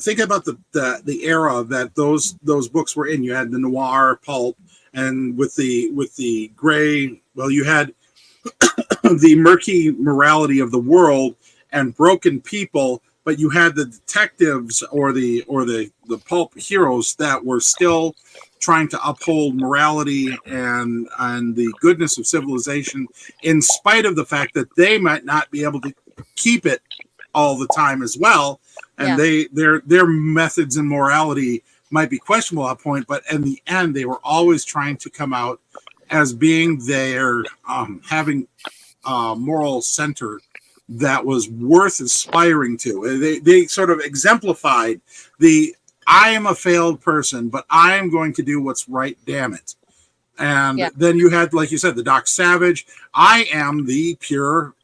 Think about the era that those books were in. You had the noir pulp, and with the gray. Well, you had the murky morality of the world and broken people. But you had the detectives or the pulp heroes that were still trying to uphold morality and the goodness of civilization, in spite of the fact that they might not be able to keep it all the time as well, and their methods and morality might be questionable at a point. But in the end, they were always trying to come out as being there, having moral center that was worth aspiring to. They sort of exemplified I am a failed person, but I am going to do what's right, damn it. And then you had, like you said, the Doc Savage. I am the pure,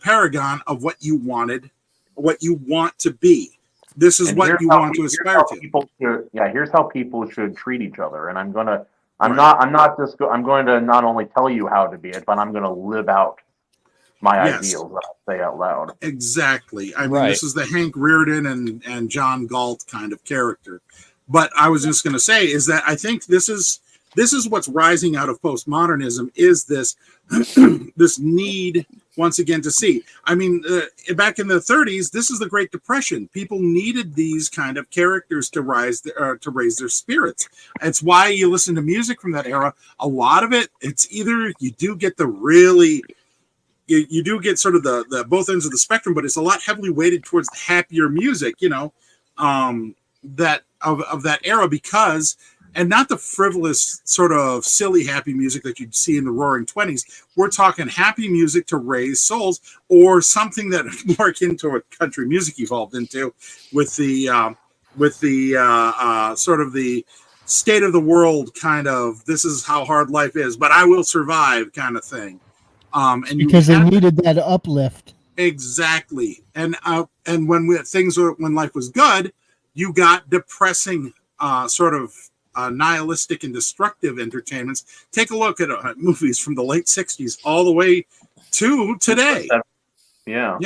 paragon of what you wanted, what you want to be. This is what you want to aspire to. Here's how people should treat each other. And I'm going to not only tell you how to be it, but I'm going to live out my ideals that I say out loud. Exactly. I mean, this is the Hank Reardon and John Galt kind of character. But I was just going to say is that I think this is what's rising out of postmodernism is this this need once again to see. I mean, back in the 30s, this is the Great Depression. People needed these kind of characters to raise their spirits. It's why you listen to music from that era. A lot of it, it's either you do get the really you do get sort of the both ends of the spectrum, but it's a lot heavily weighted towards the happier music, that of that era, because, and not the frivolous sort of silly happy music that you'd see in the Roaring 20s. We're talking happy music to raise souls, or something that more akin to what country music evolved into, with the sort of the state of the world kind of, this is how hard life is, but I will survive kind of thing. And because they needed that uplift. Exactly. And when when life was good, you got depressing sort of nihilistic and destructive entertainments. Take a look at movies from the late 60s all the way to today. Yeah.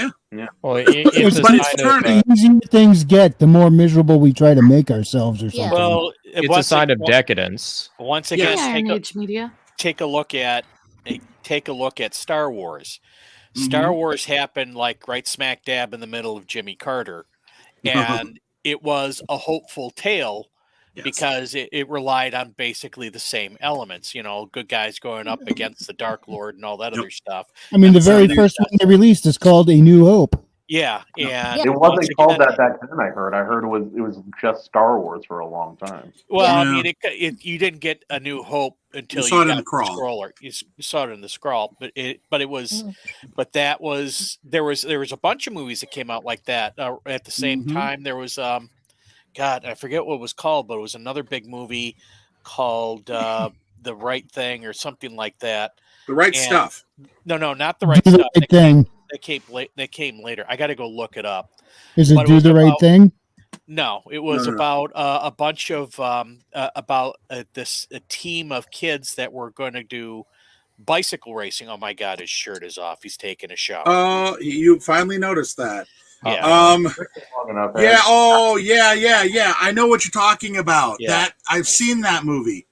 Well, the easier things get, the more miserable we try to make ourselves or something. Well, it's a sign of decadence. Once again, IronAge media. Take a look at Star Wars. Star Wars happened like right smack dab in the middle of Jimmy Carter, and it was a hopeful tale because it relied on basically the same elements. Good guys going up against the Dark Lord and all that other stuff. I mean, the very first one they released is called A New Hope. Yeah, and it wasn't called that back then. I heard it was just Star Wars for a long time. Well, I mean, you didn't get A New Hope until you saw it got in the crawl. Scroller. You saw it in the scroll, but there was a bunch of movies that came out like that at the same time. There was God, I forget what it was called, but it was another big movie called The Right Thing or something like that. The Right Stuff. No, not The Right Stuff. Right Thing. They came later. I got to go look it up. Is it Do the Right Thing? No, it was about a bunch of a team of kids that were going to do bicycle racing. Oh my God, his shirt is off. He's taking a shower. Oh, you finally noticed that. Yeah. Long enough, Yeah. Ed. Oh, yeah. I know what you're talking about. Yeah. That I've seen that movie.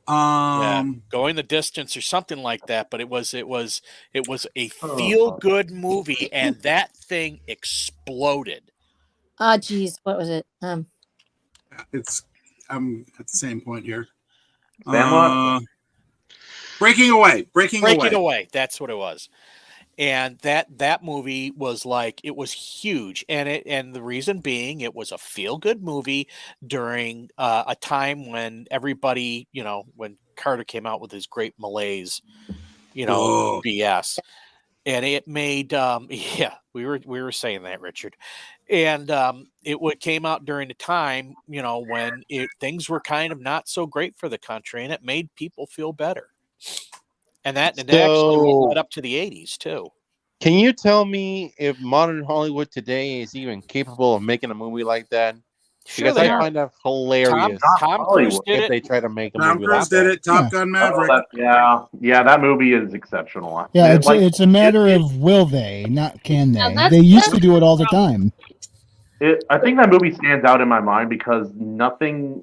Yeah, Going the Distance or something like that, but it was a feel good movie, and that thing exploded. Geez, what was it? I'm at the same point here. Sandlot? Breaking Away. Breaking Away. That's what it was. And that movie was it was huge, and the reason being it was a feel good movie during a time when everybody, when Carter came out with his great malaise, BS, and it made yeah, we were saying that, Richard, and came out during the time when things were kind of not so great for the country, and it made people feel better, and that actually led up to the 80s too. Can you tell me if modern Hollywood today is even capable of making a movie like that? Sure, Because they I are. find that hilarious. Tom Cruise did if it. they try to make a Tom movie Cruise like did that. it. Top Gun Maverick. Yeah, that movie is exceptional. Yeah, it's a matter of will they, not can they. They used to do it all the time. I think that movie stands out in my mind because nothing,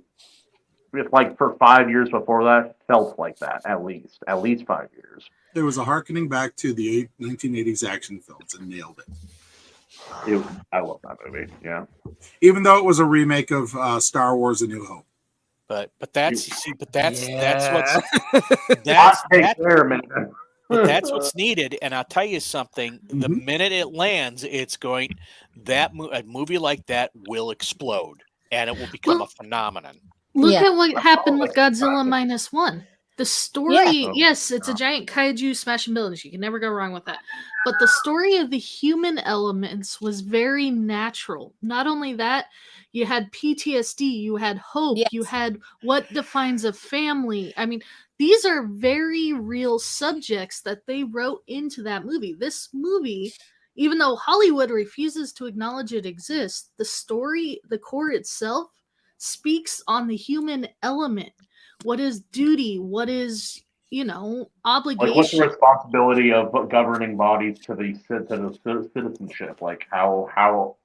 for 5 years before that, felt like that. At least 5 years. There was a harkening back to the 1980s action films and nailed it. I love that movie. Yeah, even though it was a remake of Star Wars: A New Hope. But that's what's what's needed. And I'll tell you something: the minute it lands, a movie like that will explode, and it will become a phenomenon. Look at what happened with Godzilla -1. The story, yes, it's a giant kaiju smashing buildings. You can never go wrong with that. But the story of the human elements was very natural. Not only that, you had PTSD, you had hope, you had what defines a family. I mean, these are very real subjects that they wrote into that movie. This movie, even though Hollywood refuses to acknowledge it exists, the story, the core itself, speaks on the human element. What is duty? What is, obligation? what's the responsibility of governing bodies to the citizenship? How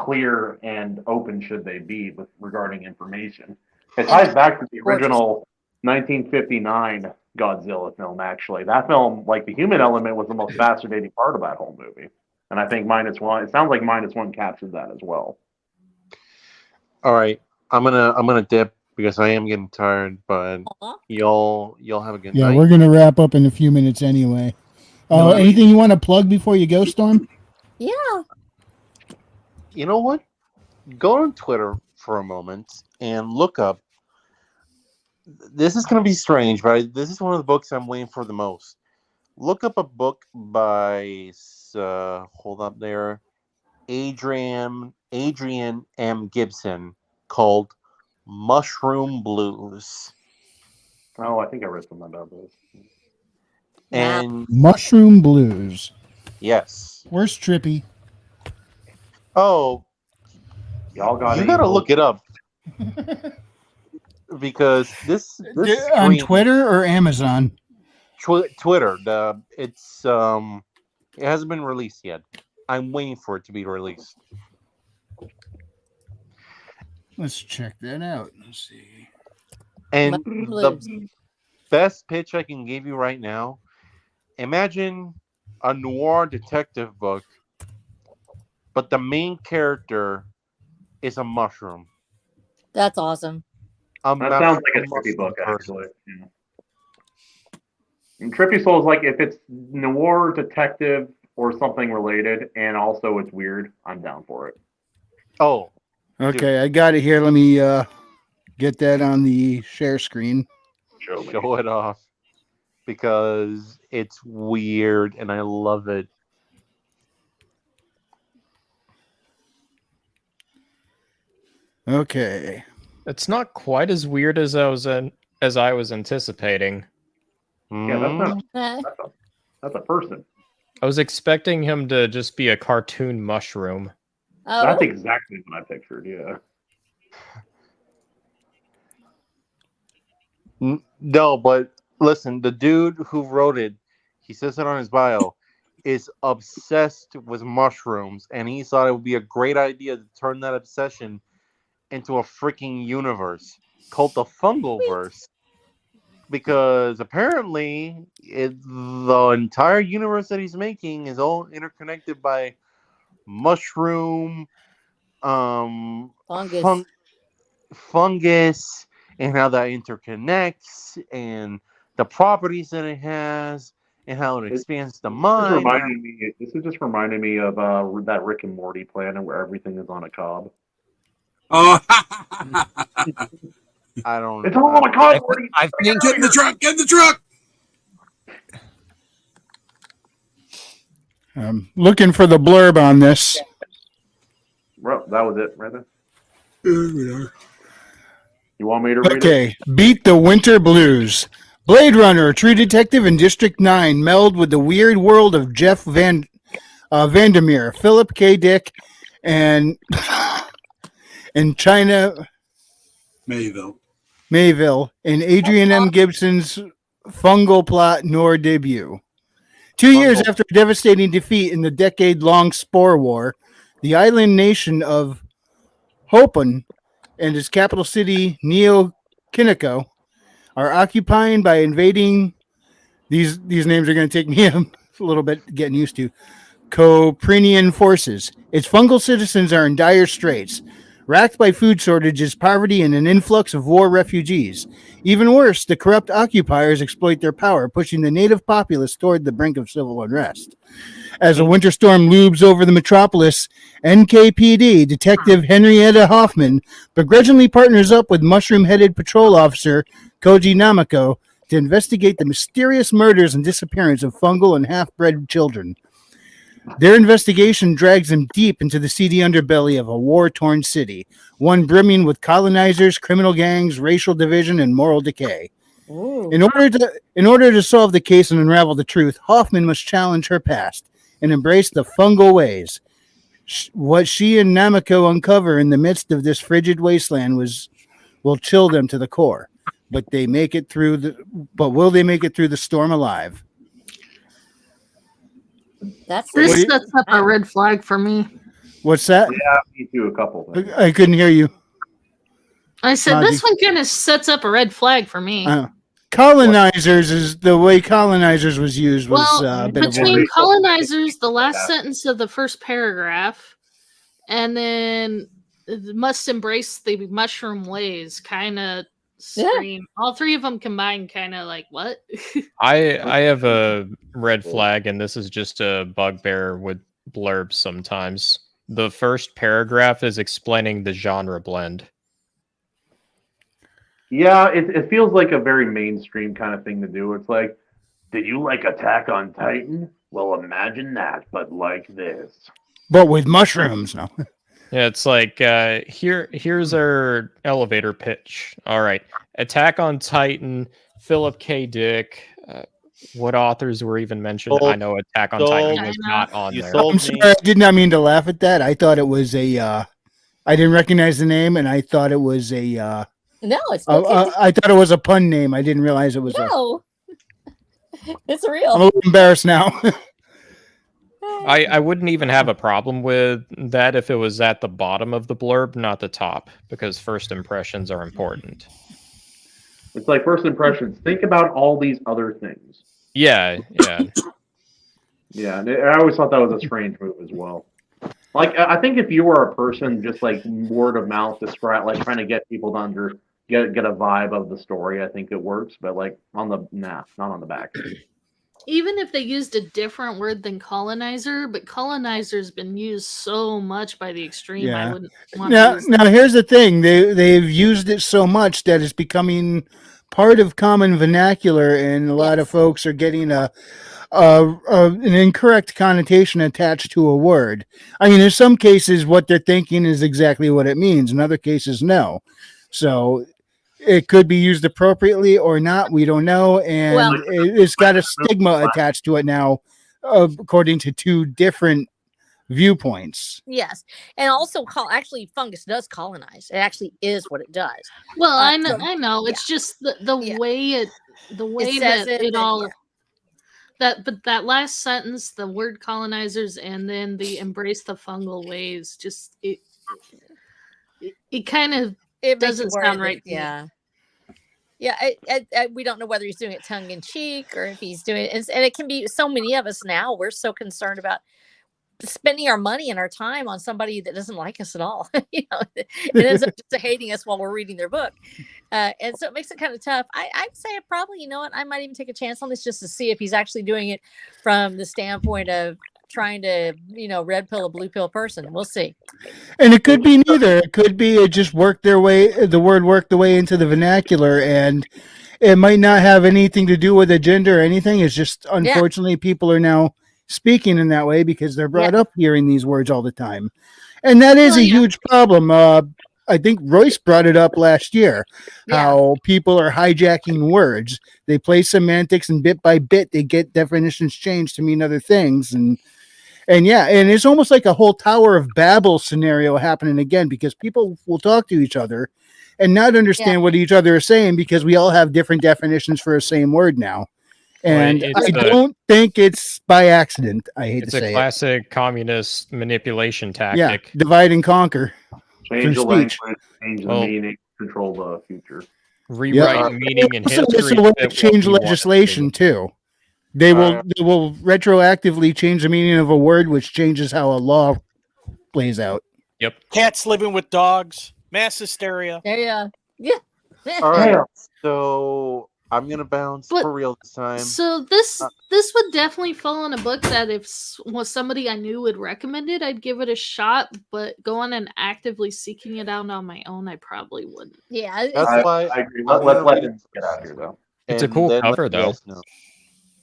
clear and open should they be regarding information? It ties back to the original 1959 Godzilla film. Actually, that film, the human element, was the most fascinating part of that whole movie. And I think -1. It sounds like -1 captured that as well. All right, I'm gonna dip because I am getting tired. But y'all have a good night. Yeah, we're gonna wrap up in a few minutes anyway. Anything you want to plug before you go, Storm? Yeah. You know what? Go on Twitter for a moment and look up. This is going to be strange, but this is one of the books I'm waiting for the most. Look up a book by Adrian M. Gibson called Mushroom Blues. Oh, I think I read something about this. And Mushroom Blues. Yes. Where's Trippy? Oh, y'all you gotta look it up because this on Twitter or Amazon. Twitter. It hasn't been released yet. I'm waiting for it to be released. Let's check that out. Let's see. And the best pitch I can give you right now: imagine a noir detective book, but the main character is a mushroom. That's awesome. That sounds like a trippy book, actually. Yeah. And Trippy Soul is if it's noir detective or something related, and also it's weird, I'm down for it. Oh. Okay, dude. I got it here. Let me get that on the share screen. Show it off. Because it's weird and I love it. Okay. It's not quite as weird as I was anticipating. Yeah, that's a person. I was expecting him to just be a cartoon mushroom. Oh. That's exactly what I pictured, yeah. No, but listen, the dude who wrote it, he says it on his bio. is obsessed with mushrooms, and he thought it would be a great idea to turn that obsession into a freaking universe called the Fungalverse. Because apparently, the entire universe that he's making is all interconnected by mushroom, Fungus. fungus, and how that interconnects, and the properties that it has, and how it expands the mind. This is just reminding me of that Rick and Morty planet where everything is on a cob. Oh, I don't. It's all on a cob, Morty. I think get in the truck. Get in the truck. I'm looking for the blurb on this. Well, that was it, right there. Here we are. You want me to read it? Okay, Beat the Winter Blues. Blade Runner, True Detective, and District 9 meld with the weird world of Jeff Vandermeer, Philip K. Dick, and China Mayville, and Adrian M. Gibson's fungal plot noir debut. 2 years after a devastating defeat in the decade-long Spore War, the island nation of Hopan and its capital city, Neo Kiniko, are occupying by invading. These names are going to take me a little bit getting used to. Coprinian forces. Its fungal citizens are in dire straits, racked by food shortages, poverty, and an influx of war refugees. Even worse, the corrupt occupiers exploit their power, pushing the native populace toward the brink of civil unrest. As a winter storm looms over the metropolis, NKPD Detective Henrietta Hoffman begrudgingly partners up with mushroom-headed patrol officer Koji Namako to investigate the mysterious murders and disappearance of fungal and half-bred children. Their investigation drags them deep into the seedy underbelly of a war-torn city, one brimming with colonizers, criminal gangs, racial division, and moral decay. In order to solve the case and unravel the truth, Hoffman must challenge her past and embrace the fungal ways. What she and Namako uncover in the midst of this frigid wasteland will chill them to the core. But will they make it through the storm alive? This sets up a red flag for me. What's that? Yeah, me too. A couple things. I couldn't hear you. I said this one kind of sets up a red flag for me. Colonizers is the way colonizers was used was a bit between of colonizers, the last sentence of the first paragraph, and then must embrace the mushroom ways kind of scream. All three of them combined kind of like what? I have a red flag, and this is just a bugbear with blurbs sometimes. The first paragraph is explaining the genre blend. Yeah, it feels like a very mainstream kind of thing to do. It's like, did you like Attack on Titan? Well, imagine that, but like this. But with mushrooms, no. Yeah, it's like here's our elevator pitch. All right, Attack on Titan, Philip K. Dick. What authors were even mentioned? I know Attack on Titan was not on there. I'm sorry, I did not mean to laugh at that. I thought it was a. I didn't recognize the name, and I thought it was a. No, it's I thought it was a pun name. I didn't realize it was. No, it's real. I'm a little embarrassed now. I wouldn't even have a problem with that if it was at the bottom of the blurb, not the top, because first impressions are important. It's like first impressions. Think about all these other things. Yeah. Yeah, and I always thought that was a strange move as well. Like, I think if you were a person just like word of mouth, describe like trying to get people to get a vibe of the story, I think it works. But like not on the back. Even if they used a different word than colonizer, but colonizer's been used so much by the extreme, Yeah. I wouldn't want to use Now here's the thing: they've used it so much that it's becoming part of common vernacular, and a lot of folks are getting an incorrect connotation attached to a word. I mean, in some cases, what they're thinking is exactly what it means. In other cases, no. So it could be used appropriately or not. We don't know, and it's got a stigma attached to it now, according to two different viewpoints. Yes, and also actually fungus does colonize. It actually is what it does. Well, I know. It's just the way it that last sentence, the word colonizers, and then the embrace the fungal ways, just it kind of It makes doesn't you worry sound that, right to me. yeah. Yeah, we don't know whether he's doing it tongue in cheek or if he's doing it, and it can be so many of us now. We're so concerned about spending our money and our time on somebody that doesn't like us at all. You know, it ends up just hating us while we're reading their book, and so it makes it kind of tough. I'd say probably, you know what, I might even take a chance on this just to see if he's actually doing it from the standpoint of trying to, you know, red pill a blue pill person. We'll see. And it could be neither. It could be it just worked the word worked the way into the vernacular, and it might not have anything to do with a gender or anything. It's just, unfortunately, people are now speaking in that way because they're brought up hearing these words all the time. And that is a huge problem. I think Royce brought it up last year, how people are hijacking words. They play semantics, and bit by bit, they get definitions changed to mean other things. And it's almost like a whole Tower of Babel scenario happening again, because people will talk to each other and not understand what each other is saying because we all have different definitions for a same word now. And I don't think it's by accident. I hate to say it. It's a classic communist manipulation tactic. Yeah, divide and conquer. Change the language, change the meaning, control the future. Rewrite meaning and history. It's a way to change legislation too. They will retroactively change the meaning of a word, which changes how a law plays out. Yep. Cats living with dogs. Mass hysteria. Yeah. All right. So I'm gonna bounce for real this time. So this would definitely fall in a book that if somebody I knew would recommend it, I'd give it a shot. But going and actively seeking it out on my own, I probably wouldn't. Yeah, That's why I agree. Let him get out here though. It's a cool cover though.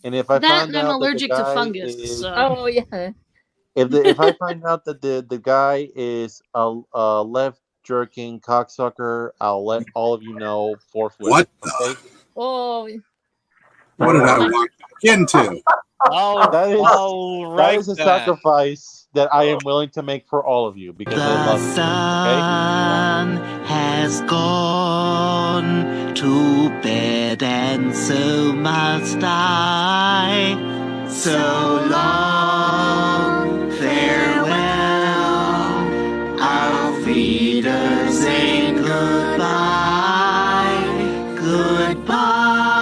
And if I That find and I'm out allergic that the to guy fungus. is, So. Oh yeah. if I find out that the guy is a left jerking cocksucker, I'll let all of you know forthwith. What? Okay. Oh. What did I walk into? That is a sacrifice that I am willing to make for all of you because I love you. Sun has gone to bed, and so must I. So long, farewell. Auf Wiedersehen, goodbye, goodbye,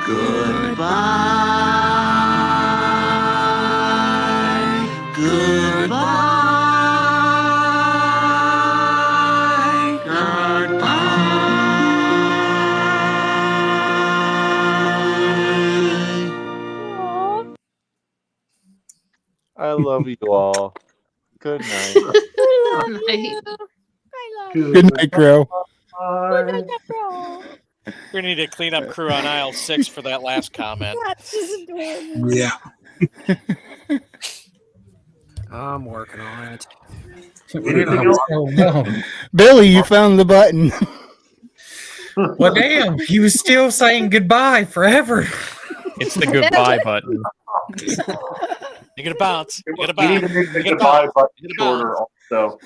goodbye, goodbye, I love you all. Good night. Good night, Crow. We need a cleanup crew on aisle 6 for that last comment. That's just adorable. Yeah. I'm working on it. Billy, you found the button. Well, damn, he was still saying goodbye forever. It's the goodbye button. You gotta bounce. You gotta You need bounce. to make the You gotta goodbye bounce. button You gotta shorter also.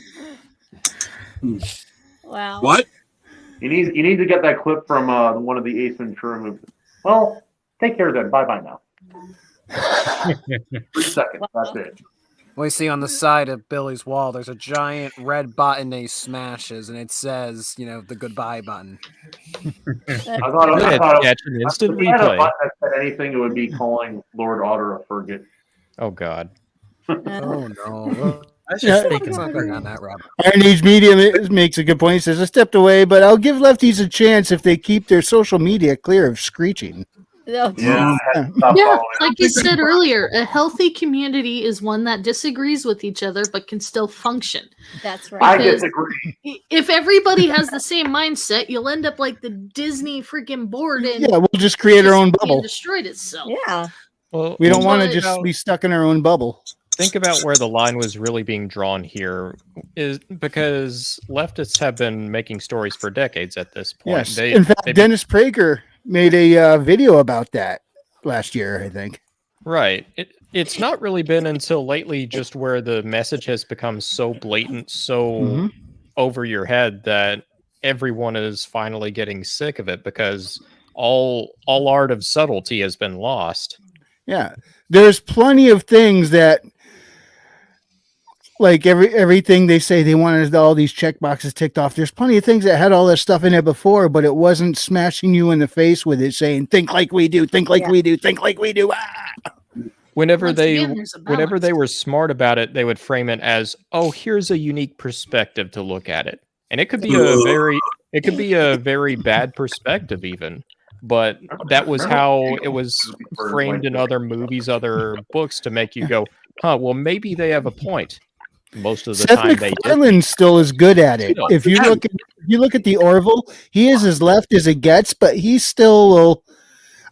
Wow. What? You need to get that clip from one of the Ace Ventura movies. Well, take care then. Bye now. 3 seconds. That's it. We see on the side of Billy's wall, there's a giant red button that he smashes, and it says, the goodbye button. I thought Catch an instant if he had a replay. button that said anything, it would be calling Lord Otter a Fergus. Oh God. Oh no. I was Yeah. just thinking Let's not go down that rabbit. IronAge Media makes a good point. He says, I stepped away, but I'll give lefties a chance if they keep their social media clear of screeching. No. Yeah. Yeah, like you said earlier, a healthy community is one that disagrees with each other but can still function. That's I right. Because disagree. if everybody has the same mindset, you'll end up like the Disney freaking board and Yeah, we'll just create our own being bubble. destroyed itself. Yeah. Well, We don't want to But- just be stuck in our own bubble. think about where the line was really being drawn here is because leftists have been making stories for decades at this point. Yes. In fact, Dennis Prager made a video about that last year, I think. Right. It's not really been until lately just where the message has become so blatant, so over your head that everyone is finally getting sick of it because all art of subtlety has been lost. Yeah, there's plenty of things that, like everything they say they wanted all these check boxes ticked off. There's plenty of things that had all that stuff in it before, but it wasn't smashing you in the face with it, saying "Think like we do, think like we do, think like we do." Whenever Once they again, there's a whenever they balance. were smart about it, they would frame it as, "Oh, here's a unique perspective to look at it," and it could be a very bad perspective even. But that was how it was framed in other movies, other books, to make you go, "Huh? Well, maybe they have a point." Most of the Seth time, they did. MacFarlane still is good at it. Still. If you look at the Orville, he is as left as it gets, but he's still.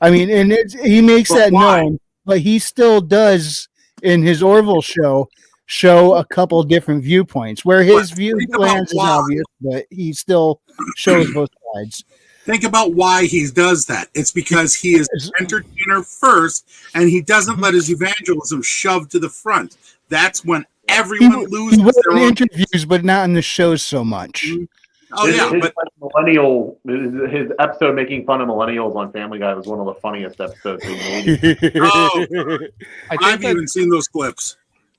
I mean, and he makes that known, but he still does in his Orville show a couple different viewpoints where his view glance is obvious, but he still shows both sides. Think about why he does that. It's because he is an entertainer first, and he doesn't let his evangelism shove to the front. That's when everyone loses He will their in own. interviews, but not in the shows so much. Oh yeah, his episode making fun of millennials on Family Guy was one of the funniest episodes they made. I've even seen those clips.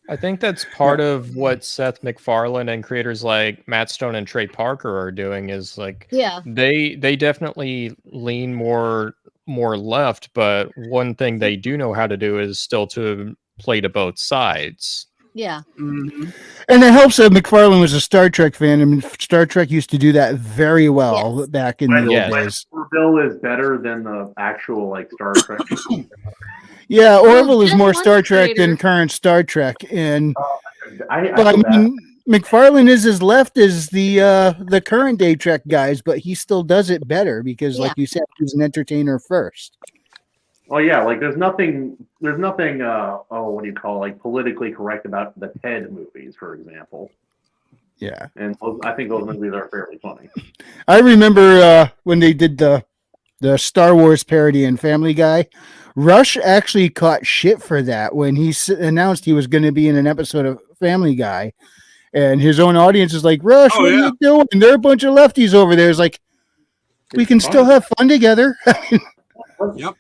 I think that's part of what Seth MacFarlane and creators like Matt Stone and Trey Parker are doing is like they definitely lean more left, but one thing they do know how to do is still to play to both sides. Yeah. Mm-hmm. And it helps that MacFarlane was a Star Trek fan, and Star Trek used to do that very well back in the old days. Orville is better than the actual like Star Trek. Yeah, Orville is Jim more Star Trek Lunchgrader- than current Star Trek, and I but I feel mean, MacFarlane is as left as the current day Trek guys, but he still does it better because, like you said, he's an entertainer first. Well, yeah, like there's nothing, what do you call it, like politically correct about the Ted movies, for example. Yeah, and I think those movies are fairly funny. I remember when they did the Star Wars parody in Family Guy. Rush actually caught shit for that when he announced he was going to be in an episode of Family Guy, and his own audience is like, "Rush, what are you doing? There are a bunch of lefties over there." It's like, we can still have fun together. Yep.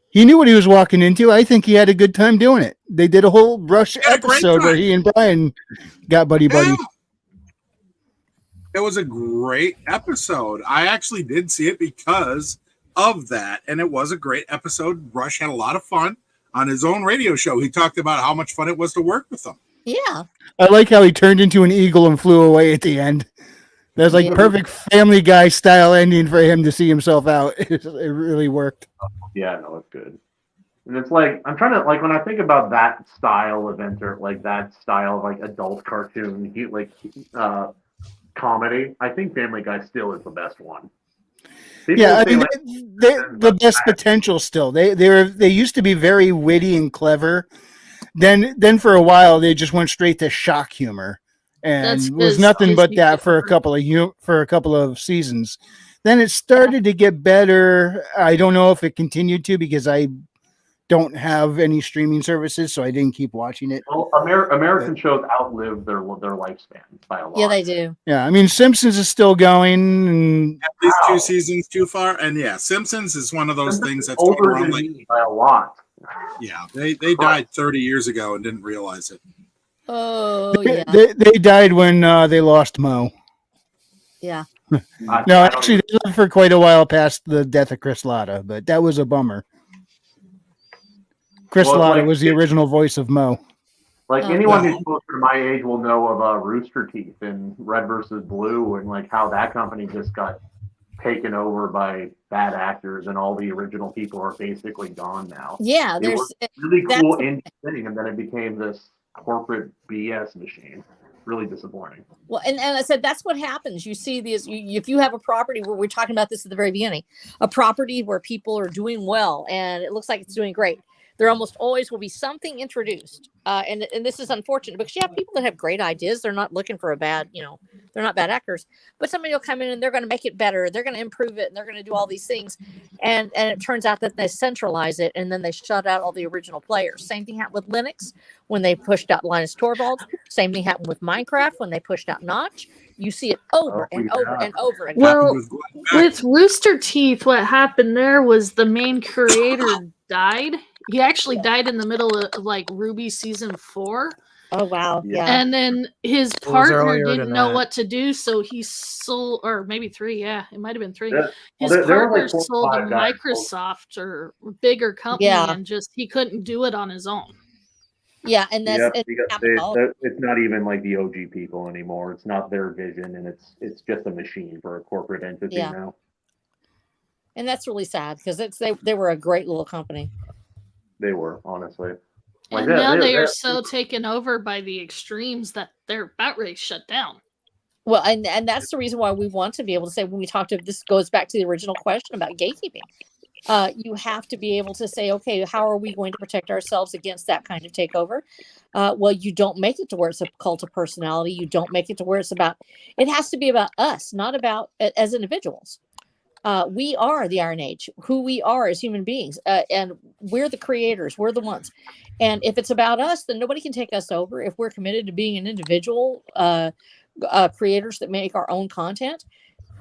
He knew what he was walking into. I think he had a good time doing it. They did a whole Rush episode where he and Brian got buddy. It was a great episode. I actually did see it because of that, and it was a great episode. Rush had a lot of fun on his own radio show. He talked about how much fun it was to work with them. Yeah. I like how he turned into an eagle and flew away at the end. That's like perfect Family Guy style ending for him to see himself out. It really worked. Yeah, no, it's good. And it's like, I'm trying to, like, when I think about that style of that style of, like, adult cartoon, comedy, I think Family Guy still is the best one. People Yeah, I say, mean, like, they're the best potential still. They used to be very witty and clever. Then for a while they just went straight to shock humor, and was nothing but that for a couple of seasons. Then it started to get better. I don't know if it continued to because I don't have any streaming services, so I didn't keep watching it. Well, American shows outlive their lifespan by a lot. Yeah, they do. Yeah, I mean, Simpsons is still going. And at least 2 seasons too far, and yeah, Simpsons is one of those things that's older going around than me by a lot. Yeah, they died 30 years ago and didn't realize it. Oh yeah. They died when they lost Mo. Yeah. No, actually, they lived for quite a while past the death of Chris Latta, but that was a bummer. Chris Latta was the original voice of Mo. Like anyone who's closer to my age will know of Rooster Teeth and Red versus Blue, and like how that company just got taken over by bad actors, and all the original people are basically gone now. Yeah, it was really cool indie thing, and then it became this corporate BS machine. Really disappointing. Well, and I said that's what happens. You see these. If you have a property where we're talking about this at the very beginning, a property where people are doing well and it looks like it's doing great, there almost always will be something introduced. And this is unfortunate because you have people that have great ideas. They're not looking for a bad, they're not bad actors, but somebody will come in and they're going to make it better. They're going to improve it and they're going to do all these things. And it turns out that they centralize it and then they shut out all the original players. Same thing happened with Linux when they pushed out Linus Torvalds. Same thing happened with Minecraft when they pushed out Notch. You see it over and over and over again. Well, with Rooster Teeth, what happened there was the main creator died. He actually died in the middle of like Ruby season 4. Oh wow! Yeah. And then his was partner earlier didn't than know that. what to do, so he sold, or maybe 3. Yeah, it might have been 3. Yeah. His Well, there were partner like 4 or sold to 5 guys. Microsoft or a bigger company, Yeah. and just he couldn't do it on his own. Yeah, and that's Yep, it because happened all- it's not even like the OG people anymore. It's not their vision, and it's just a machine for a corporate entity Yeah. now. and that's really sad because they were a great little company. They were, honestly. Like And now they are they're- so taken over by the extremes that they're about ready to shut down. Well, and that's the reason why we want to be able to say when we talk to this goes back to the original question about gatekeeping. You have to be able to say, okay, how are we going to protect ourselves against that kind of takeover? Well, you don't make it to where it's a cult of personality. You don't make it to where it's about. It has to be about us, not about as individuals. We are the Iron Age, who we are as human beings, and we're the creators. We're the ones. And if it's about us, then nobody can take us over. If we're committed to being an individual creators that make our own content,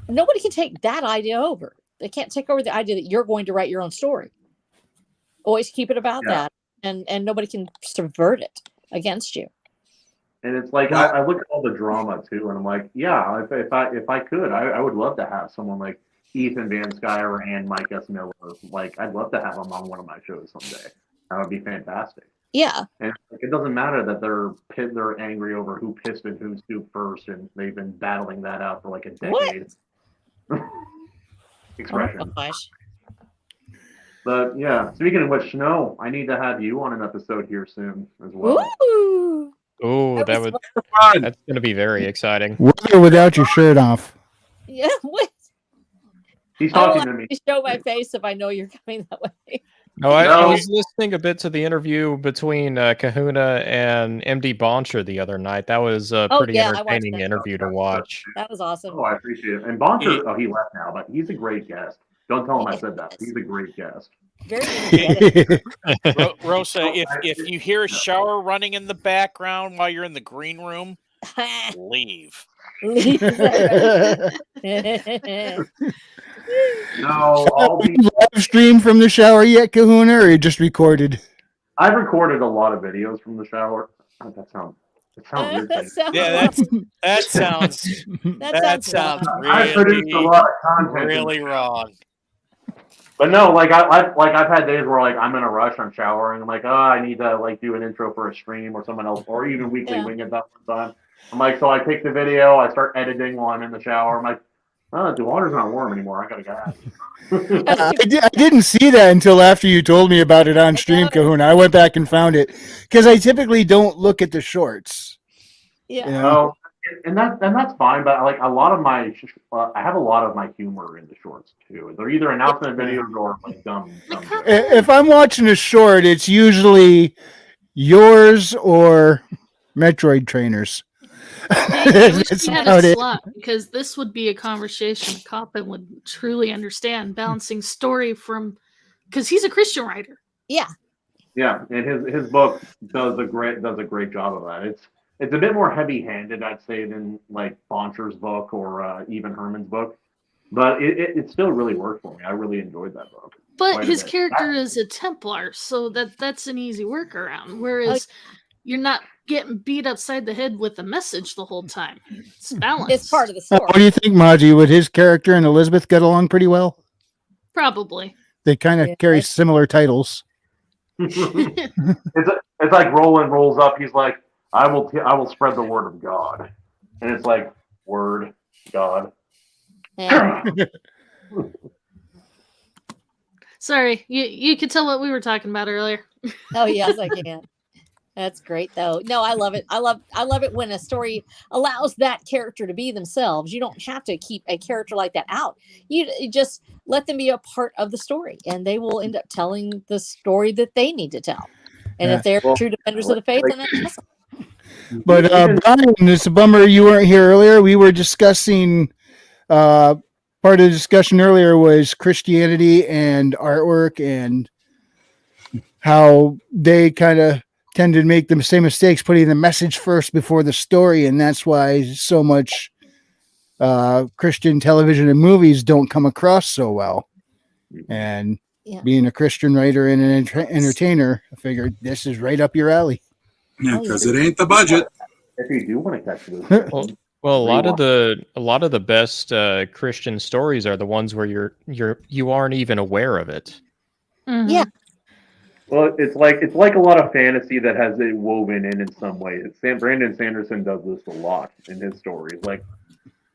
nobody can take that idea over. They can't take over the idea that you're going to write your own story. Always keep it about that, and nobody can subvert it against you. And it's like I look at all the drama too, and I'm like, yeah, if I could, I would love to have someone like Ethan Van Sciver and Mike S. Miller. Like, I'd love to have them on one of my shows someday. That would be fantastic. Yeah. And like, it doesn't matter that they're angry over who pissed in whose soup first, and they've been battling that out for like a decade. Expression. Oh my gosh. But yeah, speaking of which, Snow, I need to have you on an episode here soon as well. Ooh. Oh, that's going to be very exciting. With or without your shirt off. Yeah. What? He's I will talking to me. actually show my face if I know you're coming that way. No, I was listening a bit to the interview between Kahuna and MD Boncher the other night. That was a pretty yeah, I watched entertaining that. interview to watch. That was awesome. Oh, I appreciate it. And Boncher, he left now, but he's a great guest. Don't tell him I said that. He's a great guest. Very Rosa, if you hear a shower running in the background while you're in the green room, leave. No, I'll be live stream from the shower yet, Kahuna, or you just recorded? I've recorded a lot of videos from the shower. Oh, that sounds weird. That sounds I produced a lot of content. really wrong. But no, like I've had days where like I'm in a rush, I'm showering, I'm like, oh, I need to like do an intro for a stream or someone else, or even weekly wing it that one time. I'm like, so I pick the video, I start editing while I'm in the shower. I'm like, oh, the water's not warm anymore. I gotta go. I didn't see that until after you told me about it on stream, Kahuna. I went back and found it because I typically don't look at the shorts. Yeah. You know? And that's fine, but like a lot of my, I have a lot of my humor in the shorts too. They're either announcement videos or like dumb. If I'm watching a short, it's usually yours or Metroid trainers. I wish That's we had about a it. slot because this would be a conversation Coppin would truly understand, balancing story from because he's a Christian writer. Yeah. Yeah, and his book does a great job of that. It's a bit more heavy-handed, I'd say, than like Boncher's book or even Herman's book, but it still really worked for me. I really enjoyed that book. But his character is a Templar, so that's an easy workaround. Whereas you're not getting beat upside the head with a message the whole time. It's balanced. It's part of the story. What do you think, Maji? Would his character and Elizabeth get along pretty well? Probably. They kind of carry similar titles. It's like Roland rolls up. He's like, I will spread the word of God, and it's like word God. Yeah. Sorry, you could tell what we were talking about earlier. Oh yes, I can. That's great though. No, I love it. I love it when a story allows that character to be themselves. You don't have to keep a character like that out. You just let them be a part of the story, and they will end up telling the story that they need to tell. And if they're true defenders of the faith, then that's awesome. But Brian, it's a bummer you weren't here earlier. We were discussing part of the discussion earlier was Christianity and artwork and how they kind of tend to make the same mistakes, putting the message first before the story, and that's why so much Christian television and movies don't come across so well. And being a Christian writer and an entertainer, I figured this is right up your alley. Yeah, because it ain't the budget. If you do want to catch this, Well, a lot of the best Christian stories are the ones where you aren't even aware of it. Yeah. well, it's like a lot of fantasy that has it woven in some way. Brandon Sanderson does this a lot in his stories,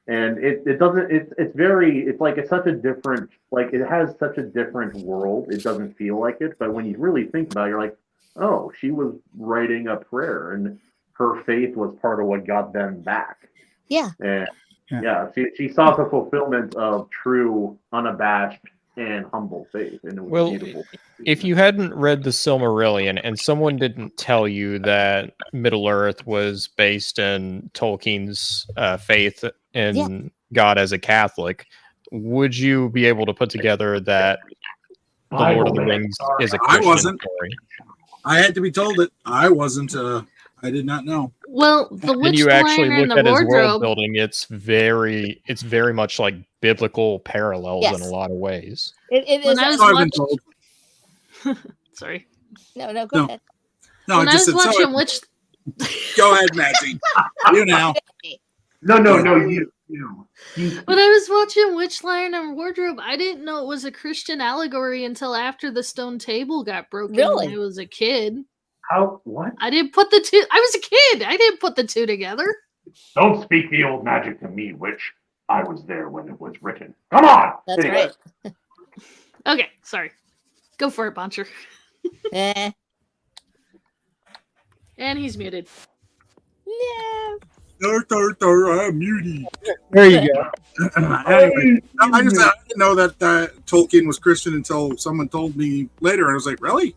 and it doesn't. It's such a different, it has such a different world. It doesn't feel like it, but when you really think about it, you're like, oh, she was writing a prayer, and her faith was part of what got them back. Yeah. And she saw the fulfillment of true, unabashed, and humble faith, and it was beautiful. If you hadn't read the Silmarillion and someone didn't tell you that Middle Earth was based in Tolkien's faith in God as a Catholic, would you be able to put together that the Lord of the Rings is a Christian I wasn't. story? I had to be told it. I wasn't. I did not know. Well, the When witch you actually liner in look the at his world wardrobe. building, it's very much like biblical parallels Yes. in a lot of ways. It When is. I was So I've been watching, told. sorry. No, go No. ahead. No, When I I just was said so. watching Witch, Go ahead, Maxie. You now. No, you. when I was watching Witch Lion and Wardrobe, I didn't know it was a Christian allegory until after the stone table got broken Really? when I was a kid. How? What? I didn't put the two. I was a kid. I didn't put the two together. Don't speak the old magic to me, witch. I was there when it was written. Come on. That's Anyway. right. Okay, sorry. Go for it, Boncher. Eh. And he's muted. No. I'm muty. There you go. Anyway, I didn't know that Tolkien was Christian until someone told me later, and I was like, really?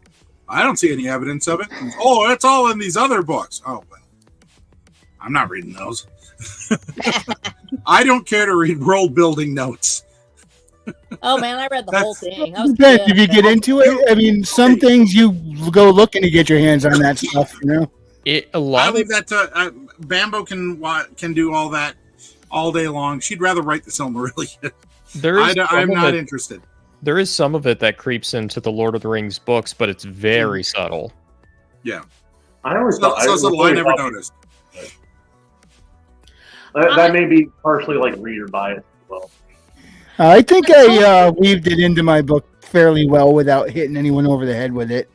I don't see any evidence of it. And, oh, it's all in these other books. Oh, well, I'm not reading those. I don't care to read world building notes. Oh man, I read the whole thing. I was Depends good. if you get into it. I mean, some things you go looking to get your hands on that stuff, you know. I leave that to Bambo can do all that all day long. She'd rather write the Silmarillion. I'm not interested. There is some of it that creeps into the Lord of the Rings books, but it's very subtle. Yeah. I always So thought subtle I never noticed. That may be partially like reader bias as well. I think I weaved it into my book fairly well without hitting anyone over the head with it.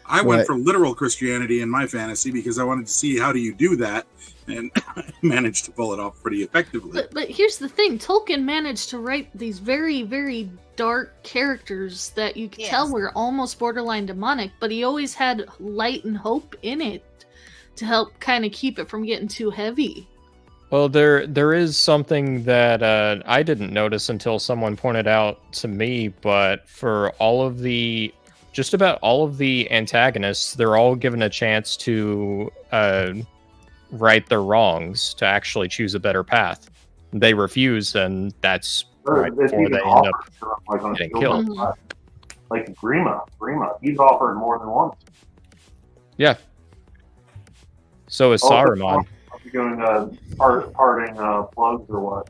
I went for literal Christianity in my fantasy because I wanted to see how do you do that, and I managed to pull it off pretty effectively. But here's the thing: Tolkien managed to write these very, very dark characters that you could tell were almost borderline demonic, but he always had light and hope in it to help kind of keep it from getting too heavy. Well, there is something that I didn't notice until someone pointed out to me, but for just about all of the antagonists, they're all given a chance to right their wrongs, to actually choose a better path. They refuse, and that's right before they end up getting killed. Like Grima, he's offered more than once. Yeah. So is Saruman. Are you doing parting plugs or what?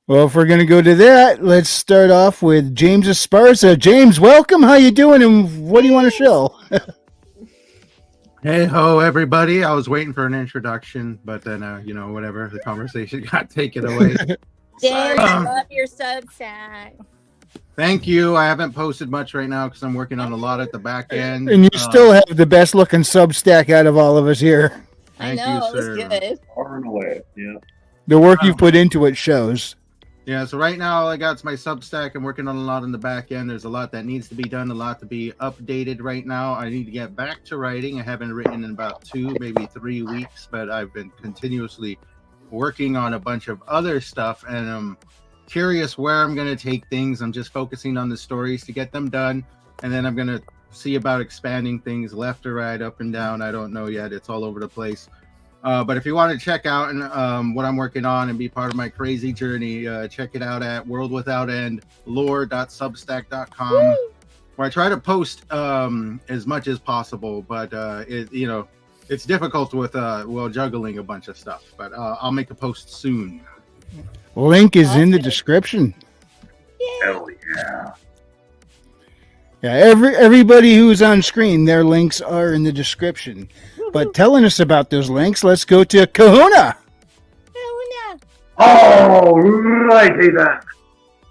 Well, if we're going to go to that, let's start off with James Esparza. James, welcome. How you doing, and what do you want to show? Hey ho, everybody! I was waiting for an introduction, but then whatever, the conversation got taken away. James, I love your Substack. Thank you. I haven't posted much right now because I'm working on a lot at the back end. And you still have the best looking Substack out of all of us here. Thank I know, you, sir. it was good. Far and away, yeah. The work you've put into it shows. Yeah, so right now all I got is my Substack. I'm working on a lot in the back end. There's a lot that needs to be done, a lot to be updated right now. I need to get back to writing. I haven't written in about 2, maybe 3 weeks, but I've been continuously working on a bunch of other stuff, and I'm curious where I'm going to take things. I'm just focusing on the stories to get them done, and then I'm going to see about expanding things left or right, up and down. I don't know yet. It's all over the place. But if you want to check out what I'm working on and be part of my crazy journey, check it out at worldwithoutend lore.substack.com, where I try to post as much as possible. But it's difficult with juggling a bunch of stuff. But I'll make a post soon. Link is in the description. Hell yeah. Yeah, everybody who's on screen, their links are in the description. But telling us about those links, let's go to Kahuna. All right, hey then.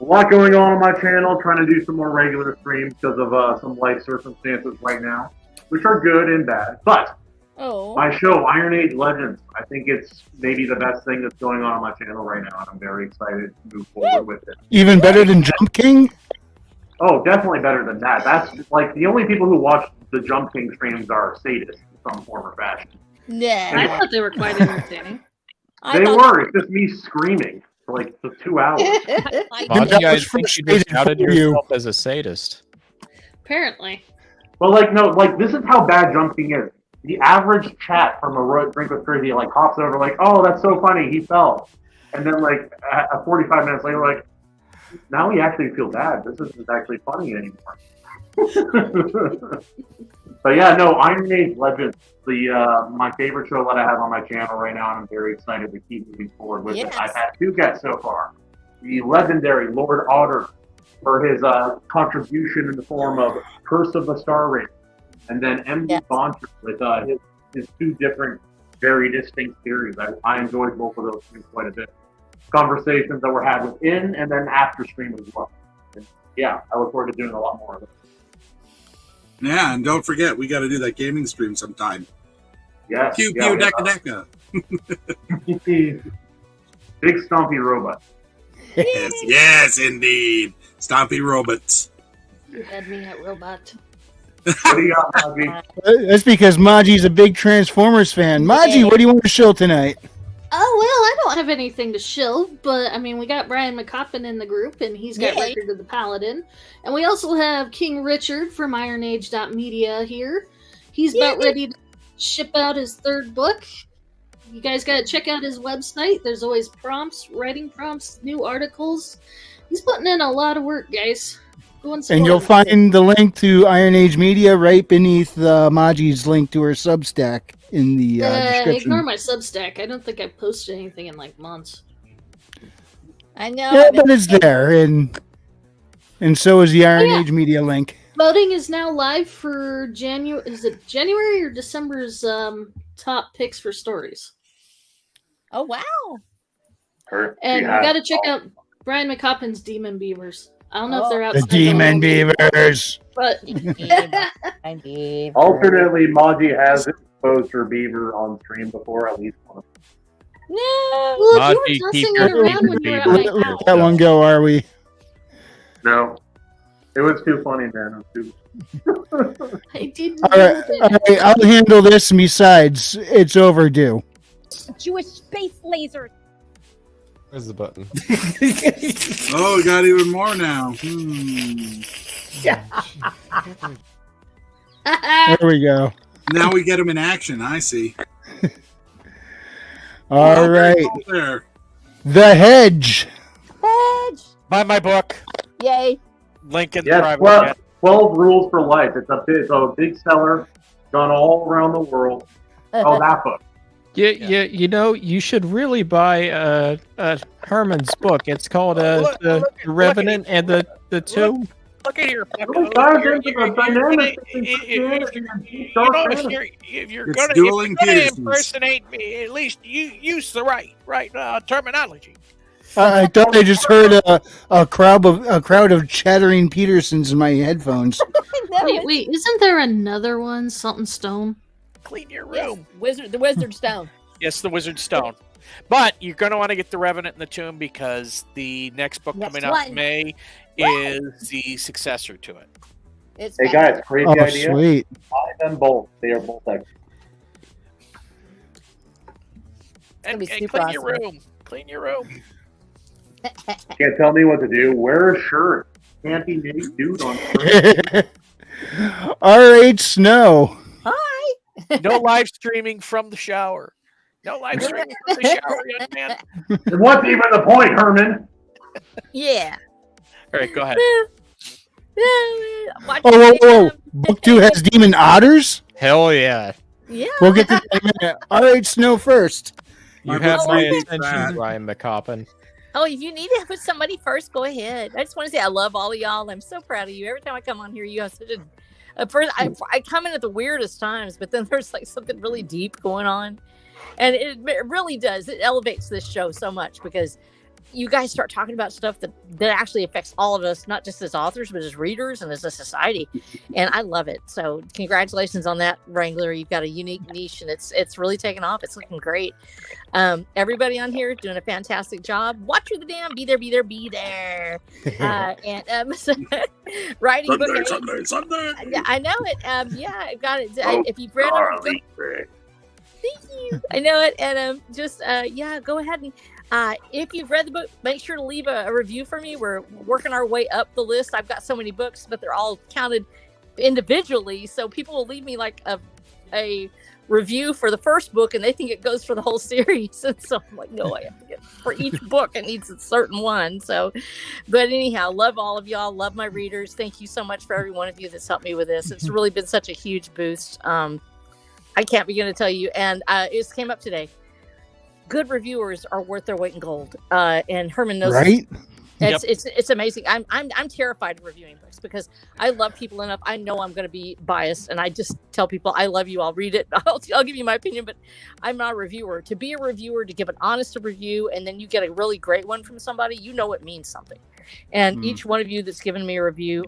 A lot going on my channel, trying to do some more regular streams because of some life circumstances right now, which are good and bad. But my show, IronAge Legends, I think it's maybe the best thing that's going on my channel right now, and I'm very excited to move forward with it. Even better than Jump King? Oh, definitely better than that. That's like the only people who watch the Jump King streams are sadists in some form or fashion. Yeah. I thought they were quite entertaining. They were. It's just me screaming for like 2 hours. Monty, I think you just outed yourself as a sadist. Apparently. Well, this is how bad jumping is. The average chat from a Drink with Crazy like hops over like, oh, that's so funny, he fell. And then 45 minutes later, like, now we actually feel bad. This isn't actually funny anymore. But yeah, no, IronAge Legends, my favorite show that I have on my channel right now, and I'm very excited to keep moving forward with it. I've had 2 guests so far. The legendary Lord Otter for his contribution in the form of Curse of the Star Ring, and then MD Boncher with his 2 different, very distinct theories. I enjoyed both of those things quite a bit. Conversations that were had within and then after stream as well. And yeah, I look forward to doing a lot more of it. Yeah, and don't forget, we got to do that gaming stream sometime. Yes. Pew pew deca deca. Big stompy robot. Yes, indeed. Stompy robots. You had me at robot. What do you got, Maji? That's because Maji's a big Transformers fan. Maji, what do you want to show tonight? Oh, well, I don't have anything to shill, but, I mean, we got Brian McCoppin in the group, and he's got Record of the Paladin. And we also have King Richard from IronAge.media here. He's about ready to ship out his 3rd book. You guys got to check out his website. There's always prompts, writing prompts, new articles. He's putting in a lot of work, guys. And you'll find the link to IronAge Media right beneath Maji's link to her Substack in the description. Ignore my Substack. I don't think I've posted anything in like months. I know. Yeah, but it's there, and so is the IronAge Media link. Voting is now live for January. Is it January or December's top picks for stories? Oh wow! And you got to check out Brian McCoppin's Demon Beavers. I don't know if they're out. The Demon Beavers. But alternately, Maji has exposed her beaver on stream before, at least once. No. Well, you were tossing it around when you were at my house. Let that one go, are we? No. It was too funny, man. It was too... I didn't. All right, I'll handle this. And besides, it's overdue. Jewish space lasers. Where's the button? Oh, we got even more now. There we go. Now we get them in action. I see. All right. There. The Hedge. Hedge. Buy my book. Yay. Link in the Yes, private. 12 Rules for Life. It's a big seller, gone all around the world. Oh, that book. Yeah, you know, you should really buy Herman's book. It's called The Revenant and the Tomb. Look at here. If you're going to impersonate me, at least you use the right terminology. I thought I just heard a crowd of chattering Petersons in my headphones. Wait, isn't there another one? Something Stone? Clean your room. Yes, the Wizard Stone. Yes, the Wizard Stone. But you're going to want to get the Revenant and the Tomb because the next book coming out in May is the successor to it. Hey guys, crazy idea. Sweet. Buy them both. They are both excellent. And clean your room. Clean your room. Can't tell me what to do. Wear a shirt. Can't be naked dude on R.H. Snow. Hi. No live streaming from the shower. No live streaming from the shower, young man. What's even the point, Herman? Yeah. All right, go ahead. Whoa. Book 2 has demon otters? Hell yeah. Yeah. We'll get to that in a minute. RH Snow first. You have my okay. attention, Ryan McCoppin. Oh, if you need to put somebody first, go ahead. I just want to say I love all of y'all. I'm so proud of you. Every time I come on here, you have such a first. I come in at the weirdest times, but then there's like something really deep going on, and it really does. It elevates this show so much because you guys start talking about stuff that actually affects all of us, not just as authors, but as readers and as a society. And I love it. So congratulations on that, Wrangler. You've got a unique niche and it's really taken off. It's looking great. Everybody on here doing a fantastic job. Watch the damn, be there. Writing Sunday. Yeah, I know it. Yeah, I got it. If you've read it, thank you. I know it. And yeah, go ahead and if you've read the book, make sure to leave a review for me. We're working our way up the list. I've got so many books, but they're all counted individually. So people will leave me like a review for the first book, and they think it goes for the whole series. And so I'm like, no, I have to get for each book. It needs a certain one. So, but anyhow, love all of y'all. Love my readers. Thank you so much for every one of you that's helped me with this. It's really been such a huge boost. I can't begin to tell you. And it just came up today. Good reviewers are worth their weight in gold, and Herman knows. Right? It's amazing. I'm terrified of reviewing books because I love people enough. I know I'm going to be biased, and I just tell people I love you. I'll read it. I'll give you my opinion, but I'm not a reviewer. To be a reviewer, to give an honest review, and then you get a really great one from somebody, you know it means something. And each one of you that's given me a review,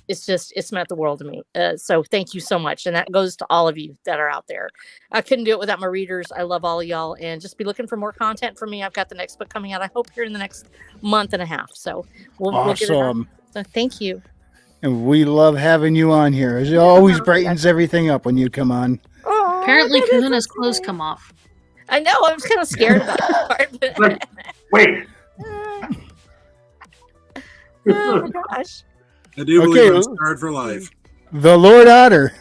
it's meant the world to me. So thank you so much, and that goes to all of you that are out there. I couldn't do it without my readers. I love all of y'all, and just be looking for more content from me. I've got the next book coming out, I hope, here in the next month and a half. So we'll get it out. So thank you. And we love having you on here. It always brightens everything up when you come on. Oh, Apparently, Kahuna's clothes come off. I know. I was kind of scared about that part. Wait. Oh my gosh. I do believe I'm scarred for life. The Lord Otter.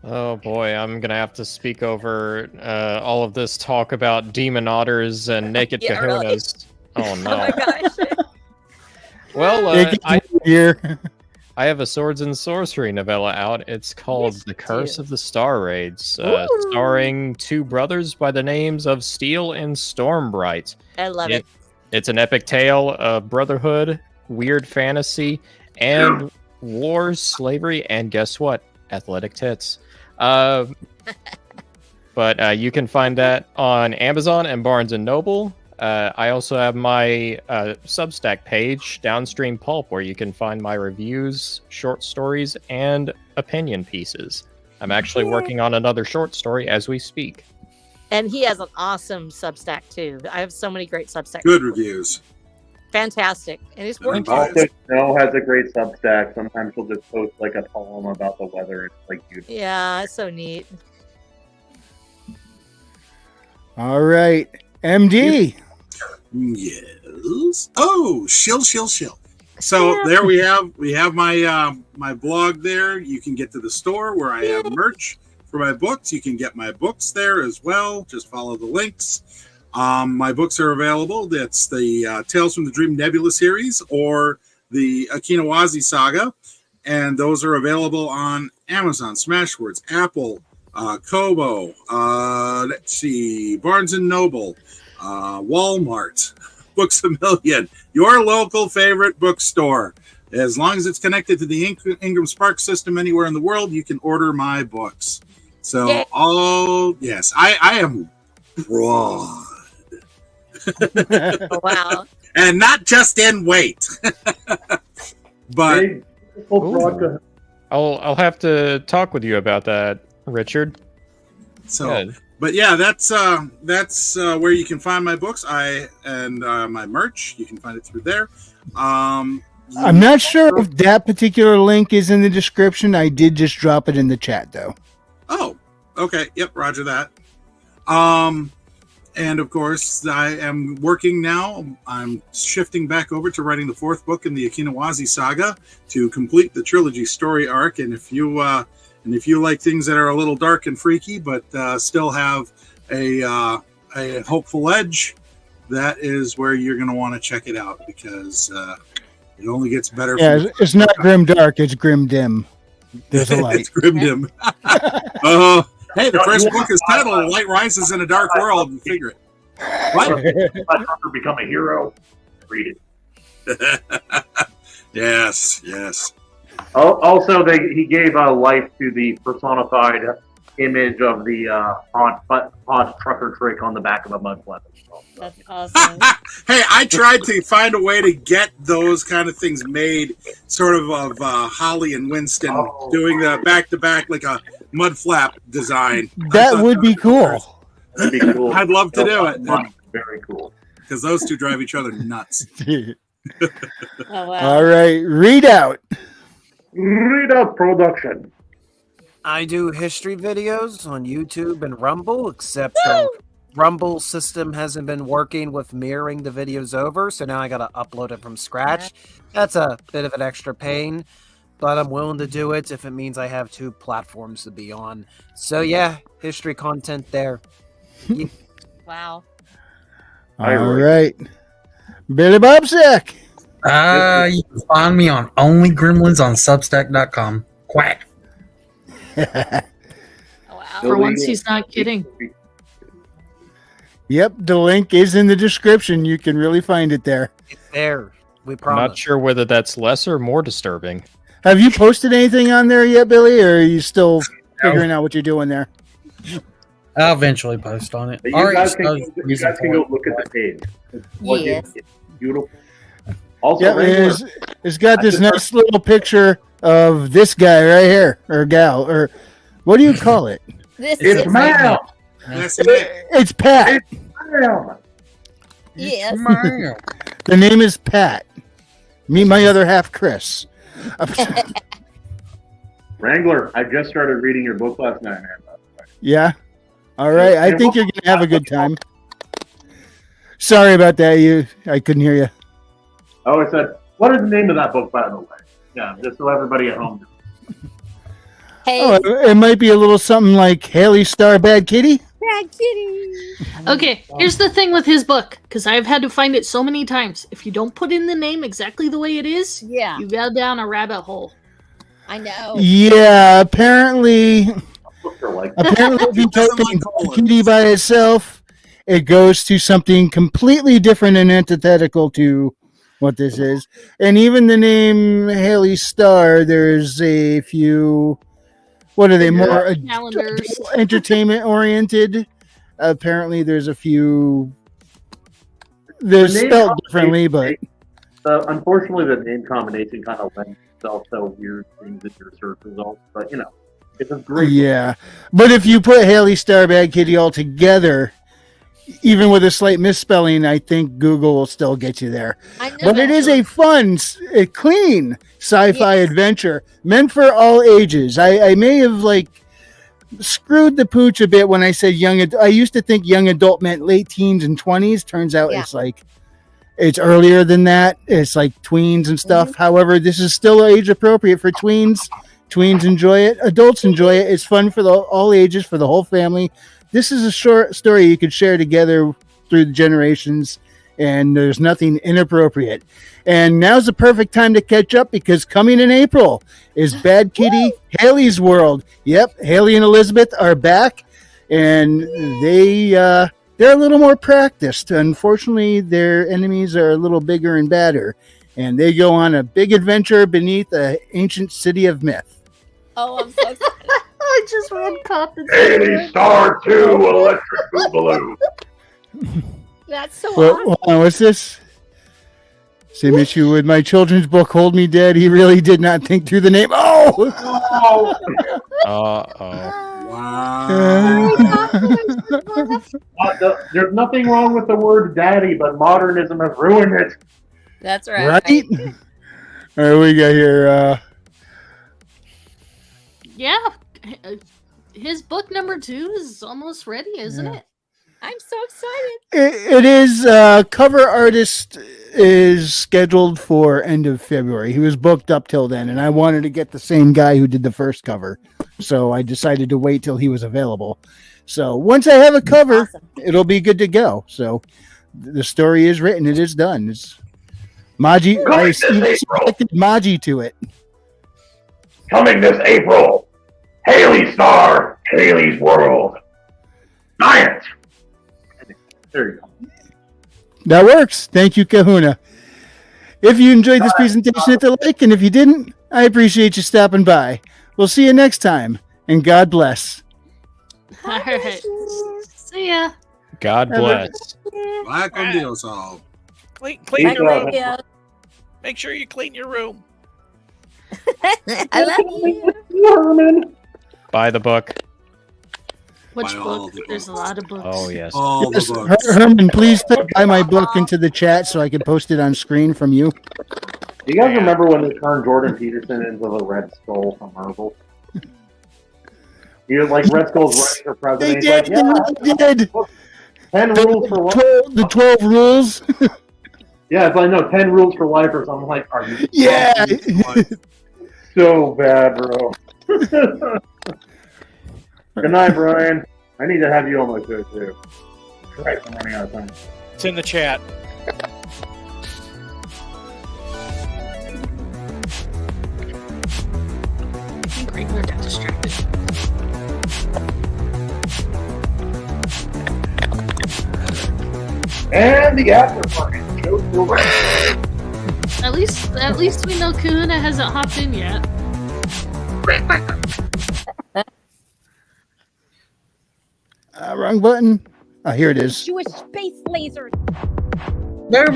Oh boy, I'm gonna have to speak over all of this talk about demon otters and naked kahunas. Really? Oh no! Oh my gosh! Well, I have a swords and sorcery novella out. It's called The Curse of the Star Raids, starring two brothers by the names of Steel and Stormbright. I love it. It's an epic tale of brotherhood, weird fantasy, and war, slavery, and guess what? Athletic tits. But you can find that on Amazon and Barnes & Noble. I also have my Substack page, Downstream Pulp, where you can find my reviews, short stories, and opinion pieces. I'm actually working on another short story as we speak. And he has an awesome Substack, too. I have so many great Substacks. Good reviews. Fantastic. And he's working. Also, Snow has a great Substack. Sometimes she'll just post like a poem about the weather. It's like beautiful. Yeah, it's so neat. All right. MD. Yes. Oh, shill. So there we have my my blog there. You can get to the store where I have merch for my books. You can get my books there as well. Just follow the links. My books are available. That's the Tales from the Dream Nebula series or the Akinawazi saga. And those are available on Amazon, Smashwords, Apple, Kobo, let's see, Barnes & Noble, Walmart, Books A Million, your local favorite bookstore. As long as it's connected to the Ingram Spark system anywhere in the world, you can order my books. So, yes, I am broad. Wow. And not just in weight. But I'll have to talk with you about that, Richard. So, good. But yeah, that's where you can find my books. My merch. You can find it through there. I'm not sure if that particular link is in the description. I did just drop it in the chat, though. Oh, okay. Yep, roger that. And of course, I am working now. I'm shifting back over to writing the fourth book in the Akinawazi saga to complete the trilogy story arc. And if you like things that are a little dark and freaky, but still have a hopeful edge, that is where you're going to want to check it out because it only gets better. Yeah, it's not grim dark; it's grim dim. There's a light. It's grim dim. Hey, the first book is titled "Light Rises in a Dark World." You figure it. What? Let Tucker become a hero. Read it. Yes, yes. Also, he gave life to the personified image of the hot trucker trick on the back of a mud flap. That's awesome. Hey, I tried to find a way to get those kind of things made, sort of Holly and Winston doing the back-to-back like a mud flap design. That would be cool. That'd be cool. I'd love to do it. Very cool. Because those two drive each other nuts. Oh, wow. All right, read out. Read out production. I do history videos on YouTube and Rumble, except the Rumble system hasn't been working with mirroring the videos over, so now I gotta upload it from scratch. That's a bit of an extra pain, but I'm willing to do it if it means I have 2 platforms to be on. So yeah, history content there. Wow. All right. Billy Bobsack. You can find me on Only Gremlins on Substack.com. Quack. For once, he's not kidding. Yep, the link is in the description. You can really find it there. It's there. We I'm promise. not sure whether that's less or more disturbing. Have you posted anything on there yet, Billy, or are you still figuring out what you're doing there? I'll eventually post on it. You guys can go look at the page. Yes. It's beautiful. Also, Yeah, it's got this nice little picture of this guy right here, or gal, or what do you call it? It's ma'am. It's Pat. Yes. The name is Pat. Meet my other half, Chris. Wrangler, I just started reading your book last night, man. Yeah. All right. I think you're gonna have a good time. Sorry about that. I couldn't hear you. Oh, I said, what is the name of that book, by the way? Yeah, just so everybody at home knows. Hey, Oh, it might be a little something like Haley Star Bad Kitty. Bad Kitty. Okay, here's the thing with his book, because I've had to find it so many times. If you don't put in the name exactly the way it is, Yeah. you go down a rabbit hole. I know. Yeah, apparently if you type in Kitty by itself, it goes to something completely different and antithetical to what this is. And even the name Haley Star, there's a few, what are they, more Calendars. entertainment oriented? Apparently there's a few, they're spelled differently, but unfortunately, the name combination kind of lends itself to weird things in your search results. But, it's a great yeah. But if you put Haley Star Bad Kitty all together, even with a slight misspelling, I think Google will still get you there. I know. But it is a fun, a clean sci-fi adventure meant for all ages. I may have screwed the pooch a bit when I said young. I used to think young adult meant late teens and 20s. Turns out it's earlier than that. It's like tweens and stuff. However, this is still age appropriate for tweens. Tweens enjoy it. Adults enjoy it. It's fun for all ages, for the whole family. This is a short story you could share together through the generations, and there's nothing inappropriate. And now's the perfect time to catch up, because coming in April is Bad Kitty Haley's World. Yep, Haley and Elizabeth are back, and they're a little more practiced. Unfortunately, their enemies are a little bigger and badder, and they go on a big adventure beneath an ancient city of myth. Oh, I'm so excited. I just read Cotton. Haley Star 2 Electric Boogaloo. That's so Well, awesome. hold on, what's this? Same issue with my children's book, Hold Me Dead. He really did not think through the name. Oh! There's nothing wrong with the word daddy, but modernism has ruined it. That's right. Right? All right, we got here. Yeah, his book number 2 is almost ready, isn't it? I'm so excited. It is. Cover artist is scheduled for end of February. He was booked up till then, and I wanted to get the same guy who did the first cover, so I decided to wait till he was available. So once I have a cover, it'll be good to go. So the story is written. It is done. It's Maji. I selected Maji to it. Coming this April, Haley Star Haley's World. Science. There you go. That works. Thank you, Kahuna. If you enjoyed this presentation, hit the like, and if you didn't, I appreciate you stopping by. We'll see you next time, and God bless. All right. See ya. God bless. Black on Dios all. Clean your room. Make sure you clean your room. I love you. Buy the book. Which book? There's a lot of books. Oh, yes. All Yes, the books. Herman, please buy my book into the chat so I can post it on screen from you. Do you guys remember when they turned Jordan Peterson into the Red Skull from Marvel? You're like Red Skull's running for president. They He's like, did. They did. 10 rules for life. The 12 rules. Yeah, it's like, no, 10 rules for life or something. Like, are you? Yeah. So bad, bro. Good night, Brian. I need to have you on my show, too. Christ, I'm running out of time. It's in the chat. I think Wrangler got distracted. And the after party. Show's still running. At least we know Kahuna hasn't hopped in yet. Wrong button. Oh, here it is. Jewish space lasers. There